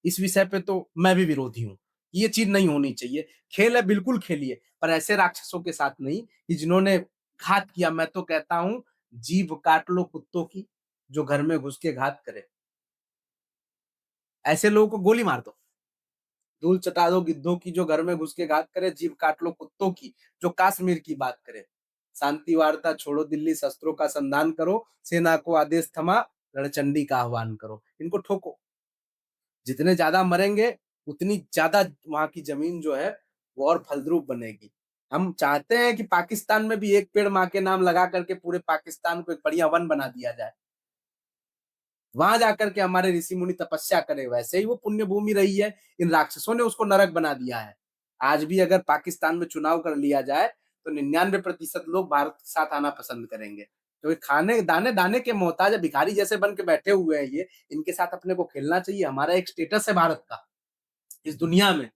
इस विषय पे तो मैं भी विरोधी हूँ। ये चीज़ नहीं होनी चाहिए। खेल है बिल्कुल खेलिए, पर ऐसे राक्षसों के साथ नहीं कि जिन्होंने घात किया। मैं तो कहता हूँ जीभ काट लो कुत्तों की, जो घर में घुस के घात करे। ऐसे लोगों को गोली मार दो। धूल चटा दो गिद्धों की जो घर में घुस के घात करे, जीभ काट लो कुत्तों की जो कश्मीर की बात करे। शांति वार्ता छोड़ो दिल्ली, शस्त्रों का संधान करो, सेना को आदेश थमा, रणचंडी का आह्वान करो। इनको ठोको। जितने ज्यादा मरेंगे, उतनी ज्यादा वहां की जमीन जो है वो और फलद्रुप बनेगी। हम चाहते हैं कि पाकिस्तान में भी एक पेड़ माँ के नाम लगा करके पूरे पाकिस्तान को एक बढ़िया वन बना दिया जाए। वहां जाकर के हमारे ऋषि मुनि तपस्या करे। वैसे ही वो पुण्य भूमि रही है, इन राक्षसों ने उसको नरक बना दिया है। आज भी अगर पाकिस्तान में चुनाव कर लिया जाए तो 99% लोग भारत के साथ आना पसंद करेंगे, क्योंकि खाने दाने दाने के मोहताज है, भिखारी जैसे बन के बैठे हुए हैं ये। इनके साथ अपने को खेलना चाहिए। हमारा एक स्टेटस है भारत का इस दुनिया में।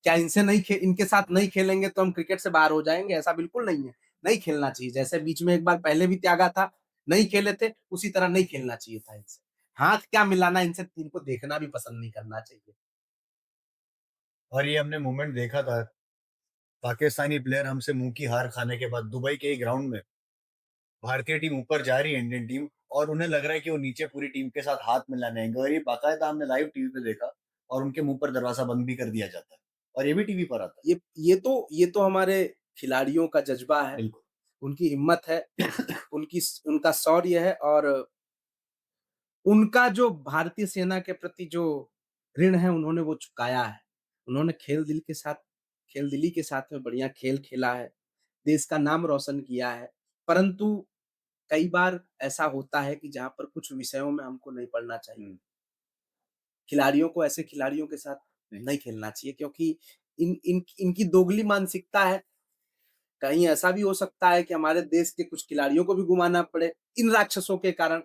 क्या इनसे नहीं इनके साथ नहीं खेलेंगे तो हम क्रिकेट से बाहर हो जाएंगे? ऐसा बिल्कुल नहीं है। नहीं खेलना चाहिए। जैसे बीच में एक बार पहले भी त्यागा था, नहीं खेले थे, उसी तरह नहीं खेलना चाहिए था इनसे। हाथ क्या मिलाना, इनसे इनको देखना भी पसंद नहीं करना चाहिए। और ये हमने मोमेंट देखा था, पाकिस्तानी प्लेयर हमसे मुँह की हार खाने के बाद दुबई के एक ग्राउंड में भारतीय टीम ऊपर जा रही है, इंडियन टीम, और उन्हें लग रहा है कि वो नीचे पूरी टीम के साथ हाथ मिलाने आएँगे, और ये बाकायदा हमने लाइव टीवी पे देखा, और उनके मुँह पर दरवाज़ा बंद भी कर दिया जाता है, और ये भी टीवी पर आता है। ये तो हमारे खिलाड़ियों का जज़्बा है, बिल्कुल। उनकी हिम्मत है, उनका शौर्य है और उनका जो भारतीय सेना के प्रति जो ऋण है उन्होंने वो चुकाया है। उन्होंने खेल दिली के साथ में बढ़िया खेल खेला है, देश का नाम रोशन किया है। परंतु कई बार ऐसा होता है कि जहाँ पर कुछ विषयों में हमको नहीं पढ़ना चाहिए। हुँ, खिलाड़ियों को ऐसे खिलाड़ियों के साथ नहीं, नहीं खेलना चाहिए, क्योंकि इनकी दोगली मानसिकता है। कहीं ऐसा भी हो सकता है कि हमारे देश के कुछ खिलाड़ियों को भी गँवाना पड़े इन राक्षसों के कारण।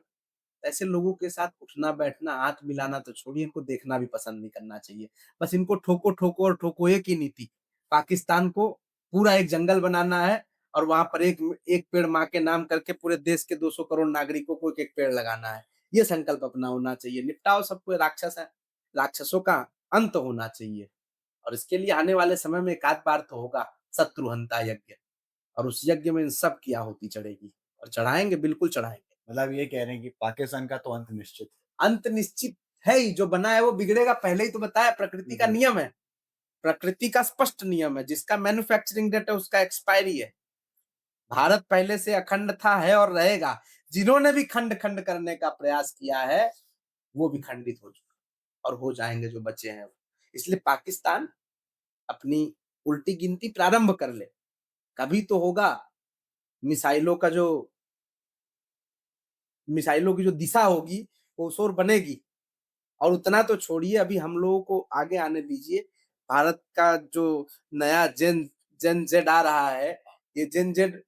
ऐसे लोगों के साथ उठना बैठना, हाथ मिलाना तो छोड़िए, इनको देखना भी पसंद नहीं करना चाहिए। बस इनको ठोको, ठोको और ठोको, एक ही नीति। पाकिस्तान को पूरा एक जंगल बनाना है और वहाँ पर एक पेड़ माँ के नाम करके पूरे देश के 200 करोड़ नागरिकों को एक-एक पेड़ लगाना है। ये संकल्प अपना होना चाहिए। निपटाओ सबको, राक्षस है, राक्षसों का अंत होना चाहिए और इसके लिए आने वाले समय में एक आध बार तो होगा शत्रुहंता यज्ञ, और उस यज्ञ में इन सब की आहुति चढ़ेगी और चढ़ाएँगे, बिल्कुल चढ़ाएँगे। मतलब ये कह रहे हैं कि पाकिस्तान का तो अंत निश्चित अंत निश्चित है ही, जो बना है वो बिगड़ेगा, पहले ही तो बताया, प्रकृति है। का जी। नियम है। प्रकृति का स्पष्ट नियम है, जिसका मैन्युफैक्चरिंग डेट है उसका एक्सपायरी है। भारत पहले से अखंड था, है और रहेगा। जिन्होंने भी खंड-खंड करने का प्रयास किया है, वो भी खंडित हो चुका और हो जाएँगे जो बचे हैं। इसलिए पाकिस्तान अपनी उल्टी गिनती प्रारंभ कर ले, कभी तो होगा। मिसाइलों का जो मिसाइलों की जो दिशा होगी, वो उस ओर बनेगी। और उतना तो छोड़िए, अभी हम लोगों को आगे आने दीजिए। भारत का जो नया जेन ज़ेड आ रहा है, ये जेन ज़ेड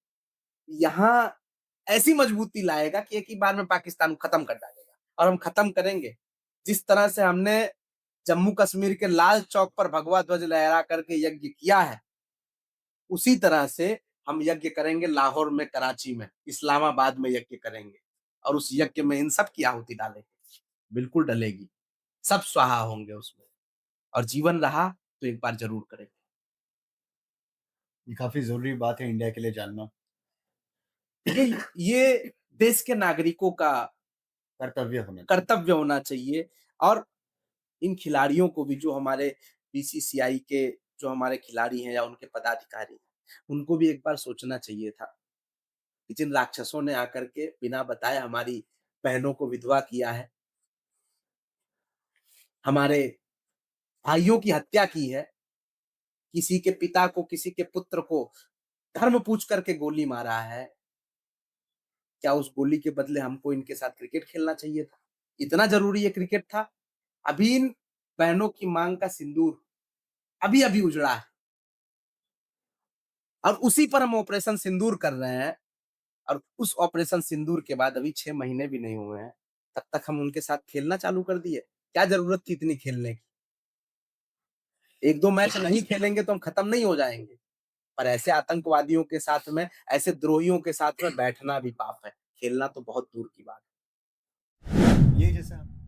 यहाँ ऐसी मजबूती लाएगा कि एक ही बार में पाकिस्तान को खत्म कर डालेगा और हम खत्म करेंगे। जिस तरह से हमने जम्मू कश्मीर के लाल चौक पर भगवा ध्वज लहरा करके यज्ञ किया है, उसी तरह से हम यज्ञ करेंगे लाहौर में, कराची में, इस्लामाबाद में यज्ञ करेंगे और उस यज्ञ में इन सब की आहुति डालेंगे। बिल्कुल डलेगी, सब स्वाहा होंगे उसमें। और जीवन रहा तो एक बार ज़रूर करेंगे। ये काफ़ी ज़रूरी बात है इंडिया के लिए जानना। ये देश के नागरिकों का कर्तव्य होना चाहिए। कर्तव्य होना चाहिए और इन खिलाड़ियों को भी जो हमारे बीसीसीआई के जो हमारे खिलाड़ी हैं या उनके पदाधिकारी हैं, उनको भी एक बार सोचना चाहिए था कि जिन राक्षसों ने आकर के बिना बताए हमारी बहनों को विधवा किया है, हमारे भाइयों की हत्या की है, किसी के पिता को, किसी के पुत्र को धर्म पूछ करके गोली मारा है, क्या उस गोली के बदले हमको इनके साथ क्रिकेट खेलना चाहिए था? इतना ज़रूरी ये क्रिकेट था? अभी इन बहनों की माँग का सिंदूर अभी-अभी उजड़ा है और उसी पर हम ऑपरेशन सिंदूर कर रहे हैं और उस ऑपरेशन सिंदूर के बाद अभी 6 महीने भी नहीं हुए हैं, तब तक हम उनके साथ खेलना चालू कर दिए। क्या ज़रूरत थी इतनी खेलने की? 1-2 मैच नहीं खेलेंगे तो हम खत्म नहीं हो जाएँगे। पर ऐसे आतंकवादियों के साथ में, ऐसे द्रोहियों के साथ में बैठना भी पाप है। खेलना तो बहुत दूर की बात है। ये जैसे